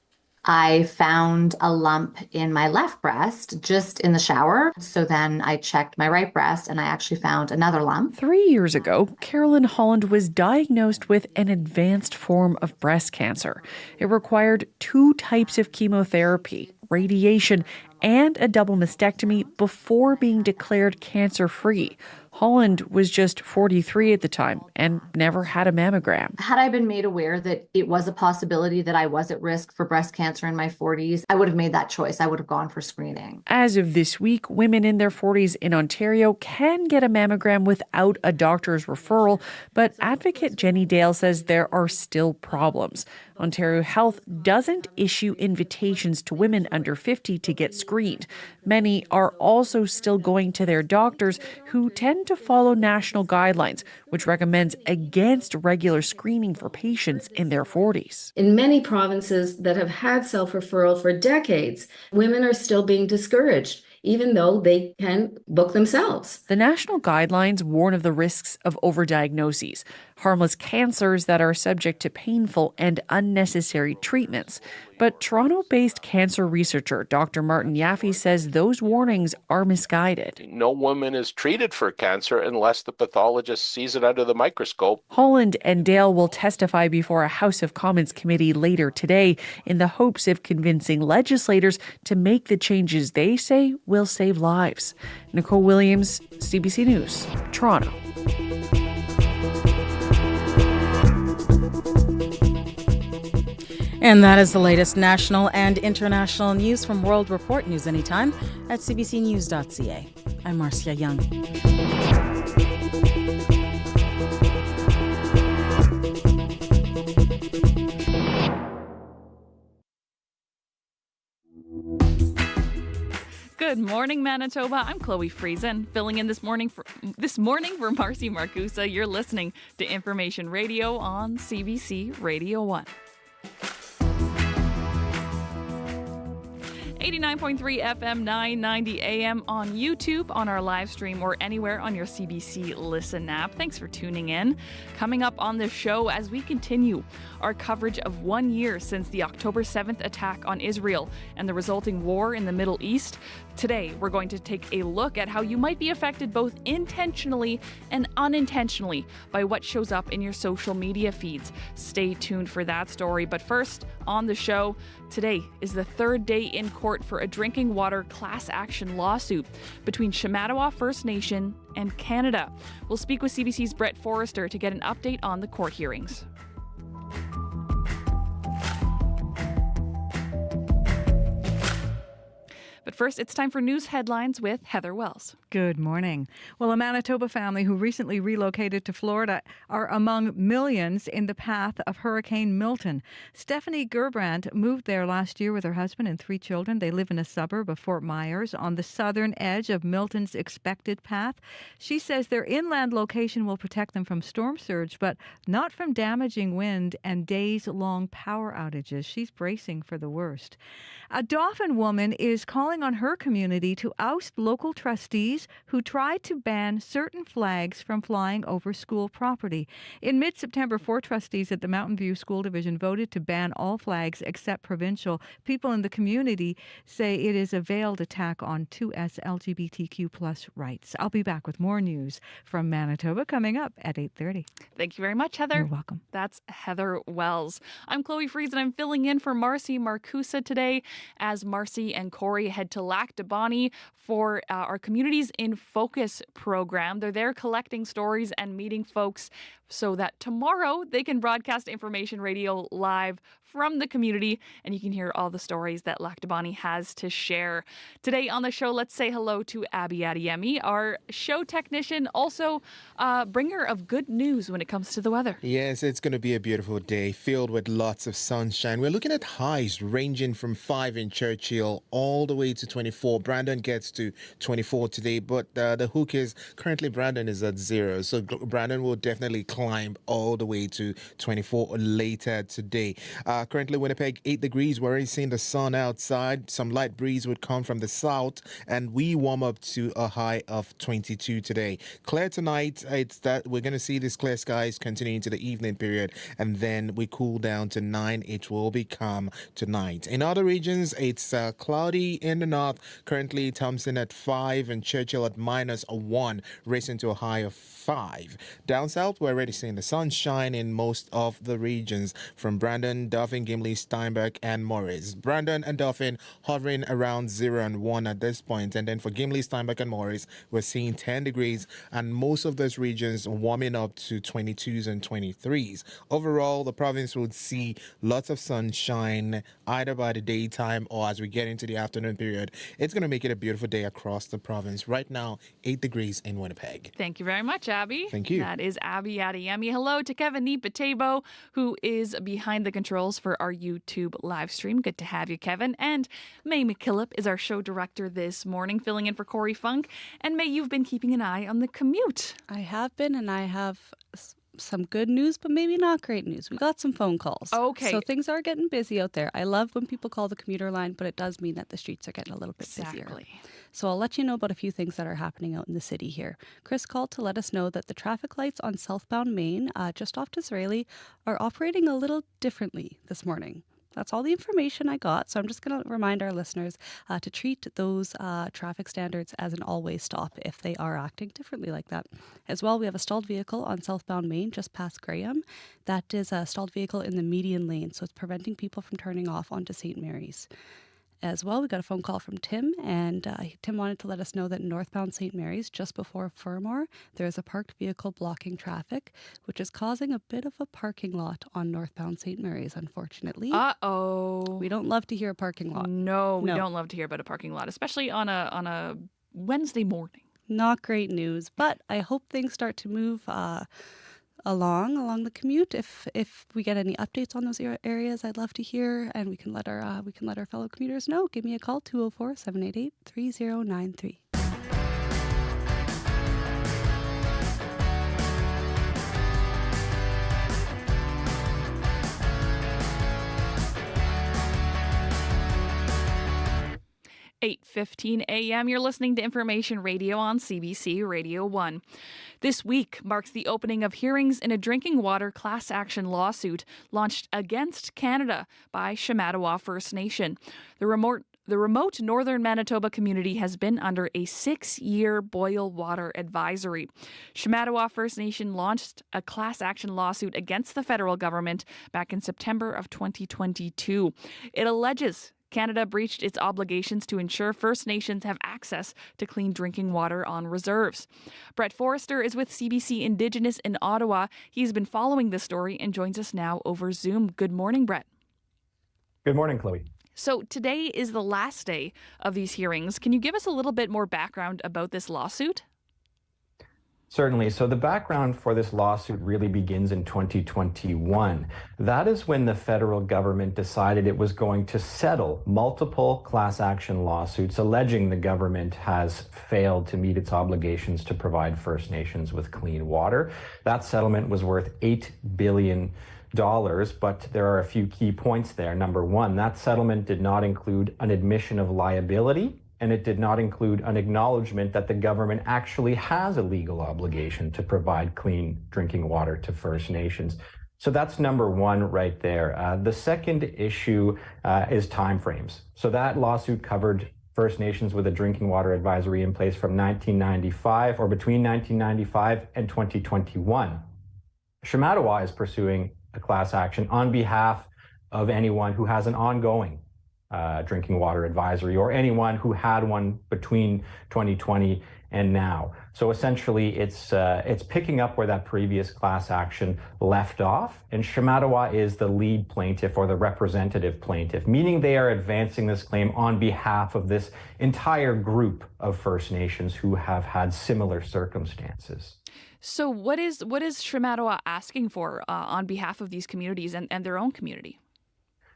I found a lump in my left breast just in the shower. So then I checked my right breast and I actually found another lump. 3 years ago, Carolyn Holland was diagnosed with an advanced form of breast cancer. It required 2 types of chemotherapy, radiation, and a double mastectomy before being declared cancer-free. Holland was just 43 at the time and never had a mammogram. Had I been made aware that it was a possibility that I was at risk for breast cancer in my 40s, I would have made that choice. I would have gone for screening. As of this week, women in their 40s in Ontario can get a mammogram without a doctor's referral, but advocate Jenny Dale says there are still problems. Ontario Health doesn't issue invitations to women under 50 to get screened. Many are also still going to their doctors, who tend to follow national guidelines, which recommends against regular screening for patients in their 40s. In many provinces that have had self-referral for decades, women are still being discouraged, even though they can book themselves. The national guidelines warn of the risks of overdiagnoses, harmless cancers that are subject to painful and unnecessary treatments. But Toronto-based cancer researcher Dr. Martin Yaffe says those warnings are misguided. No woman is treated for cancer unless the pathologist sees it under the microscope. Holland and Dale will testify before a House of Commons committee later today in the hopes of convincing legislators to make the changes they say will save lives. Nicole Williams, CBC News, Toronto. And that is the latest national and international news from World Report. News anytime at cbcnews.ca. I'm Marcia Young. Good morning, Manitoba. I'm Chloe Friesen, filling in this morning for Marcy Marcusa. You're listening to Information Radio on CBC Radio 1. 89.3 FM, 990 AM on YouTube, on our live stream, or anywhere on your CBC Listen app. Thanks for tuning in. Coming up on the show as we continue our coverage of 1 year since the October 7th attack on Israel and the resulting war in the Middle East. Today, we're going to take a look at how you might be affected both intentionally and unintentionally by what shows up in your social media feeds. Stay tuned for that story. But first, on the show, today is the third day in court for a drinking water class action lawsuit between Shamattawa First Nation and Canada. We'll speak with CBC's Brett Forrester to get an update on the court hearings. But first, it's time for news headlines with Heather Wells. Good morning. Well, a Manitoba family who recently relocated to Florida are among millions in the path of Hurricane Milton. Stephanie Gerbrandt moved there last year with her husband and 3 children. They live in a suburb of Fort Myers on the southern edge of Milton's expected path. She says their inland location will protect them from storm surge, but not from damaging wind and days-long power outages. She's bracing for the worst. A Dauphin woman is calling on her community to oust local trustees who tried to ban certain flags from flying over school property. In mid-September, 4 trustees at the Mountain View School Division voted to ban all flags except provincial. People in the community say it is a veiled attack on 2S LGBTQ+ rights. I'll be back with more news from Manitoba coming up at 8:30. Thank you very much, Heather. You're welcome. That's Heather Wells. I'm Chloe Friesen. I'm filling in for Marcy Marcusa today as Marcy and Corey head head to Lac du Bonny for our Communities in Focus program. They're there collecting stories and meeting folks so that tomorrow they can broadcast information radio live from the community, and you can hear all the stories that Lac du Bonny has to share. Today on the show, let's say hello to Abby Adeyemi, our show technician, also bringer of good news when it comes to the weather. Yes, it's going to be a beautiful day filled with lots of sunshine. We're looking at highs ranging from 5 in Churchill all the way to 24. Brandon gets to 24 today, but the hook is currently Brandon is at 0. So Brandon will definitely climb all the way to 24 later today. Currently Winnipeg 8 degrees. We're already seeing the sun outside. Some light breeze would come from the south, and we warm up to a high of 22 today. Clear tonight. It's that we're going to see these clear skies continuing to the evening period, and then we cool down to 9. It will be calm tonight. In other regions, it's cloudy in the north. Currently Thompson at 5 and Churchill at -1, racing to a high of 5. Down south, we're already seeing the sunshine in most of the regions from Brandon, Dauphin, Gimli, Steinbach, and Morris. Brandon and Dauphin hovering around 0 and 1 at this point. And then for Gimli, Steinbach, and Morris, we're seeing 10 degrees, and most of those regions warming up to 22s and 23s. Overall, the province would see lots of sunshine either by the daytime or as we get into the afternoon period. It's going to make it a beautiful day across the province. Right now, 8 degrees in Winnipeg. Thank you very much, Abby. Thank you. That is Abby Adeyemi. Hello to Kevin Nipatebo, who is behind the controls for our YouTube live stream. Good to have you, Kevin. And May McKillop is our show director this morning, filling in for Corey Funk. And May, you've been keeping an eye on the commute. I have been, and I have some good news, but maybe not great news. We got some phone calls. Okay. So things are getting busy out there. I love when people call the commuter line, but it does mean that the streets are getting a little bit busier. So I'll let you know about a few things that are happening out in the city here. Chris called to let us know that the traffic lights on southbound Main, just off Disraeli, are operating a little differently this morning. That's all the information I got. So I'm just going to remind our listeners to treat those traffic standards as an always stop if they are acting differently like that. As well, we have a stalled vehicle on southbound Main just past Graham. That is a stalled vehicle in the median lane, so it's preventing people from turning off onto St. Mary's. As well, we got a phone call from Tim, and Tim wanted to let us know that northbound St. Mary's, just before Fermor, there is a parked vehicle blocking traffic, which is causing a bit of a parking lot on northbound St. Mary's, unfortunately. Uh-oh. We don't love to hear a parking lot. No, we don't love to hear about a parking lot, especially on a Wednesday morning. Not great news, but I hope things start to move along the commute. If we get any updates on those areas, I'd love to hear, and we can let our fellow commuters know. Give me a call, 204-788-3093. 8:15 a.m. You're listening to Information Radio on CBC Radio 1. This week marks the opening of hearings in a drinking water class action lawsuit launched against Canada by Shamattawa First Nation. The remote northern Manitoba community has been under a 6-year boil water advisory. Shamattawa First Nation launched a class action lawsuit against the federal government back in September of 2022. It alleges Canada breached its obligations to ensure First Nations have access to clean drinking water on reserves. Brett Forrester is with CBC Indigenous in Ottawa. He's been following this story and joins us now over Zoom. Good morning, Brett. Good morning, Chloe. So today is the last day of these hearings. Can you give us a little bit more background about this lawsuit? Certainly. So the background for this lawsuit really begins in 2021. That is when the federal government decided it was going to settle multiple class action lawsuits alleging the government has failed to meet its obligations to provide First Nations with clean water. That settlement was worth $8 billion. But there are a few key points there. Number one, that settlement did not include an admission of liability, and it did not include an acknowledgement that the government actually has a legal obligation to provide clean drinking water to First Nations. So that's number one right there. The second issue is timeframes. So that lawsuit covered First Nations with a drinking water advisory in place from 1995 or between 1995 and 2021. Shamattawa is pursuing a class action on behalf of anyone who has an ongoing drinking water advisory, or anyone who had one between 2020 and now. So essentially, it's picking up where that previous class action left off, and Shamattawa is the lead plaintiff or the representative plaintiff, meaning they are advancing this claim on behalf of this entire group of First Nations who have had similar circumstances. So what is Shamattawa asking for on behalf of these communities and their own community?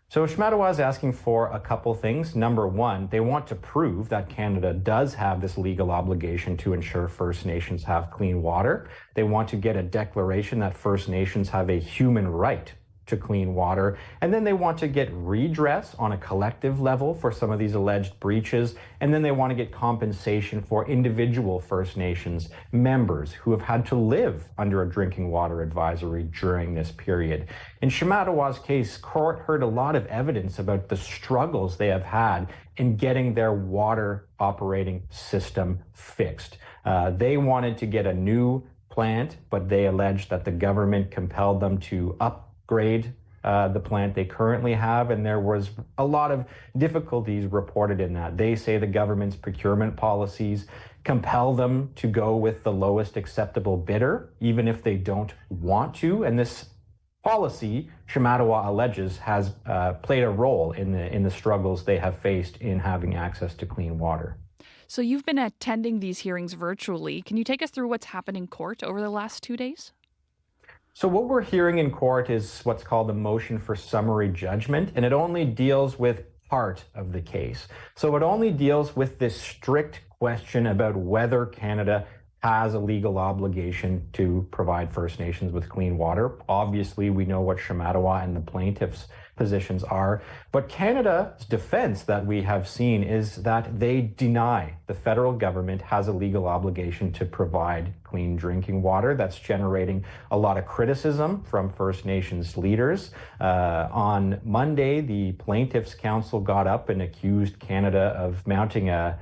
So Shamattawa is asking for a couple things. Number one, they want to prove that Canada does have this legal obligation to ensure First Nations have clean water. They want to get a declaration that First Nations have a human right to clean water. And then they want to get redress on a collective level for some of these alleged breaches. And then they want to get compensation for individual First Nations members who have had to live under a drinking water advisory during this period. In Shamattawa's case, court heard a lot of evidence about the struggles they have had in getting their water operating system fixed. They wanted to get a new plant, but they alleged that the government compelled them to upgrade the plant they currently have, and there was a lot of difficulties reported in that. They say the government's procurement policies compel them to go with the lowest acceptable bidder, even if they don't want to, and this policy, Shamattawa alleges, has played a role in the struggles they have faced in having access to clean water. So you've been attending these hearings virtually. Can you take us through what's happened in court over the last 2 days? So what we're hearing in court is what's called a motion for summary judgment, and it only deals with part of the case. So it only deals with this strict question about whether Canada has a legal obligation to provide First Nations with clean water. Obviously, we know what Shamattawa and the plaintiffs' positions are, but Canada's defense that we have seen is that they deny the federal government has a legal obligation to provide clean drinking water. That's generating a lot of criticism from First Nations leaders. On Monday, the Plaintiffs' Council got up and accused Canada of mounting a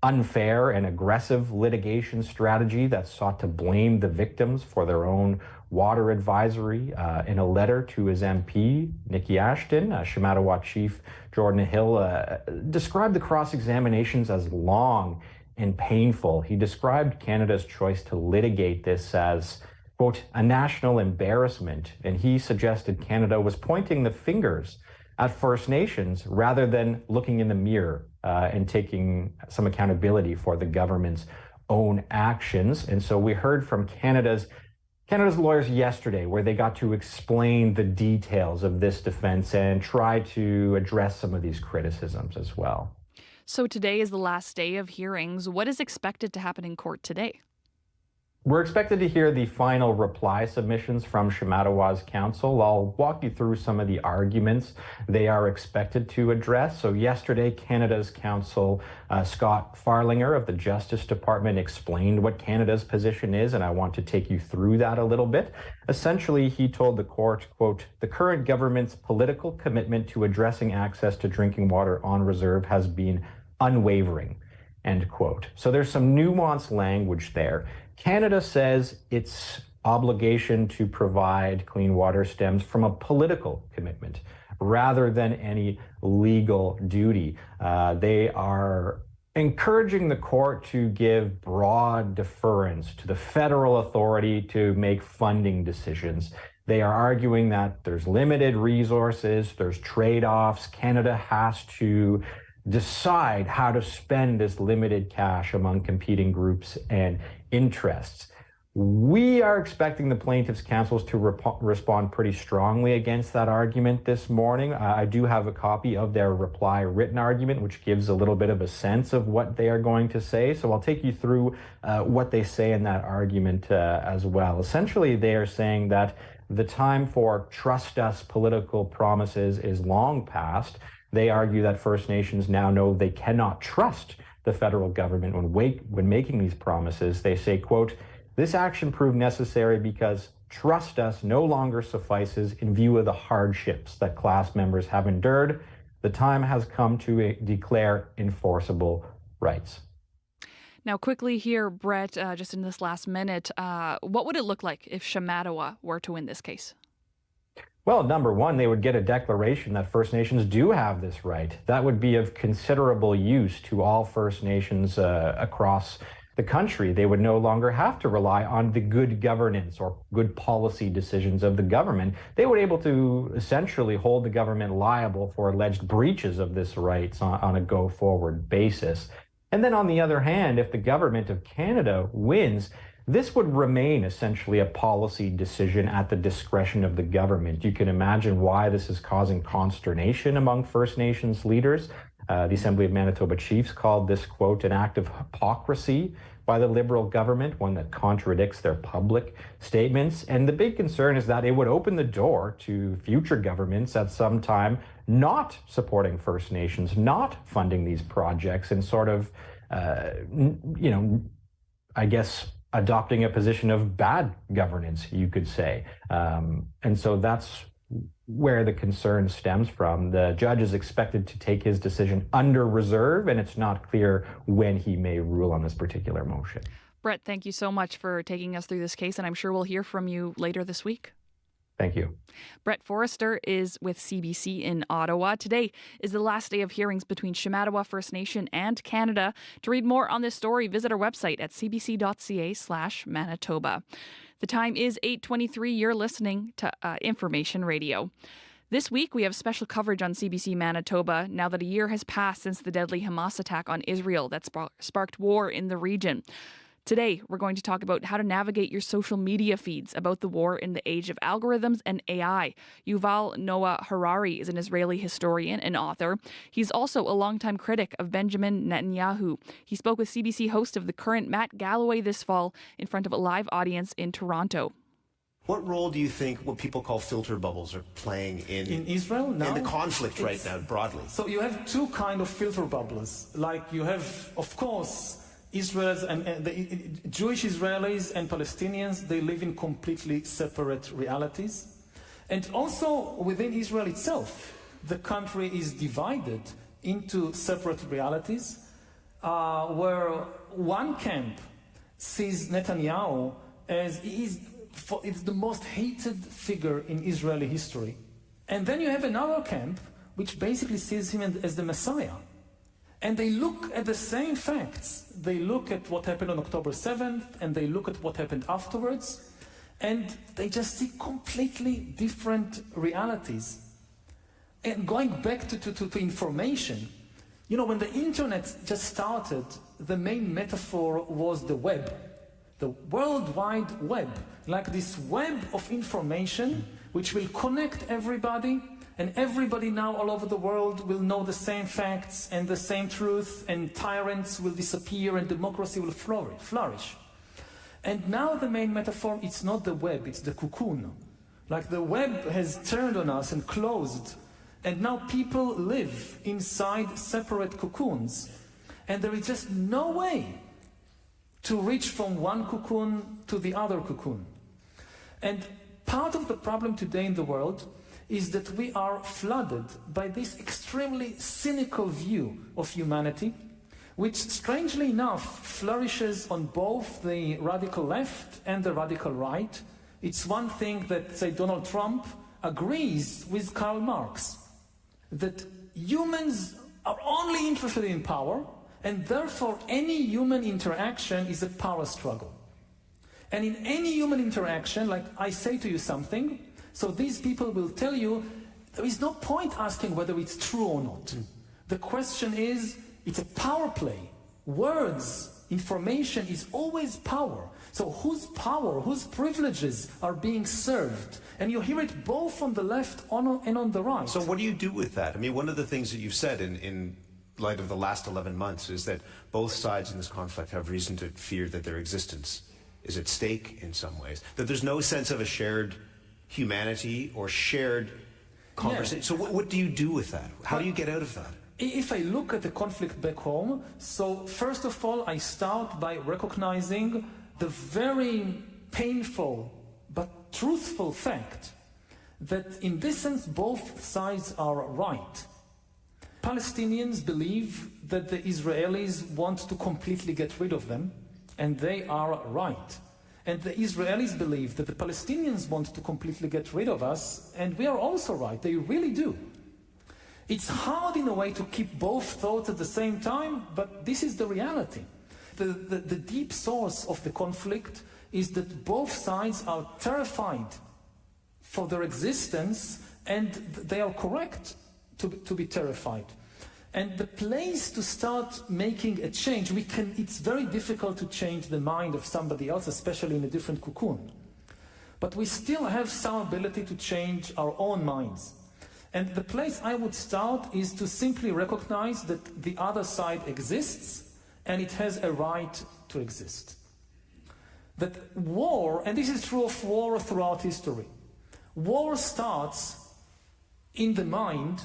unfair and aggressive litigation strategy that sought to blame the victims for their own water advisory. In a letter to his MP, Nikki Ashton, Shamattawa Chief Jordan Hill described the cross-examinations as long and painful. He described Canada's choice to litigate this as, quote, a national embarrassment, and he suggested Canada was pointing the fingers at First Nations rather than looking in the mirror and taking some accountability for the government's own actions. And so we heard from Canada's lawyers yesterday, where they got to explain the details of this defense and try to address some of these criticisms as well. So today is the last day of hearings. What is expected to happen in court today? We're expected to hear the final reply submissions from Shamattawa's counsel. I'll walk you through some of the arguments they are expected to address. So yesterday, Canada's counsel, Scott Farlinger of the Justice Department, explained what Canada's position is, and I want to take you through that a little bit. Essentially, he told the court, quote, the current government's political commitment to addressing access to drinking water on reserve has been unwavering, end quote. So there's some nuanced language there. Canada says its obligation to provide clean water stems from a political commitment rather than any legal duty. They are encouraging the court to give broad deference to the federal authority to make funding decisions. They are arguing that there's limited resources, there's trade-offs. Canada has to decide how to spend this limited cash among competing groups and interests. We are expecting the plaintiffs' counsels to respond pretty strongly against that argument this morning. I do have a copy of their reply written argument, which gives a little bit of a sense of what they are going to say. So I'll take you through what they say in that argument as well. Essentially, they are saying that the time for trust us political promises is long past. They argue that First Nations now know they cannot trust the federal government when making these promises. They say, quote, this action proved necessary because trust us no longer suffices in view of the hardships that class members have endured. The time has come to declare enforceable rights. Now, quickly here, Brett, just in this last minute, what would it look like if Shamattawa were to win this case? Well, number one, they would get a declaration that First Nations do have this right. That would be of considerable use to all First Nations across the country. They would no longer have to rely on the good governance or good policy decisions of the government. They would be able to essentially hold the government liable for alleged breaches of this rights on a go-forward basis. And then on the other hand, if the government of Canada wins, this would remain essentially a policy decision at the discretion of the government. You can imagine why this is causing consternation among First Nations leaders. The Assembly of Manitoba Chiefs called this, quote, an act of hypocrisy by the Liberal government, one that contradicts their public statements. And the big concern is that it would open the door to future governments at some time not supporting First Nations, not funding these projects, and sort of, I guess, adopting a position of bad governance, you could say. And so that's where the concern stems from. The judge is expected to take his decision under reserve, and it's not clear when he may rule on this particular motion. Brett, thank you so much for taking us through this case, and I'm sure we'll hear from you later this week. Thank you. Brett Forrester is with CBC in Ottawa. Today is the last day of hearings between Shamattawa First Nation and Canada. To read more on this story, visit our website at cbc.ca/Manitoba. The time is 8:23. You're listening to Information Radio. This week, we have special coverage on CBC Manitoba now that a year has passed since the deadly Hamas attack on Israel that sparked war in the region. Today, we're going to talk about how to navigate your social media feeds about the war in the age of algorithms and AI. Yuval Noah Harari is an Israeli historian and author. He's also a longtime critic of Benjamin Netanyahu. He spoke with CBC host of The Current, Matt Galloway, this fall in front of a live audience in Toronto. What role do you think what people call filter bubbles are playing in Israel now? In the conflict right now, broadly? So you have two kind of filter bubbles. Like you have, of course, Israel's and the Jewish Israelis and Palestinians, they live in completely separate realities. And also within Israel itself, the country is divided into separate realities, where one camp sees Netanyahu as it's the most hated figure in Israeli history. And then you have another camp which basically sees him as the Messiah. And they look at the same facts. They look at what happened on October 7th, and they look at what happened afterwards, and they just see completely different realities. And going back to information, you know, when the internet just started, the main metaphor was the web, the World Wide Web, like this web of information which will connect everybody. And everybody now all over the world will know the same facts and the same truth, and tyrants will disappear and democracy will flourish. And now the main metaphor, it's not the web, it's the cocoon. Like the web has turned on us and closed, and now people live inside separate cocoons. And there is just no way to reach from one cocoon to the other cocoon. And part of the problem today in the world is that we are flooded by this extremely cynical view of humanity, which strangely enough flourishes on both the radical left and the radical right. It's one thing that, say, Donald Trump agrees with Karl Marx, that humans are only interested in power, and therefore any human interaction is a power struggle. And in any human interaction, like I say to you something, so these people will tell you there is no point asking whether it's true or not. The question is, it's a power play. Words, information is always power. So whose power, whose privileges are being served? And you hear it both on the left and on the right. So what do you do with that? I mean, one of the things that you've said in light of the last 11 months is that both sides in this conflict have reason to fear that their existence is at stake in some ways, that there's no sense of a shared humanity or shared conversation. Yeah. So what do you do with that? How do you get out of that? If I look at the conflict back home, so first of all, I start by recognizing the very painful but truthful fact that in this sense both sides are right. Palestinians believe that the Israelis want to completely get rid of them, and they are right. And the Israelis believe that the Palestinians want to completely get rid of us, and we are also right, they really do. It's hard in a way to keep both thoughts at the same time, but this is the reality. The deep source of the conflict is that both sides are terrified for their existence, and they are correct to be terrified. And the place to start making a change, it's very difficult to change the mind of somebody else, especially in a different cocoon. But we still have some ability to change our own minds. And the place I would start is to simply recognize that the other side exists and it has a right to exist. That war, and this is true of war throughout history, war starts in the mind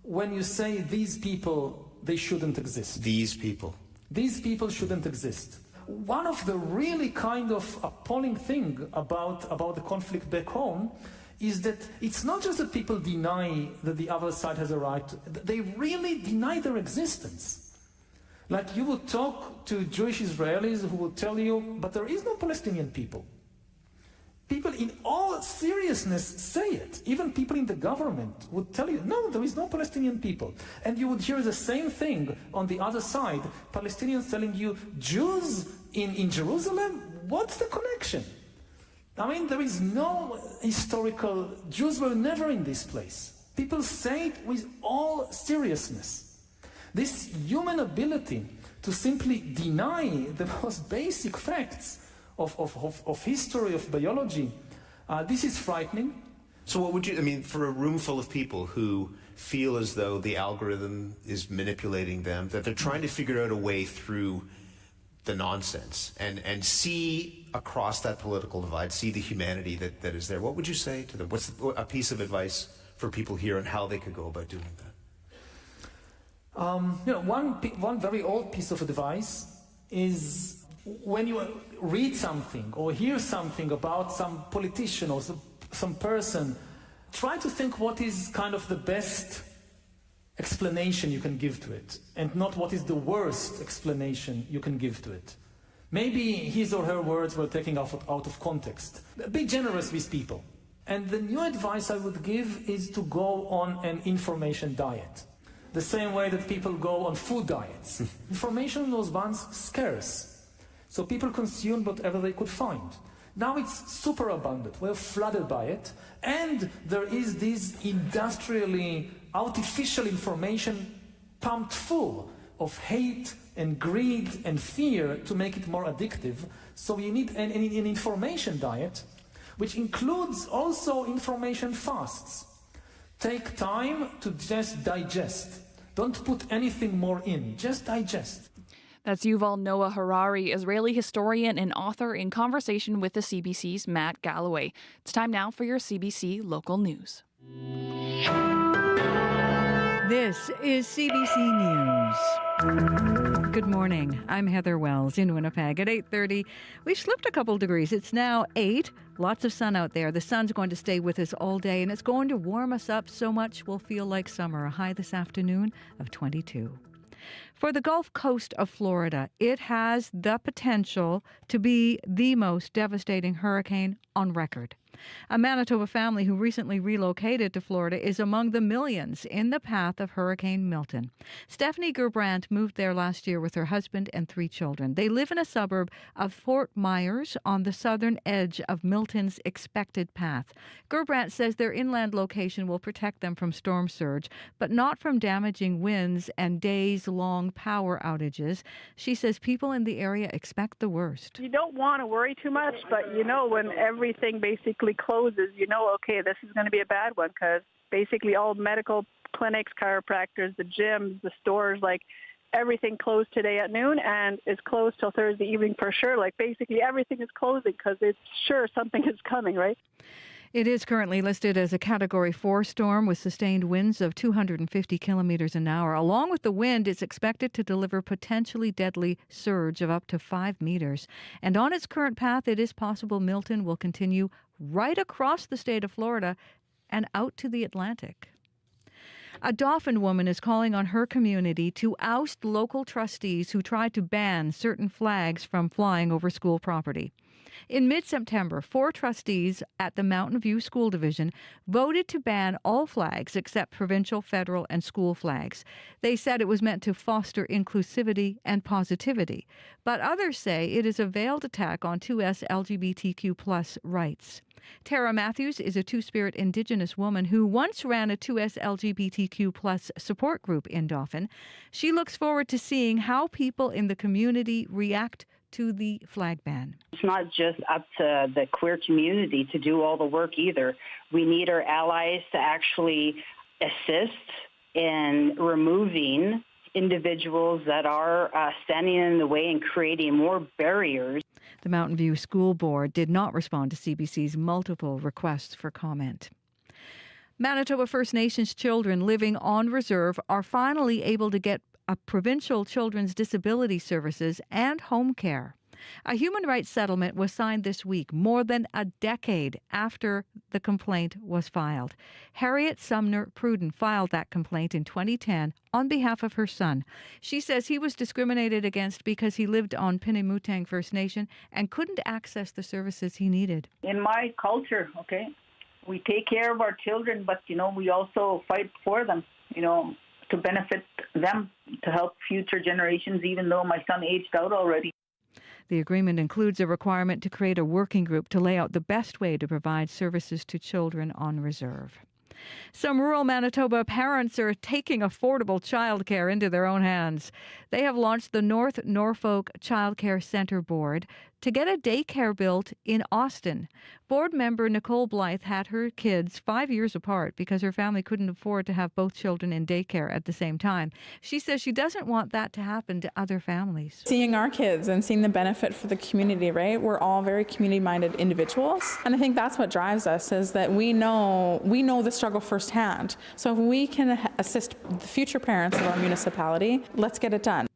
when you say these people, they shouldn't exist. These people. These people shouldn't exist. One of the really kind of appalling thing about the conflict back home is that it's not just that people deny that the other side has a right, they really deny their existence. Like you would talk to Jewish Israelis who would tell you, but there is no Palestinian people. People in all seriousness say it. Even people in the government would tell you, no, there is no Palestinian people. And you would hear the same thing on the other side, Palestinians telling you, Jews in Jerusalem? What's the connection? I mean, there is no historical, Jews were never in this place. People say it with all seriousness. This human ability to simply deny the most basic facts of history, of biology, this is frightening. So what would you, I mean, for a room full of people who feel as though the algorithm is manipulating them, that they're trying to figure out a way through the nonsense and see across that political divide, see the humanity that is there, what would you say to them? What's a piece of advice for people here on how they could go about doing that? One very old piece of advice is when you read something or hear something about some politician or some person, try to think what is kind of the best explanation you can give to it, and not what is the worst explanation you can give to it. Maybe his or her words were taken out of context. Be generous with people. And the new advice I would give is to go on an information diet. The same way that people go on food diets. Information was once scarce. So people consumed whatever they could find. Now it's super abundant. We're flooded by it. And there is this industrially artificial information pumped full of hate and greed and fear to make it more addictive. So you need an information diet, which includes also information fasts. Take time to just digest. Don't put anything more in, just digest. That's Yuval Noah Harari, Israeli historian and author, in conversation with the CBC's Matt Galloway. It's time now for your CBC local news. This is CBC News. Good morning. I'm Heather Wells in Winnipeg at 8:30. We've slipped a couple degrees. It's now 8. Lots of sun out there. The sun's going to stay with us all day, and it's going to warm us up so much we'll feel like summer. A high this afternoon of 22. For the Gulf Coast of Florida, it has the potential to be the most devastating hurricane on record. A Manitoba family who recently relocated to Florida is among the millions in the path of Hurricane Milton. Stephanie Gerbrandt moved there last year with her husband and 3 children. They live in a suburb of Fort Myers on the southern edge of Milton's expected path. Gerbrandt says their inland location will protect them from storm surge, but not from damaging winds and days-long power outages. She says people in the area expect the worst. You don't want to worry too much, but when everything basically closes, okay, this is going to be a bad one, because basically all medical clinics, chiropractors, the gyms, the stores, everything closed today at noon and is closed till Thursday evening for sure. Basically everything is closing because it's sure something is coming, right? It is currently listed as a Category 4 storm with sustained winds of 250 kilometers an hour. Along with the wind, it's expected to deliver potentially deadly surge of up to 5 meters. And on its current path, it is possible Milton will continue right across the state of Florida and out to the Atlantic. A Dauphin woman is calling on her community to oust local trustees who tried to ban certain flags from flying over school property. In mid-September, 4 trustees at the Mountain View School Division voted to ban all flags except provincial, federal, and school flags. They said it was meant to foster inclusivity and positivity. But others say it is a veiled attack on 2S LGBTQ+ rights. Tara Matthews is a Two-Spirit Indigenous woman who once ran a 2S LGBTQ+ support group in Dauphin. She looks forward to seeing how people in the community react to the flag ban. It's not just up to the queer community to do all the work either. We need our allies to actually assist in removing individuals that are standing in the way and creating more barriers. The Mountain View School Board did not respond to CBC's multiple requests for comment. Manitoba First Nations children living on reserve are finally able to get a provincial children's disability services and home care. A human rights settlement was signed this week, more than a decade after the complaint was filed. Harriet Sumner Pruden filed that complaint in 2010 on behalf of her son. She says he was discriminated against because he lived on Pinemutang First Nation and couldn't access the services he needed. In my culture, we take care of our children, but, we also fight for them, to benefit them, to help future generations, even though my son aged out already. The agreement includes a requirement to create a working group to lay out the best way to provide services to children on reserve. Some rural Manitoba parents are taking affordable childcare into their own hands. They have launched the North Norfolk Childcare Centre Board to get a daycare built in Austin. Board member Nicole Blythe had her kids 5 years apart because her family couldn't afford to have both children in daycare at the same time. She says she doesn't want that to happen to other families. Seeing our kids and seeing the benefit for the community, right? We're all very community-minded individuals. And I think that's what drives us, is that we know the struggle firsthand. So if we can assist the future parents of our municipality, let's get it done.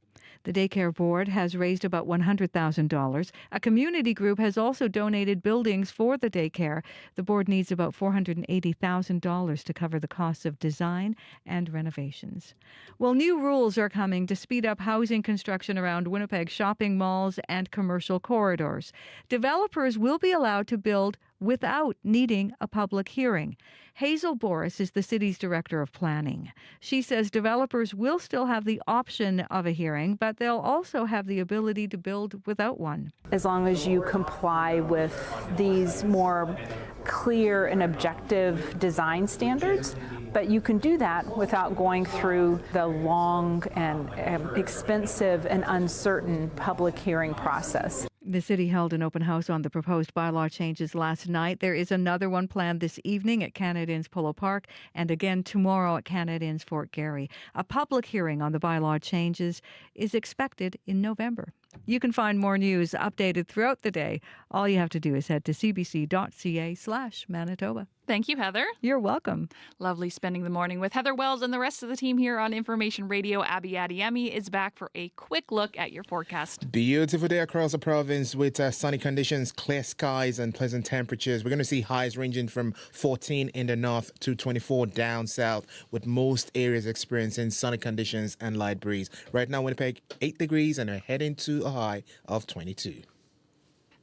The daycare board has raised about $100,000. A community group has also donated buildings for the daycare. The board needs about $480,000 to cover the costs of design and renovations. Well, new rules are coming to speed up housing construction around Winnipeg shopping malls and commercial corridors. Developers will be allowed to build without needing a public hearing. Hazel Boris is the city's director of planning. She says developers will still have the option of a hearing, but they'll also have the ability to build without one. As long as you comply with these more clear and objective design standards, but you can do that without going through the long and expensive and uncertain public hearing process. The city held an open house on the proposed bylaw changes last night. There is another one planned this evening at Canada Inns Polo Park and again tomorrow at Canada Inns Fort Garry. A public hearing on the bylaw changes is expected in November. You can find more news updated throughout the day. All you have to do is head to cbc.ca/Manitoba. Thank you, Heather. You're welcome. Lovely spending the morning with Heather Wells and the rest of the team here on Information Radio. Abby Adiemi is back for a quick look at your forecast. Beautiful day across the province with sunny conditions, clear skies and pleasant temperatures. We're going to see highs ranging from 14 in the north to 24 down south, with most areas experiencing sunny conditions and light breeze. Right now, Winnipeg, 8 degrees and we're heading to a high of 22.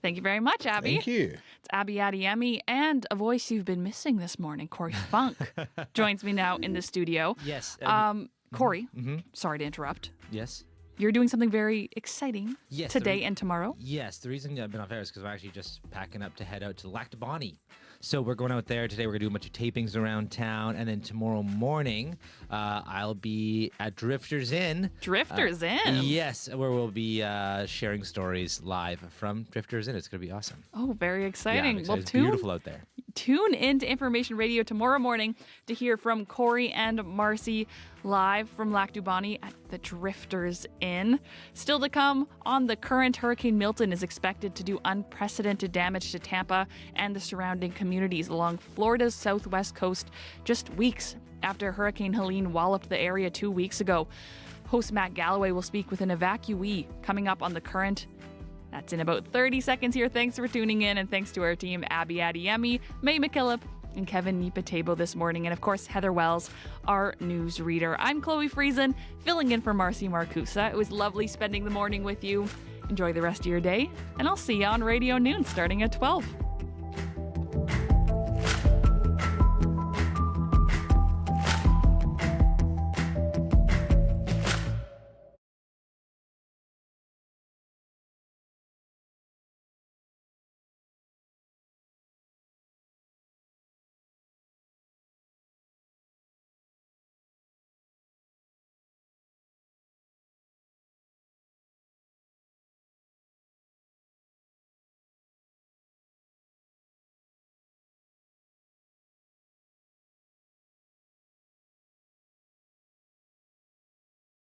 Thank you very much, Abby. Thank you. It's Abby Adiemi, and a voice you've been missing this morning, Corey Funk, joins me now in the studio. Yes. Corey, sorry to interrupt. Yes. You're doing something very exciting today and tomorrow. Yes, the reason I've been off air is because I'm actually just packing up to head out to Lac du Bonnie. So we're going out there today. We're going to do a bunch of tapings around town. And then tomorrow morning, I'll be at Drifters Inn. Drifters Inn? Yes, where we'll be sharing stories live from Drifters Inn. It's going to be awesome. Oh, very exciting. Yeah, it's beautiful out there. Tune into Information Radio tomorrow morning to hear from Corey and Marcy live from Lac du Bonnie at the Drifters Inn. Still to come, on the current, Hurricane Milton is expected to do unprecedented damage to Tampa and the surrounding communities along Florida's southwest coast just weeks after Hurricane Helene walloped the area 2 weeks ago. Host Matt Galloway will speak with an evacuee coming up on the current. That's in about 30 seconds here. Thanks for tuning in, and thanks to our team, Abby Adiemi, May McKillop, and Kevin Nipatebo this morning, and of course Heather Wells, our news reader. I'm Chloe Friesen, filling in for Marcy Marcusa. It was lovely spending the morning with you. Enjoy the rest of your day, and I'll see you on Radio Noon starting at 12.